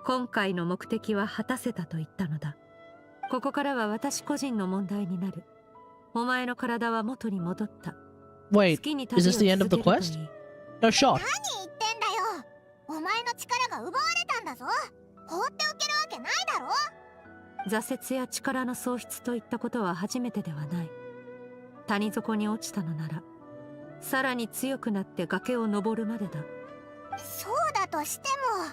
今回の目的は果たせたと言ったのだ。ここからは私個人の問題になる。お前の体は元に戻った。 Wait, is this the end of the quest? No shot. 何言ってんだよ。お前の力が奪われたんだぞ。放っておけるわけないだろ。挫折や力の喪失といったことは初めてではない。谷底に落ちたのなら、さらに強くなって崖を登るまでだ。そうだとしても、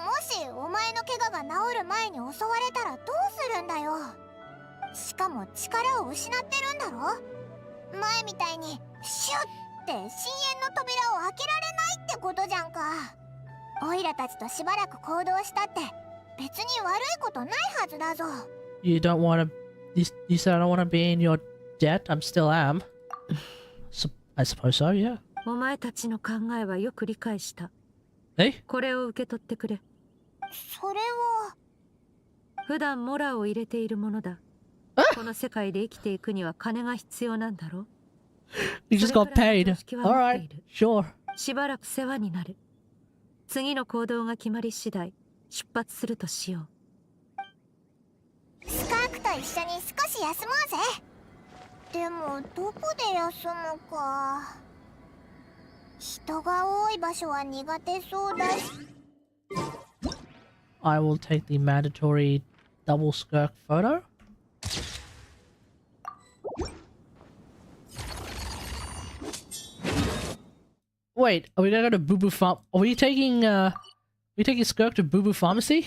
もしお前の怪我が治る前に襲われたらどうするんだよ。しかも力を失ってるんだろ。前みたいにシュッって深淵の扉を開けられないってことじゃんか。オイラたちとしばらく行動したって別に悪いことないはずだぞ。 You don't want to... You said I don't want to be in your debt? I still am. I suppose so, yeah. お前たちの考えはよく理解した。え？これを受け取ってくれ。それは普段モラを入れているものだ。この世界で生きていくには金が必要なんだろう。 You just got paid. Alright, sure. しばらく世話になる。次の行動が決まり次第出発するとしよう。スカークと一緒に少し休もうぜ。でもどこで休むか。人が多い場所は苦手そうだし。I will take the mandatory double Skirk photo. Wait, are we gonna go to Boo Boo Farm? Are we taking Skirk to Boo Boo Pharmacy?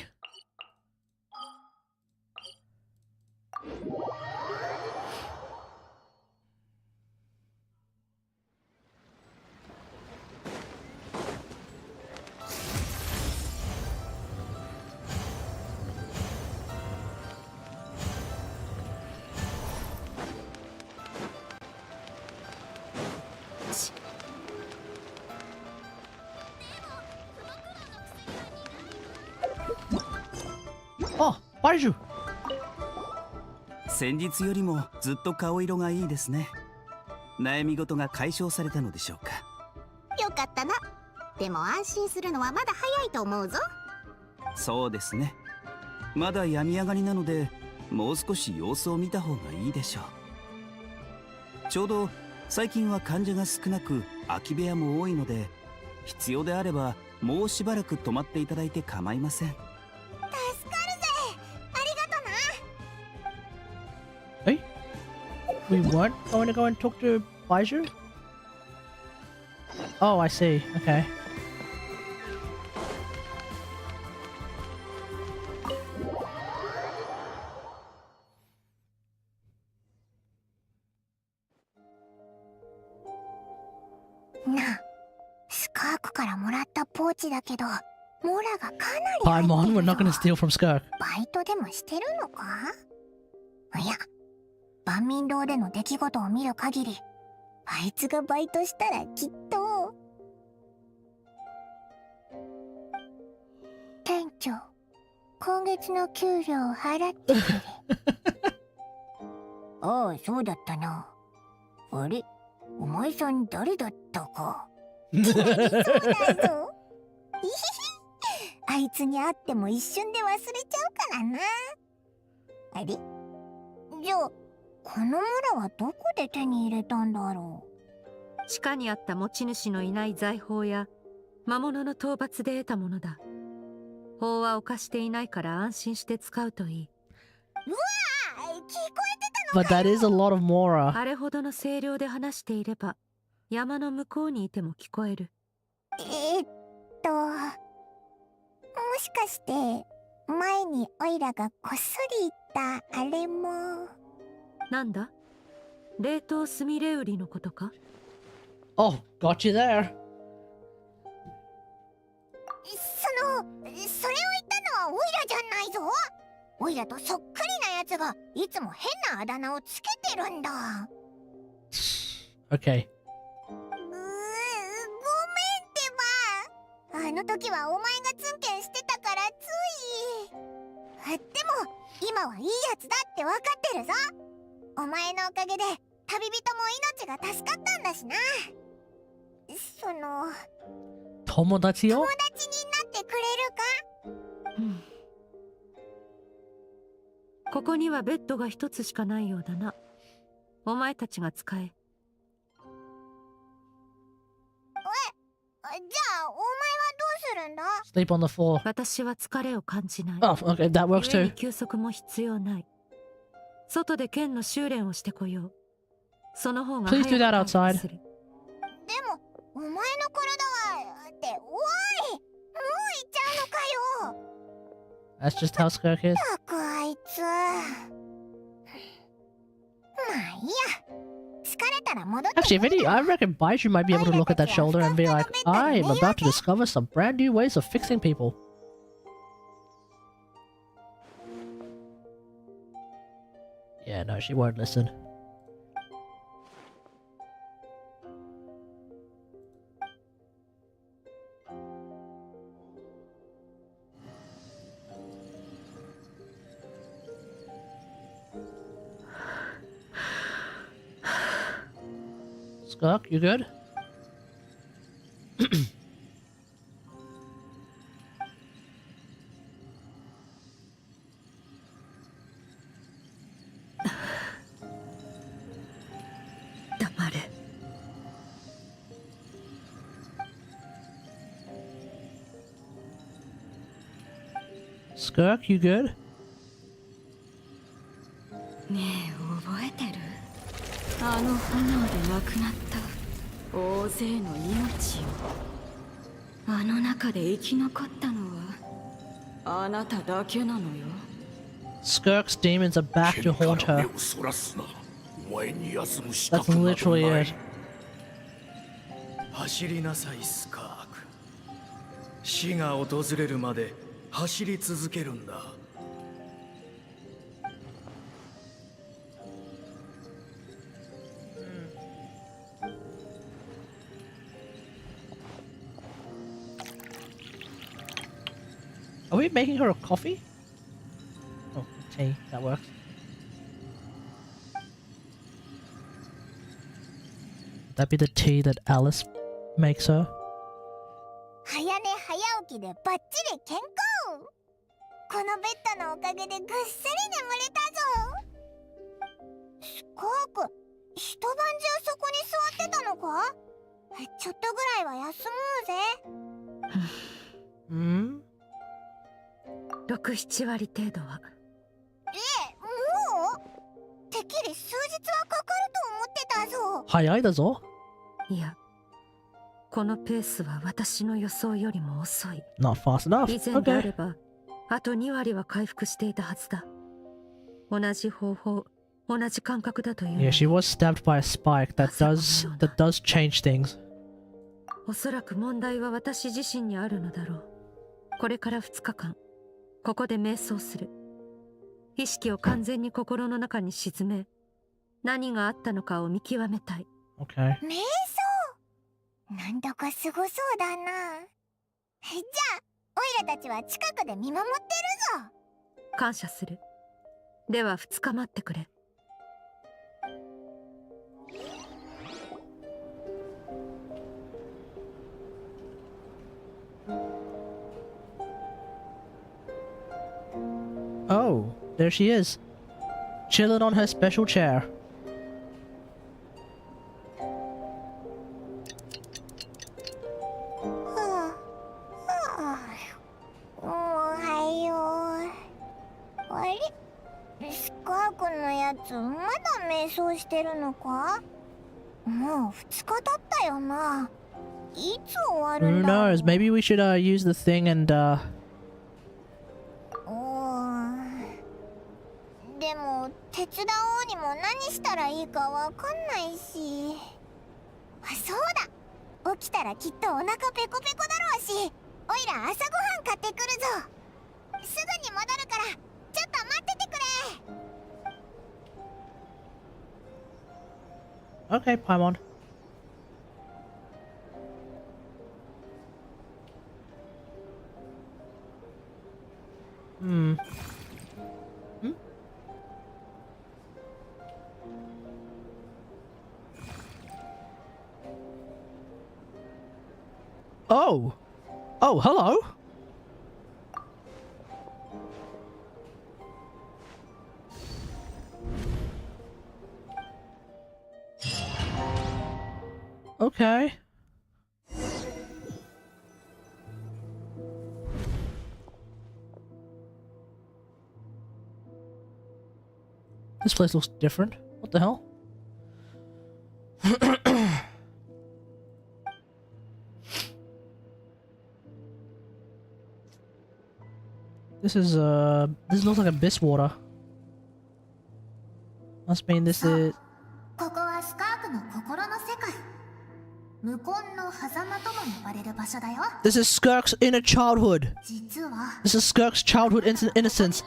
Oh, Baiju! 先日よりもずっと顔色がいいですね。悩み事が解消されたのでしょうか。よかったな。でも安心するのはまだ早いと思うぞ。そうですね。まだ病み上がりなので、もう少し様子を見た方がいいでしょう。ちょうど最近は患者が少なく空き部屋も多いので、必要であればもうしばらく泊まっていただいて構いません。Hey? We weren't going to go and talk to Baiju? Oh, I see. Okay. Paimon, we're not going to steal from Skirk. バイトでもしてるのか？いや、万民堂での出来事を見る限り、あいつがバイトしたらきっと。店長、今月の給料を払ってくれ。ああ、そうだったな。あれ、お前さん誰だったか。そうだぞ。あいつに会っても一瞬で忘れちゃうからな。あれ？じゃあ、この村はどこで手に入れたんだろう。地下にあった持ち主のいない財宝や魔物の討伐で得たものだ。法は犯していないから安心して使うといい。うわあ、聞こえてたのかよ。 But that is a lot of Mora. あれほどの声量で話していれば山の向こうにいても聞こえる。もしかして前にオイラがこっそり言ったあれも。なんだ？冷凍スミレウリのことか？ Oh, got you there. それを言ったのはオイラじゃないぞ。オイラとそっくりなやつがいつも変なあだ名をつけてるんだ。Okay. あの時はお前がツンケンしてたからつい。でも今はいいやつだって分かってるぞ。お前のおかげで旅人も命が助かったんだしな。友達よ。友達になってくれるか？ここにはベッドが一つしかないようだな。お前たちが使え。じゃあお前はどうするんだ？ Sleep on the floor. 私は疲れを感じない。Oh, okay, that works 故に too. 休息も必要ない。外で剣の修練をしてこよう。その方が早く Please do that outside. する。でもお前の体はっておい、もう行っちゃうのかよ。 That's just how Skirk is. たくあいつ。まあいいや。Actually, if any, I reckon Baiju might be able to look at that shoulder and be like, I am about to discover some brand new ways of fixing people. Yeah, no, she won't listen. Skirk, you good? Skirk, you good? ねえ覚えてる？あの炎で亡くなった大勢の命を。あの中で生き残ったのはあなただけなのよ。 Skirk's demons are back to haunt her. That's literally it. 走りなさいスカーク。死が訪れるまで走り続けるんだ。Are we making her a coffee? Oh, tea. That works. That'd be the tea that Alice makes her. 早寝早起きでバッチリ健康。このベッドのおかげでぐっすり眠れたぞ。スカーク、一晩中そこに座ってたのか？ちょっとぐらいは休もうぜ。Hmm? 6、7割程度は。もう？てっきり数日はかかると思ってたぞ。早いだぞ。いや、このペースは私の予想よりも遅い。 Not fast enough. 以前であれ Okay. ば、あと2割は回復していたはずだ。同じ方法、同じ感覚だという。 Yeah, she was stabbed by a spike. That does change things. おそらく問題は私自身にあるのだろう。これから2日間、ここで瞑想する。意識を完全に心の中に沈め、何があったのかを見極めたい。Okay. 瞑想？なんだかすごそうだな。じゃあ、オイラたちは近くで見守ってるぞ。感謝する。では2日待ってくれ。Oh, there she is. Chilling on her special chair. おはよう。あれ？スカークのやつまだ瞑想してるのか？もう2日経ったよな。いつ終わる Who んだろう。 knows? Maybe we should use the thing and でも手伝おうにも何したらいいかわかんないし。そうだ、起きたらきっとお腹ペコペコだろうし、おいら朝ごはん買ってくるぞ。すぐに戻るからちょっと待っててくれ。Okay, Paimon. Hmm. Oh! Oh, hello! Okay. This place looks different. What the hell? This looks like abyss water. Must mean this is... ここはスカークの心の世界。無根の狭間とも呼ばれる場所だよ。 This is Skirk's inner childhood. 実は This is Skirk's childhood innocence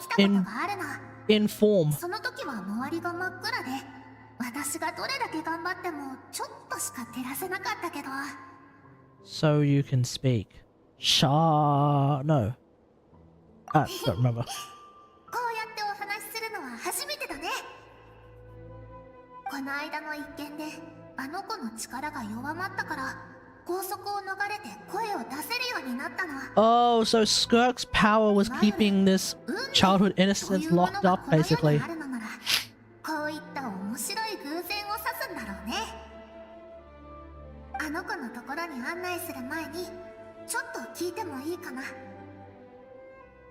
in form. その時は周りが真っ暗で、私がどれだけ頑張ってもちょっとしか照らせなかったけど。 So you can speak. No. I don't remember. こうやってお話しするのは初めてだね。この間の一件であの子の力が弱まったから高速を逃れて声を出せるようになったの。 Oh, so Skirk's power was keeping this childhood innocence locked up, basically. こういった面白い偶然を指すんだろうね。あの子のところに案内する前にちょっと聞いてもいいかな。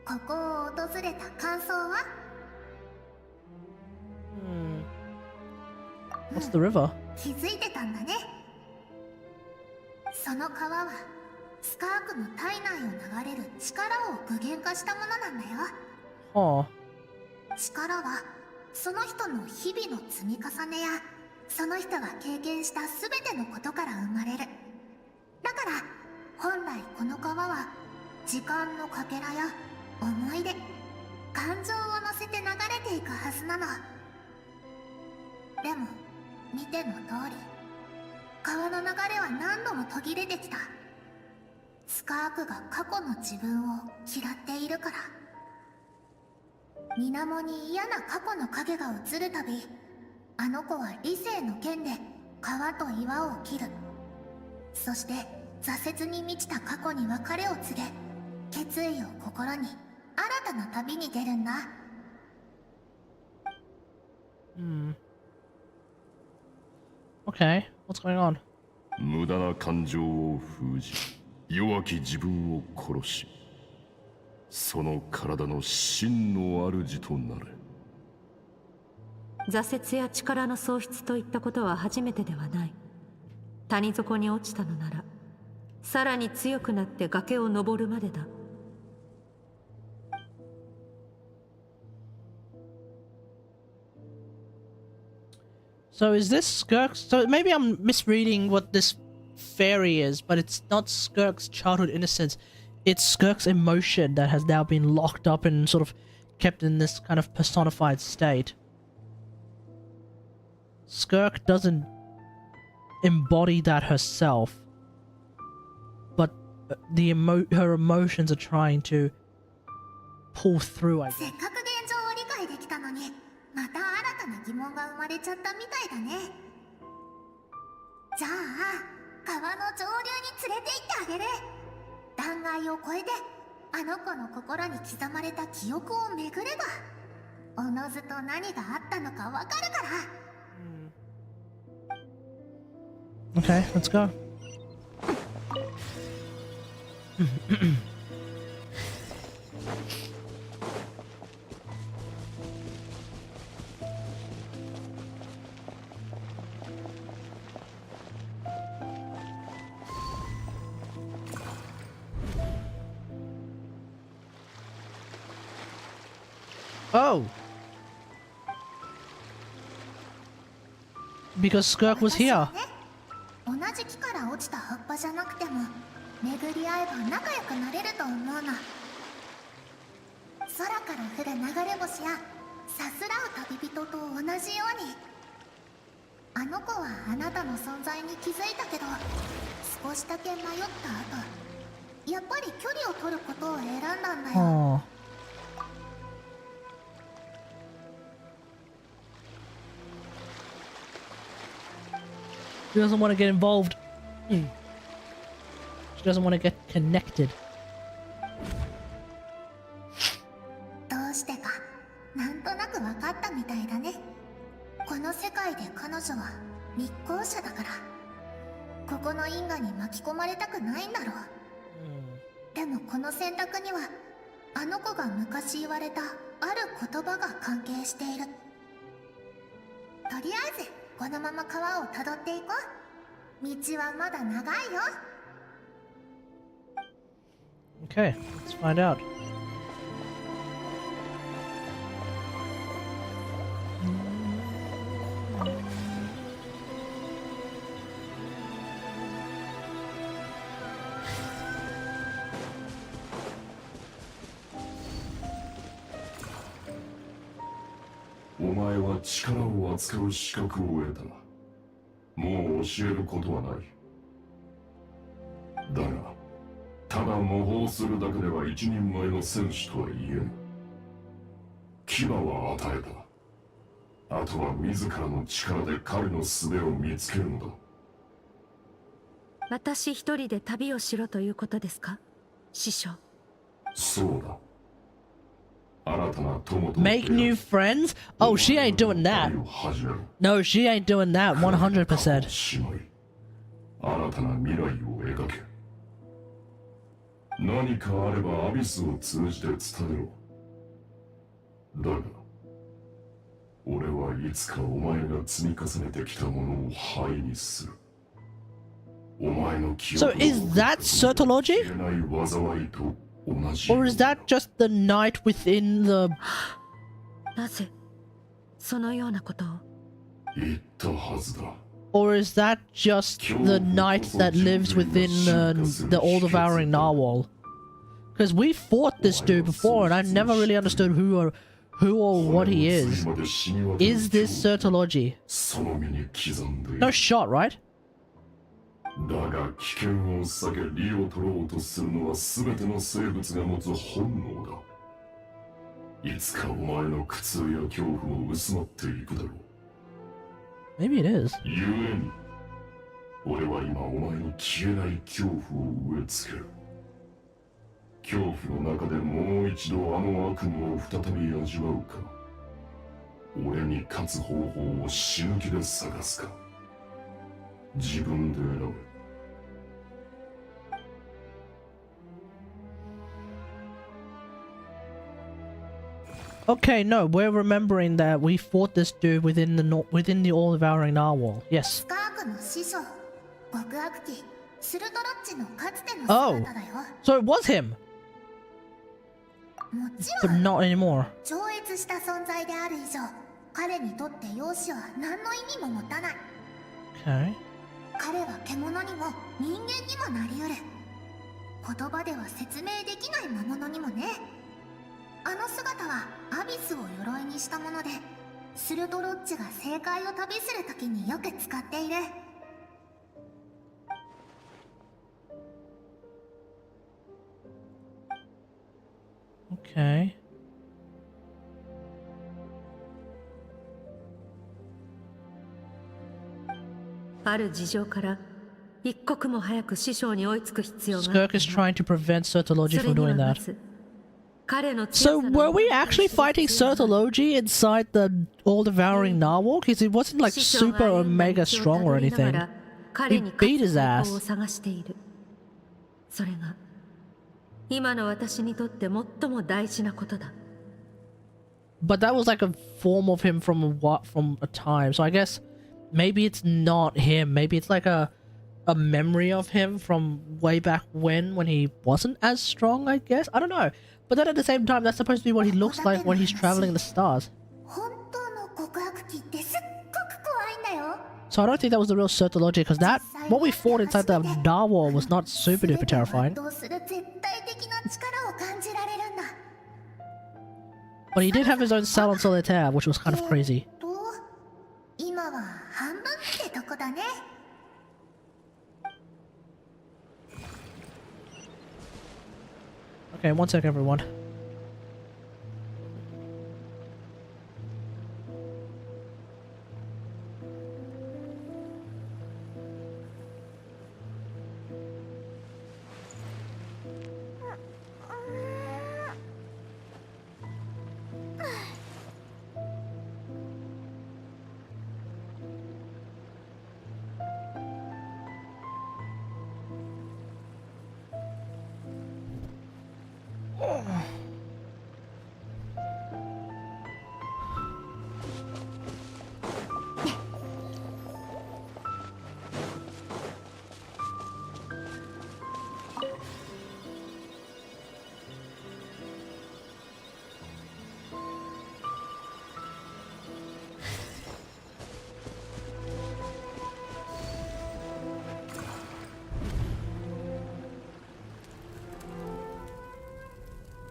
ここを訪れた感想は？ What's the river? 気づいてたんだね。その川はスカークの体内を流れる力を具現化したものなんだよ。Oh. 力はその人の日々の積み重ねやその人が経験した全てのことから生まれる。だから本来この川は時間のかけらや思い出、感情を乗せて流れていくはずなの。でも見ての通り川の流れは何度も途切れてきた。スカークが過去の自分を嫌っているから。水面に嫌な過去の影が映るたび、あの子は理性の剣で川と岩を切る。そして挫折に満ちた過去に別れを告げ、決意を心に新たな旅に出るんだ。Okay, what's going on? 無駄な感情を封じ、弱き自分を殺し、その体の真の主となれ。挫折や力の喪失といったことは初めてではない。谷底に落ちたのならさらに強くなって崖を登るまでだ。So is this Skirk's? So maybe I'm misreading what this fairy is, but it's not Skirk's childhood innocence. It's Skirk's emotion that has now been locked up and sort of kept in this kind of personified state. Skirk doesn't embody that herself, but her emotions are trying to pull through, I guess. せっかく現状を理解できたのに、また新たな疑問が生まれちゃったみたいだね。じゃあ、川の上流に連れて行ってあげる。断崖を越えて、あの子の心に刻まれた記憶を巡れば、おのずと何があったのかわかるから。Okay, let's go. Oh! Because Skirk was here. 同じ木から落ちた葉っぱじゃなくても巡り合えば仲良くなれると思うの。空から降る流れ星やさすらう旅人と同じように。あの子はあなたの存在に気づいたけど、少しだけ迷った後、やっぱり距離を取ることを選んだんだよ。She doesn't want to get involved. She doesn't want to get connected. どうしてかなんとなく分かったみたいだね。この世界で彼女は密航者だから、ここの因果に巻き込まれたくないんだろう。でもこの選択にはあの子が昔言われたある言葉が関係している。とりあえずこのまま川をたどっていこう。道はまだ長いよ。Okay, let's find out. O前は力を扱う資格を得た。もう教えることはない。だが、ただ模倣するだけでは一人前の戦士とは言えぬ。牙は与えた。あとは自らの力で彼の術を見つけるのだ。私一人で旅をしろということですか、師匠。そうだ。Make new friends? Oh, she ain't doing that. No, she ain't doing that 100%. 何かあればアビスを通じて伝えろ。だが俺はいつかお前が積み重ねてきたものを灰にする。お前の記憶 So is that Certology? 消えない災いと同じ。 Or is that just the night within the... なぜそのようなことを。言ったはずだ。 Or is that just the night that lives within the all-devouring narwhal? Because we fought this dude before and I never really understood who or what he is. Is this Certology? No shot, right? だが危険を避け利を取ろうとするのは全ての生物が持つ本能だ。いつかお前の苦痛や恐怖も薄まっていくだろう。 Maybe it is. ゆえに俺は今お前に消えない恐怖を植え付ける。恐怖の中でもう一度あの悪夢を再び味わうか、俺に勝つ方法を死ぬ気で探すか、自分で選べ。 Okay, no, we're remembering that we fought this dude within the all-devouring narwhal. Yes. スカークの師匠、極悪鬼スルトロッチのかつての Oh, 姿だよ。 so it was him, もち but ろん not anymore. 超越した存在である以上、彼にとって容姿は何の意味も持たない。 Okay. 彼は獣にも人間にもなりうる。言葉では説明できない魔物にもね。あの姿はアビスを鎧にしたもので、スルトロッチが正解を旅するときによく使っている。 Okay. ある事情から一刻も早く師匠に追いつく必要がある。 Skirk is trying to prevent Certology それ from には doing ま that. ず彼の So 強さの were we actually fighting Certology inside the all-devouring narwhal? Because he wasn't like 師匠 super が歩んだ omega 道を strong た or どりなが anything. ら彼に He beat his 勝 ass. つ方法を探している。それが今の私にとって最も大事なことだ。 But that was like a form of him from a time. So I guess maybe it's not him. Maybe it's like a memory of him from way back when he wasn't as strong, I guess. I don't know. But then at the same time, that's supposed to be what he looks like when he's traveling the stars. 本当の極悪鬼ってすっごく怖いんだよ。 So I don't think that was the real Certology, because what we fought inside the narwhal was not super duper terrifying. どうする絶対的な力を感じられるんだ。 But he did have his own Salon Solitaire, which was kind of crazy. 今は半分ってとこだね。 Okay, one sec, everyone.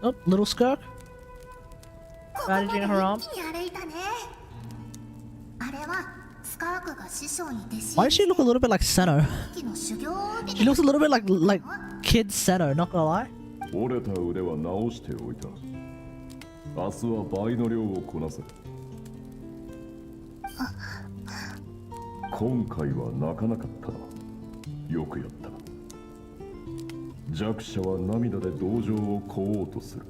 Oh, little Skirk. Bandaging her arm. 一気に歩いたね。あれはスカークが師匠に弟子 Why does she look a little bit like Senno? の修行を受け She looks a little bit like kid Senno, not gonna lie. 折れた腕は直しておいた。明日は倍の量をこなせ。今回は泣かなかったな。よくやった。弱者は涙で同情を乞おうとする。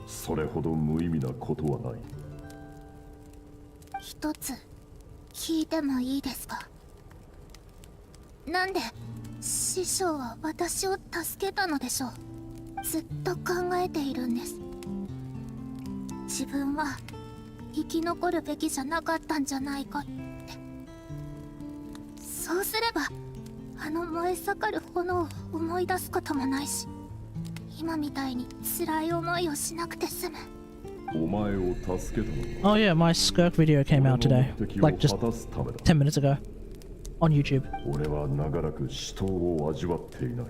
それほど無意味なことはない。一つ聞いてもいいですか？なんで師匠は私を助けたのでしょう？ずっと考えているんです。自分は生き残るべきじゃなかったんじゃないかって。そうすればあの燃え盛る炎を思い出すこともないし、今みたいに辛い思いをしなくて済む。お前を助けたのは Oh yeah, my Skirk video came out today, like just 10 minutes ago, on YouTube. 俺は長らく死闘を味わっていない。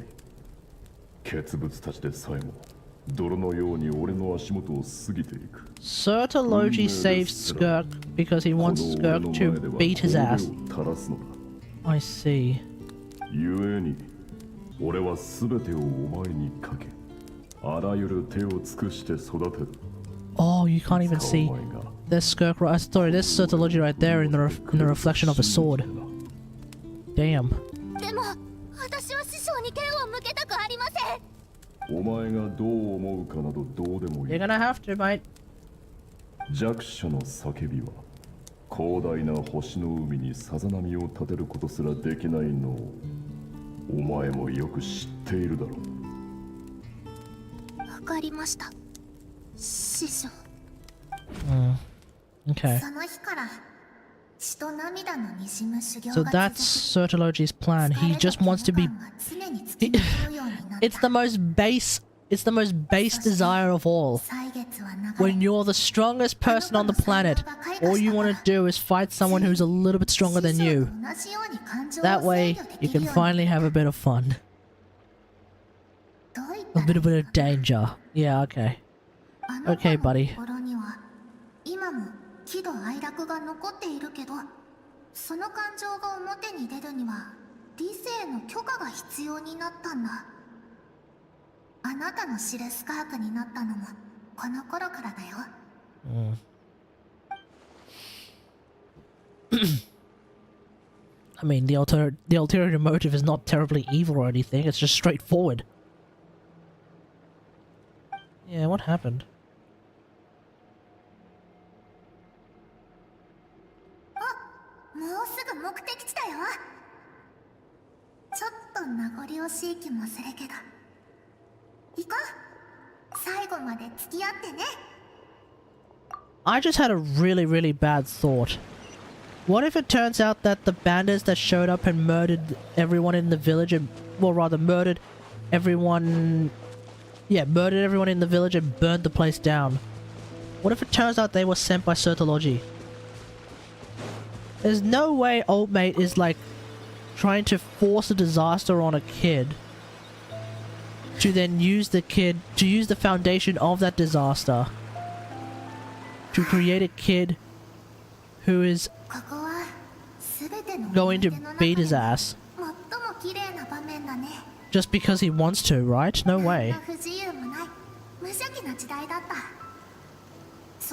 傑物たちでさえも泥のように俺の足元を過ぎていく。Tartaglia saves Skirk because he wants Skirk to beat his ass. I see. 故に俺は全てをお前にかけ、あらゆる手を尽くして育てる。 Oh, you can't even see. There's Skirk right. Sorry, there's Tartaglia right there in the reflection of a sword. Damn. でも私は師匠に剣を向けたくありません。お前がどう思うかなどどうでもいい。 You're gonna have to, mate. 弱者の叫びは広大な星の海にさざ波を立てることすらできないのをお前もよく知っているだろう。わかりました、師匠。Okay. その日から血と涙の滲む修行 So が that's Tartaglia's plan. He just wants to be. It's the most base. It's the most base desire of all. When you're the strongest person on the planet, all you want to do is fight someone who's a little bit stronger than you. That way, you can finally have a bit of fun. A bit of danger. Yeah, okay. Okay, buddy. 今も喜怒哀楽が残っているけど、その感情が表に出るには理性の許可が必要になったんだ。あなたの知るスカークになったのもこの頃からだよ。I mean, the ulterior motive is not terribly evil or anything. It's just straightforward. Yeah, what happened? もうすぐ目的地だよ。ちょっと名残惜しい気もするけど、行こう。最後まで付き合ってね。 I just had a really, really bad thought. What if it turns out that the bandits that showed up and murdered everyone in the village, and, well, rather murdered everyone... Yeah, murdered everyone in the village and burned the place down. What if it turns out they were sent by Tartaglia? There's no way old mate is like trying to force a disaster on a kid to then use the kid, to use the foundation of that disaster to create a kid who is going to beat his ass just because he wants to, right? No way. 無邪気な時代だった。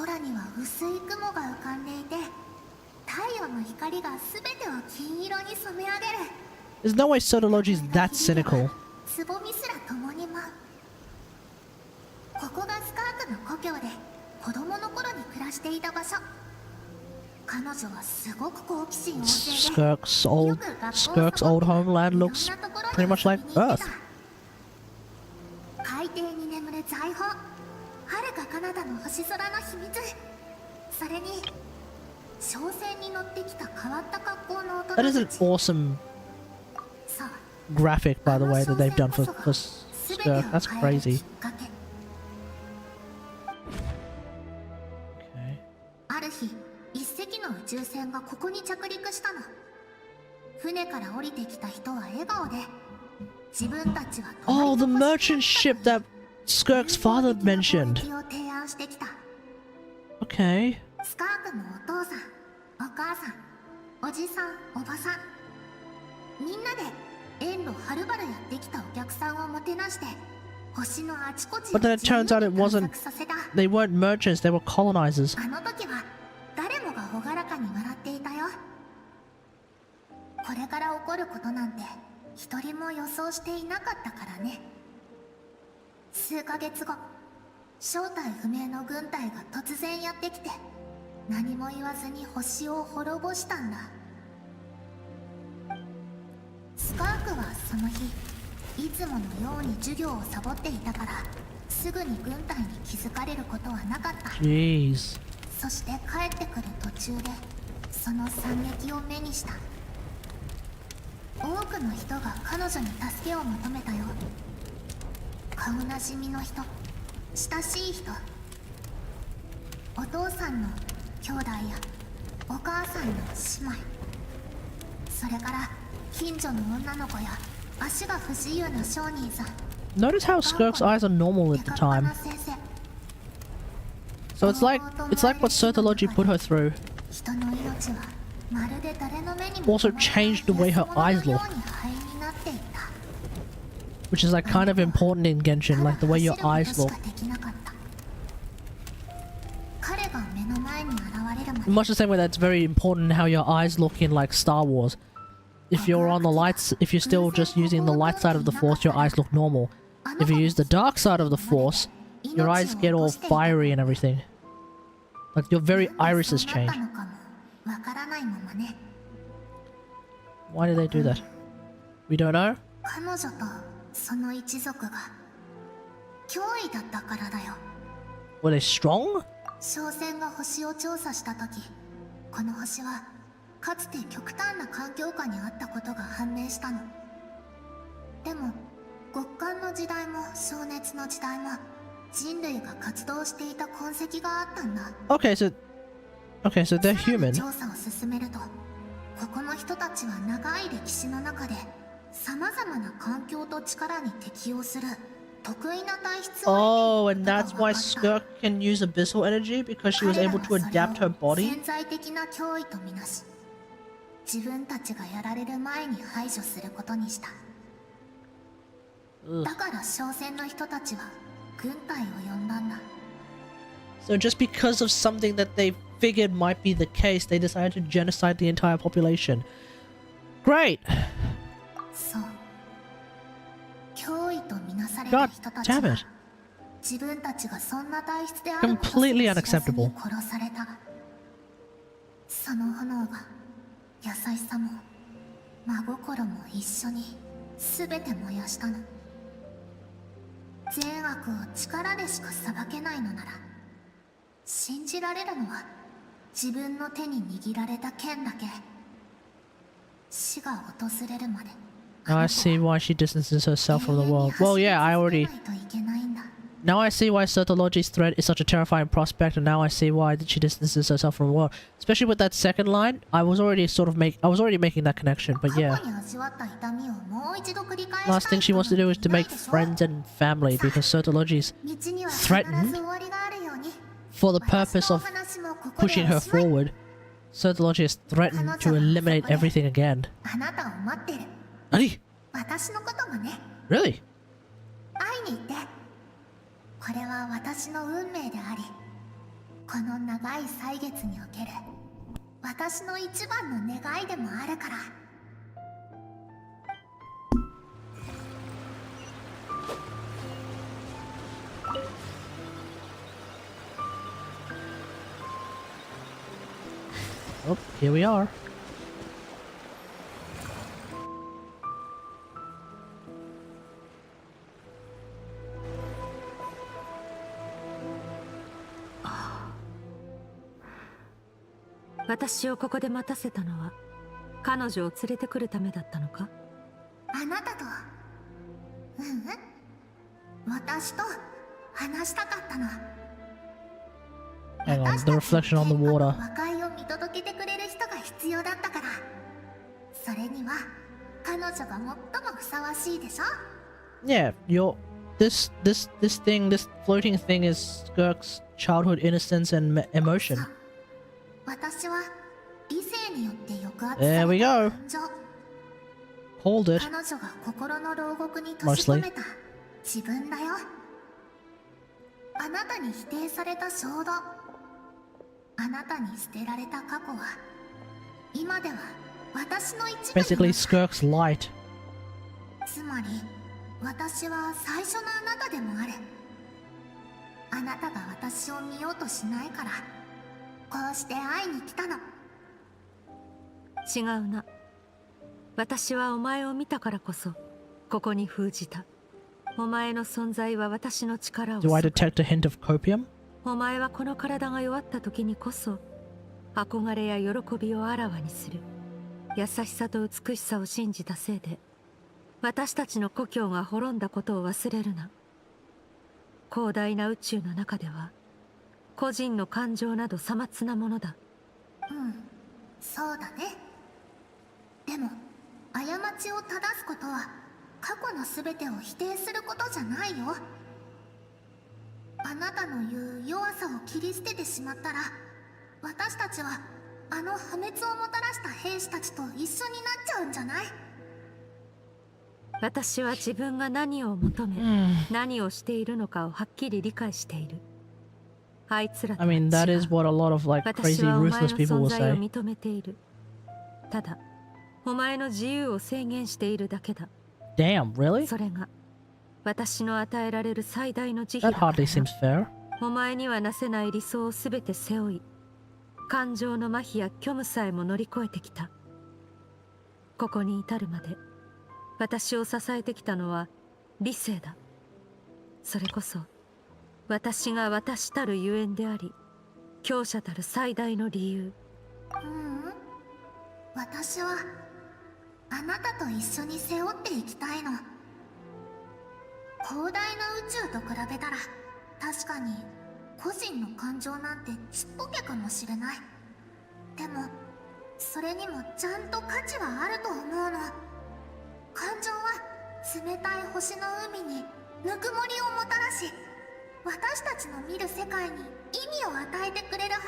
空には薄い雲が浮かんでいて、太陽の光が全てを金色に染め上げる。 There's no way Tartaglia is that cynical. つぼみすら共に舞う。ここがスカークの故郷で子供の頃に暮らしていた場所。彼女はすごく好奇心旺盛で、 Skirk's old homeland looks pretty much like Earth. 海底に眠る財宝、遥か彼方の星空の秘密。それに商船に乗ってきた変わった格好の大人たち。 That is an awesome graphic, by the way, that they've done for Skirk. That's crazy. ある日、一隻の宇宙船がここに着陸したの。船から降りてきた人は笑顔で、自分たちは Oh, the merchant ship that Skirk's father mentioned. を提案してきた。 Okay. スカークのお父さん、お母さん、おじさん、おばさん、みんなで遠路はるばるやってきたお客さんをもてなして、星のあちこち But then it turns out it wasn't. They weren't merchants, they were colonizers. あの時は誰もが朗らかに笑っていたよ。これから起こることなんて一人も予想していなかったからね。数ヶ月後、正体不明の軍隊が突然やってきて、何も言わずに星を滅ぼしたんだ。スカークはその日、いつものように授業をサボっていたからすぐに軍隊に気づかれることはなかった。 Jeez. そして帰ってくる途中でその惨劇を目にした。多くの人が彼女に助けを求めたよ。顔なじみの人、親しい人、お父さんの兄弟やお母さんの姉妹、それから近所の女の子や足が不自由な商人さん。 Notice how Skirk's eyes are normal at the time. So it's like what Certhology put her through. Also changed the way her eyes look. Which is like kind of important in Genshin, like the way your eyes look. Much the same way that's very important how your eyes look in like Star Wars. If you're on the lights, if you're still just using the light side of the Force, your eyes look normal. If you use the dark side of the Force, your eyes get all fiery and everything. Like your very irises change. Why do they do that? We don't know? Were they strong? 商船が星を調査した時、この星はかつて極端な環境下にあったことが判明したの。でも極寒の時代も灼熱の時代も人類が活動していた痕跡があったんだ。Okay, so they're human. 調査を進めると、ここの人たちは長い歴史の中で様々な環境と力に適応する。Oh, and that's why Skirk can use abyssal energy, because she was able to adapt her body? 自分たちがやられる前に排除することにした。だから商船の人たちは軍隊を呼んだんだ。 So just because of something that they figured might be the case, they decided to genocide the entire population. Great! God damn it. Completely unacceptable. その炎が優しさも真心も一緒に全て燃やしたの。善悪を力でしか裁けないのなら、信じられるのは自分の手に握られた剣だけ。死が訪れるまで。 Now I see why she distances herself from the world. Well, yeah, I already... Now I see why Certhology's threat is such a terrifying prospect, and now I see why she distances herself from the world. Especially with that second line, I was already making that connection, but yeah. Last thing she wants to do is to make friends and family, because Certhology's threatened for the purpose of pushing her forward. Certhology is threatened to eliminate everything again. Nani? Really? 会いに行って。これは私の運命であり、この長い歳月における私の一番の願いでもあるから。Oh, here we are. Oh. 私をここで待たせたのは彼女を連れてくるためだったのか？あなたと、私と話したかったの。 Hang on, the reflection on the water. 和解を見届けてくれる人が必要だったから。それには彼女が最もふさわしいでしょ？ Yeah, this floating thing is Skirk's childhood innocence and emotion. 私は理性によって抑圧 There さ we れた go. 感情。 Hold it. 彼女が心の牢獄に閉じ込めた自分だよ。あなたに否定された衝動。 あなたに捨てられた過去は今では私の一部。 Basically, Skirk's light. つまり私は最初のあなたでもある。あなたが私を見ようとしないからこうして会いに来たの。違うな。私はお前を見たからこそここに封じた。お前の存在は私の力を Do I detect a hint of copium? お前はこの体が弱った時にこそ憧れや喜びをあらわにする。優しさと美しさを信じたせいで私たちの故郷が滅んだことを忘れるな。広大な宇宙の中では個人の感情などさまつなものだ。そうだね。でも過ちを正すことは過去の全てを否定することじゃないよ。あなたの言う弱さを切り捨ててしまったら、私たちはあの破滅をもたらした兵士たちと一緒になっちゃうんじゃない？私は自分が何を求め、何をしているのかをはっきり理解している。あいつらとは違う。 I mean, that is what a lot of like 私 crazy はお前の ruthless people 存 will 在を say. 認めている。ただ、お前の自由を制限しているだけだ。Damn, really? それが私の与えられる最大の慈悲 That だから hardly seems fair. お前にはなせない理想をすべて背負い、感情の麻痺や虚無さえも乗り越えてきた。ここに至るまで私を支えてきたのは理性だ。それこそ私が私たるゆえんであり、強者たる最大の理由。私はあなたと一緒に背負っていきたいの。広大な宇宙と比べたら確かに個人の感情なんてちっぽけかもしれない。でもそれにもちゃんと価値はあると思うの。感情は冷たい星の海にぬくもりをもたらし、私たちの見る世界に意味を与えてくれるは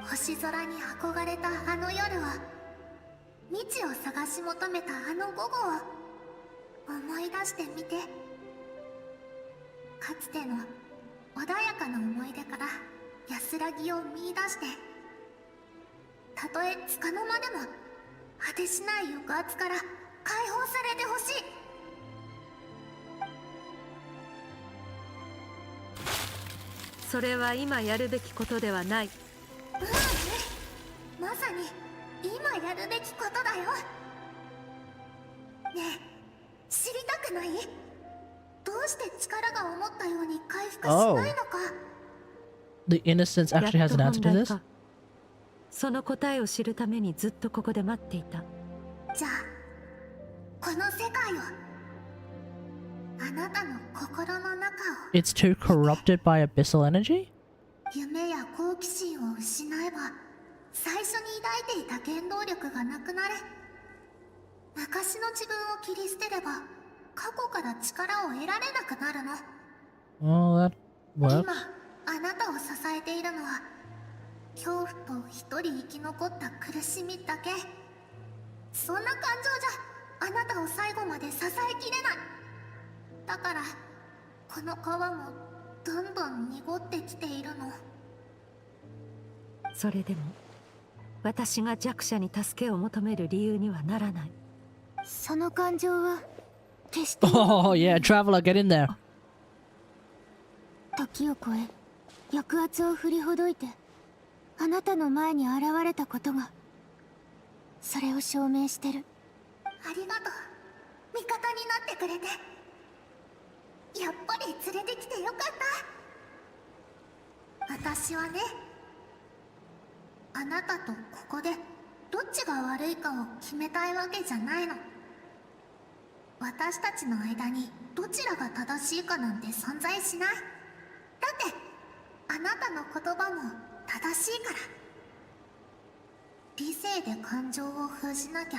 ず。星空に憧れたあの夜を、未知を探し求めたあの午後を思い出してみて。かつての穏やかな思い出から安らぎを見出して、たとえ束の間でも果てしない抑圧から解放されてほしい。それは今やるべきことではない。まさに今やるべきことだよ。ねえ、知りたくない？どうして力が思ったように回復しないのか。The Innocence actually has an answer to this? その答えを知るためにずっとここで待っていた。じゃあこの世界を、あなたの心の中を。 It's too corrupted by abyssal energy? 夢や好奇心を失えば最初に抱いていた原動力がなくなる。昔の自分を切り捨てれば過去から力を得られなくなるの。 Well, that 今 works. あなたを支えているのは恐怖と一人生き残った苦しみだけ。そんな感情じゃあなたを最後まで支えきれない。だからこの川もどんどん濁ってきているの。それでも私が弱者に助けを求める理由にはならない。その感情は決して Oh, yeah, traveler, get in there. 時を超え抑圧を振りほどいてあなたの前に現れたことがそれを証明してる。ありがとう、味方になってくれて。やっぱり連れてきてよかった。私はね、あなたとここでどっちが悪いかを決めたいわけじゃないの。私たちの間にどちらが正しいかなんて存在しない。だってあなたの言葉も正しいから。理性で感情を封じなきゃ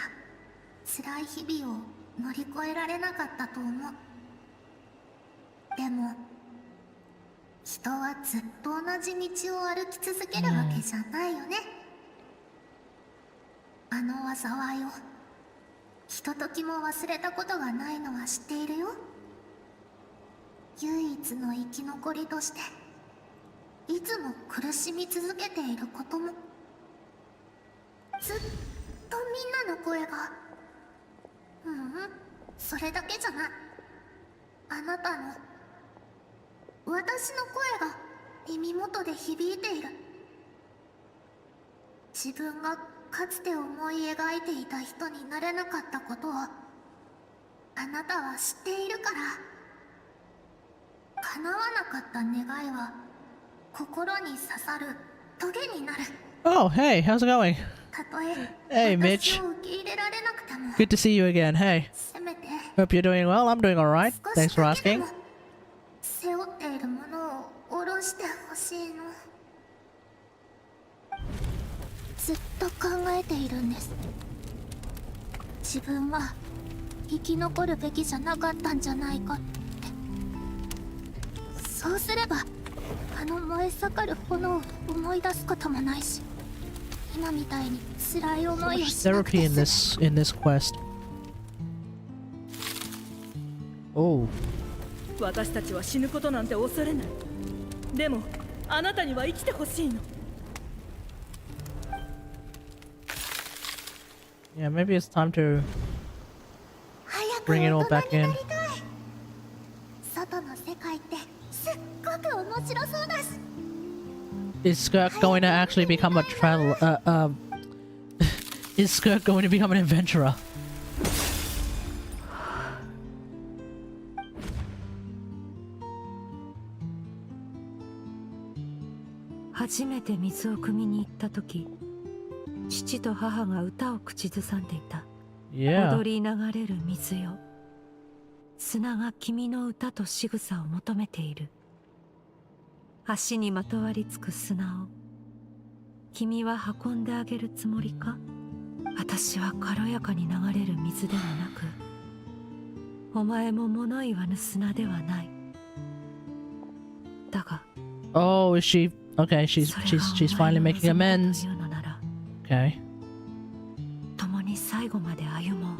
辛い日々を乗り越えられなかったと思う。でも人はずっと同じ道を歩き続けるわけじゃないよね。あの災いをひとときも忘れたことがないのは知っているよ。唯一の生き残りとしていつも苦しみ続けていることも。ずっとみんなの声が、それだけじゃない。あなたの、私の声が耳元で響いている。自分がかつて思い描いていた人になれなかったことをあなたは知っているから。叶わなかった願いは心に刺さるトゲになる。 Oh, hey, how's it going? たとえ Hey, 私 Mitch. を受け入れられなくても Good to see you again. Hey. せめて Hope you're doing well. I'm doing alright. 少 Thanks し for だけで asking. も背負っているものを下ろしてほしいの。ずっと考えているんです。自分は生き残るべきじゃなかったんじゃないかって。そうすればあの燃え盛る炎を思い出すこともないし、今みたいに辛い思いをしなく Therapy て in this quest. Oh. 私たちは死ぬことなんて恐れない。でもあなたには生きてほしいの。 Yeah, maybe it's time to bring it all back in. 外の世界ってすっごく面白そうだし。 Is Skirk going to actually become a traveler? Is Skirk going to become an adventurer? 初めて水を汲みに行った時、父と母が歌を口ずさんでいた。 Yeah. 踊り流れる水よ、砂が君の歌と仕草を求めている。足にまとわりつく砂を君は運んであげるつもりか。私は軽やかに流れる水ではなく、お前も物言わぬ砂ではない。だが Oh, is she? Okay, she's finally making amends. Okay. 共に最後まで歩もう。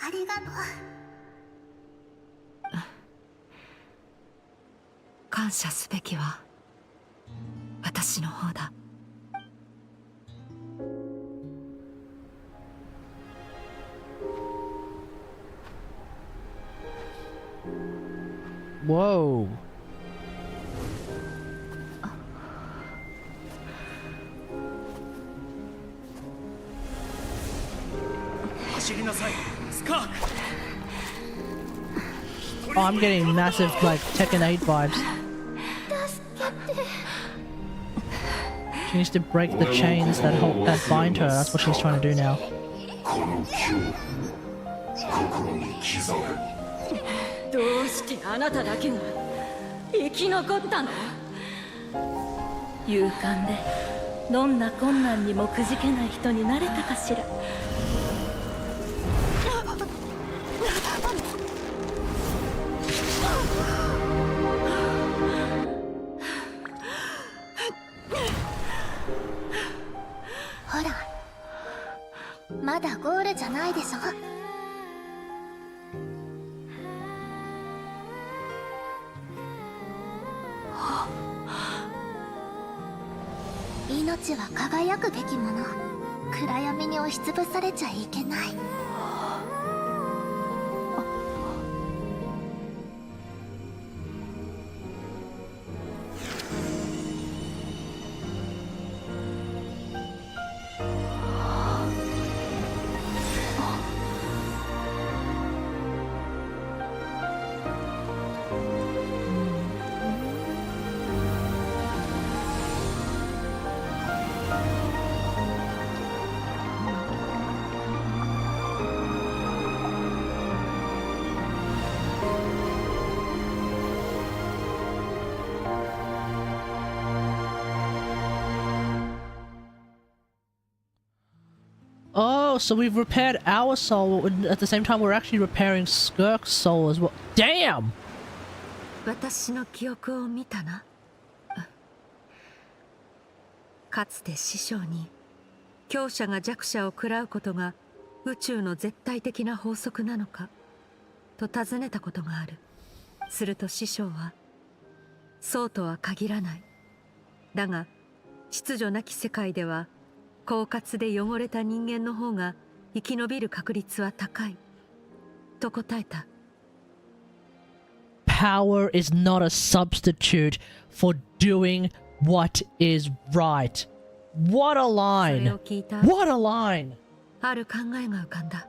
ありがとう。感謝すべきは私の方だ。Whoa. 走りなさい、スカーク。 Oh, I'm getting massive like Tekken 8 vibes. She needs to break the chains that bind her. That's what she's trying to do now. この恐怖心に刻め。どうしてあなただけが生き残ったの？勇敢でどんな困難にもくじけない人になれたかしら。ほら、まだゴールじゃないでしょ。命は輝くべきもの。暗闇に押しつぶされちゃいけない。Oh, so we've repaired our soul, and at the same time we're actually repairing Skirk's soul as well. Damn! 私の記憶を見たな。かつて師匠に強者が弱者を食らうことが宇宙の絶対的な法則なのかと尋ねたことがある。すると師匠は、そうとは限らない。だが秩序なき世界では狡猾で汚れた人間の方が生き延びる確率は高いと答えた。Power is not a substitute for doing what is right. What a line! What a line! ある考えが浮かんだ。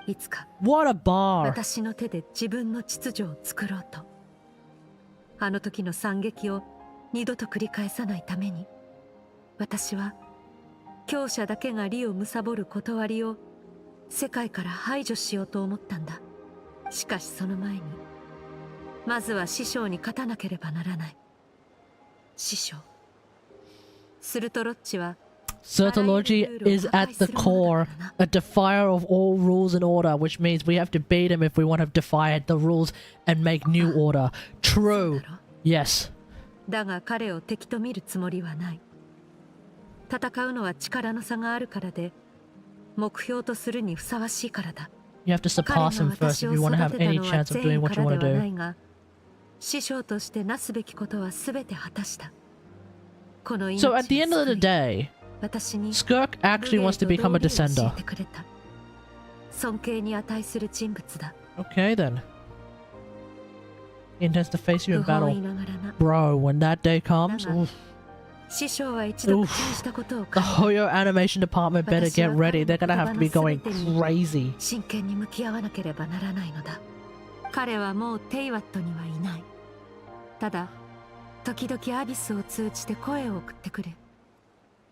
いつか What a bar! 私の手で自分の秩序を作ろうと。あの時の惨劇を二度と繰り返さないために、私は強者だけが利を貪る断りを世界から排除しようと思ったんだ。しかしその前に、まずは師匠に勝たなければならない。師匠。するとロッチは Certology is at the core, a defier of all rules and order, which means we have to beat him if we want to defy the rules and make new order. True. Yes. だが彼を敵と見るつもりはない。戦うのは力の差があるからで、目標とするにふさわしいからだ。You have to surpass him first if you want to have any chance of doing what you want to do. 師匠としてなすべきことはすべて果たした。So at the end of the day, Skirk actually wants to become a descender. Okay then. He intends to face you in battle. Bro, when that day comes, oof. Oof. The Hoyo animation department better get ready. They're gonna have to be going crazy. 彼はもうテイワットにはいない。ただ、時々アビスを通じて声を送ってくる。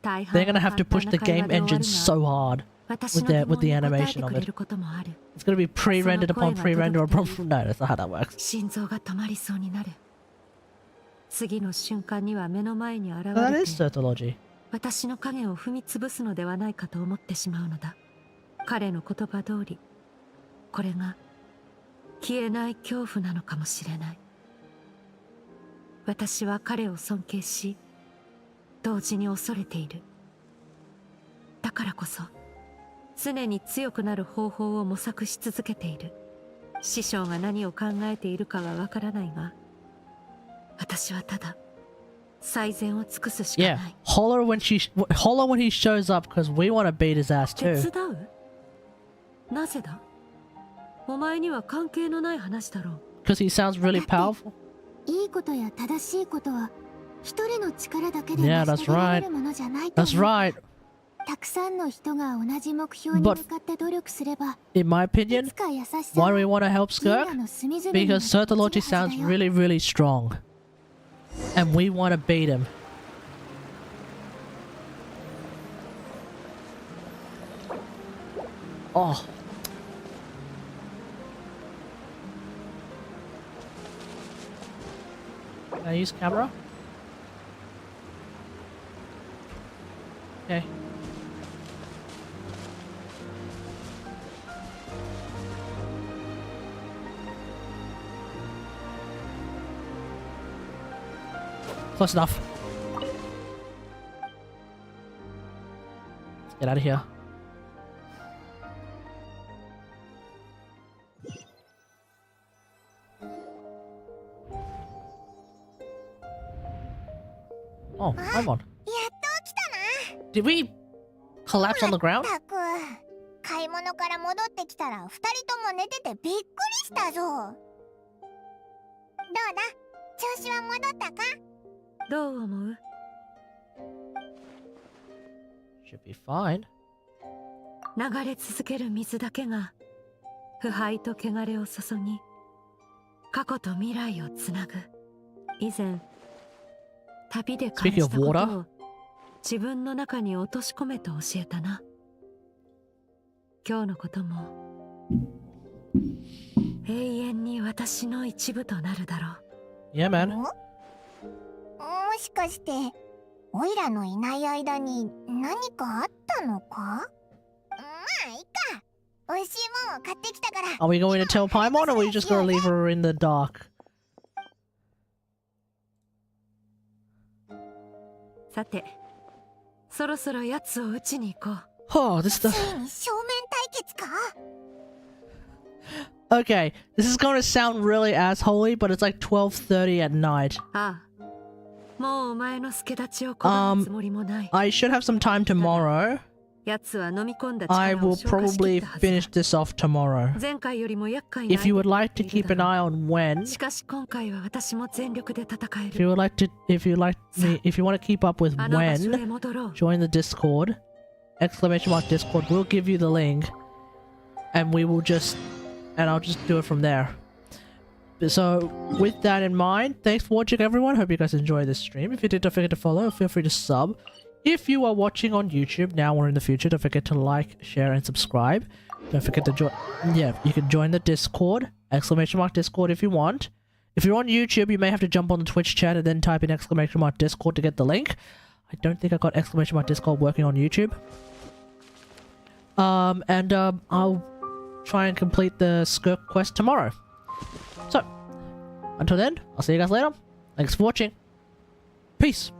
They're gonna have to push the game engine so hard with the animation of it. It's gonna be pre-rendered upon pre-render upon no, that's not how that works. 心臓が止まりそうになる。次の瞬間には目の前に現れて、That is Certology. 私の影を踏み潰すのではないかと思ってしまうのだ。彼の言葉通り、これが消えない恐怖なのかもしれない。私は彼を尊敬し、同時に恐れている。だからこそ、常に強くなる方法を模索し続けている。師匠が何を考えているかはわからないが、私はただ最善を尽くすしかない。Yeah, holler when he shows up because we want to beat his ass too. 手伝う？なぜだ？お前には関係のない話だろう。Because he sounds really powerful. いいことや正しいことは一人の力だけで Yeah, 成し that's 遂げられ right. るものじゃないと思う。 That's right. たくさんの人が同じ目標に向かって努力すれば、 In my opinion, いつか優しさ why do we want to help Skirk? 銀河の隅々に Because Certology sounds really, really strong. And we want to beat him. Oh. Can I use camera? Okay. Close enough. Let's get out of here. Oh, I'm on. Did we collapse on the ground? たく買い物から戻ってきたら二人とも寝ててびっくりしたぞ。どうだ？調子は戻ったか？どう思う？ Should be fine. 流れ続ける水だけが腐敗と汚れを注ぎ、過去と未来をつなぐ。以前旅で感じたことを自分の中に落とし込めと教えたな。今日のことも永遠に私の一部となるだろう。 Yeah, man. もしかしてオイラのいない間に何かあったのか？まあいいか。美味しいもんを買ってきたから。 Are we going to tell Paimon or are we just going to leave her in the dark? さて、そろそろ奴を撃ちに行こう。Oh, this is the... ついに正面対決か？ Okay, this is going to sound really assholey, but it's like 12:30 at night. ああ、もうお前の助立ちを拒むつもりもない。I should have some time tomorrow. 奴は飲み込んだ I 力を will 消化しき probably ったはず finish this off tomorrow. 前回よりも厄介な If you would like to keep an eye on when, しかし今回は私も全力で戦え if you る would like to, if you want to keep up with あの場所へ when, 戻ろう join the Discord. Exclamation mark Discord. We'll give you the link, and I'll just do it from there. So with that in mind, thanks for watching, everyone. Hope you guys enjoyed this stream. If you did, don't forget to follow. Feel free to sub. If you are watching on YouTube now or in the future, don't forget to like, share, and subscribe. Don't forget to join. Yeah, you can join the Discord. Exclamation mark Discord if you want. If you're on YouTube, you may have to jump on the Twitch chat and then type in exclamation mark Discord to get the link. I don't think I got exclamation mark Discord working on YouTube. I'll try and complete the Skirk quest tomorrow. So, until then, I'll see you guys later. Thanks for watching. Peace.